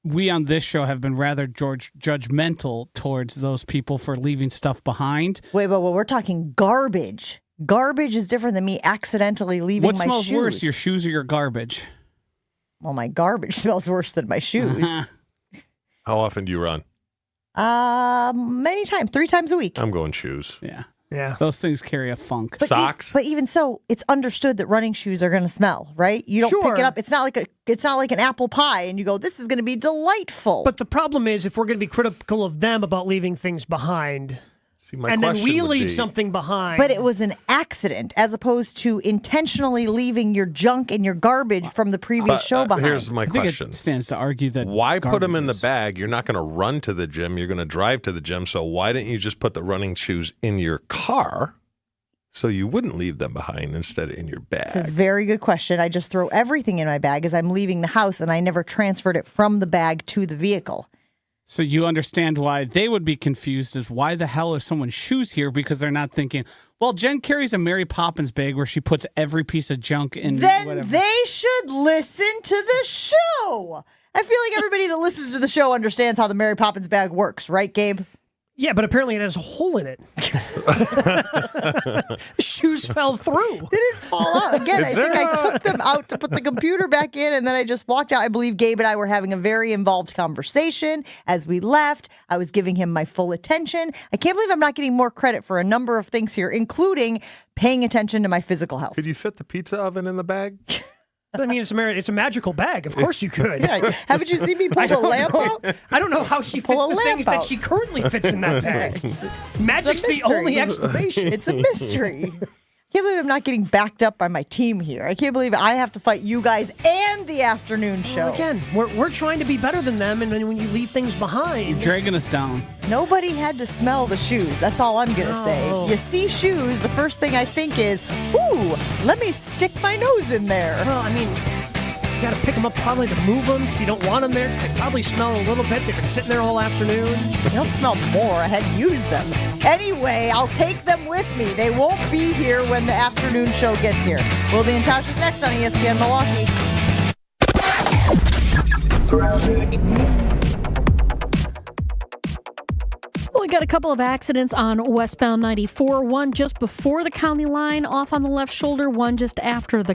we on this show have been rather judgmental towards those people for leaving stuff behind. Wait, but we're talking garbage. Garbage is different than me accidentally leaving my shoes. What smells worse, your shoes or your garbage? Well, my garbage smells worse than my shoes. How often do you run? Many times, 3 times a week. I'm going shoes. Yeah. Those things carry a funk. But Socks. But even so, it's understood that running shoes are going to smell, right? You don't pick it up. It's not like an apple pie, and you go, "This is going to be delightful." But the problem is, if we're going to be critical of them about leaving things behind, and then we leave something behind. But it was an accident, as opposed to intentionally leaving your junk and your garbage from the previous show behind. Here's my question. It stands to argue that why put them in the bag? You're not going to run to the gym. You're going to drive to the gym. So why didn't you just put the running shoes in your car so you wouldn't leave them behind instead of in your bag? It's a very good question. I just throw everything in my bag as I'm leaving the house, and I never transferred it from the bag to the vehicle. So you understand why they would be confused as why the hell are someone's shoes here, because they're not thinking, well, Jen carries a Mary Poppins bag where she puts every piece of junk in. Then whatever. they should listen to the show. I feel like everybody that listens to the show understands how the Mary Poppins bag works, right, Gabe? Yeah, but apparently it has a hole in it. Shoes fell through. They didn't fall out. Again, I think I took them out to put the computer back in, and then I just walked out. I believe Gabe and I were having a very involved conversation as we left. I was giving him my full attention. I can't believe I'm not getting more credit for a number of things here, including paying attention to my physical health. Could you fit the pizza oven in the bag? I mean, it's a magical bag. Of course you could. Yeah, haven't you seen me pull the lamp out? I don't know how she fits the things that she currently fits in that bag. Magic's the only explanation. It's a mystery. I can't believe I'm not getting backed up by my team here. I can't believe I have to fight you guys and the afternoon show. Well, again, we're trying to be better than them, and when you leave things behind... You're dragging us down. Nobody had to smell the shoes. That's all I'm going to say. You see shoes, the first thing I think is, ooh, let me stick my nose in there. Well, I mean... You got to pick them up probably to move them because you don't want them there because they probably smell a little bit. They've been sitting there all afternoon. They don't smell more. I had used them. Anyway, I'll take them with me. They won't be here when the afternoon show gets here. Wilde and Tasha's next on ESPN Milwaukee. Well, we got a couple of accidents on westbound 94. One just before the county line off on the left shoulder. One just after the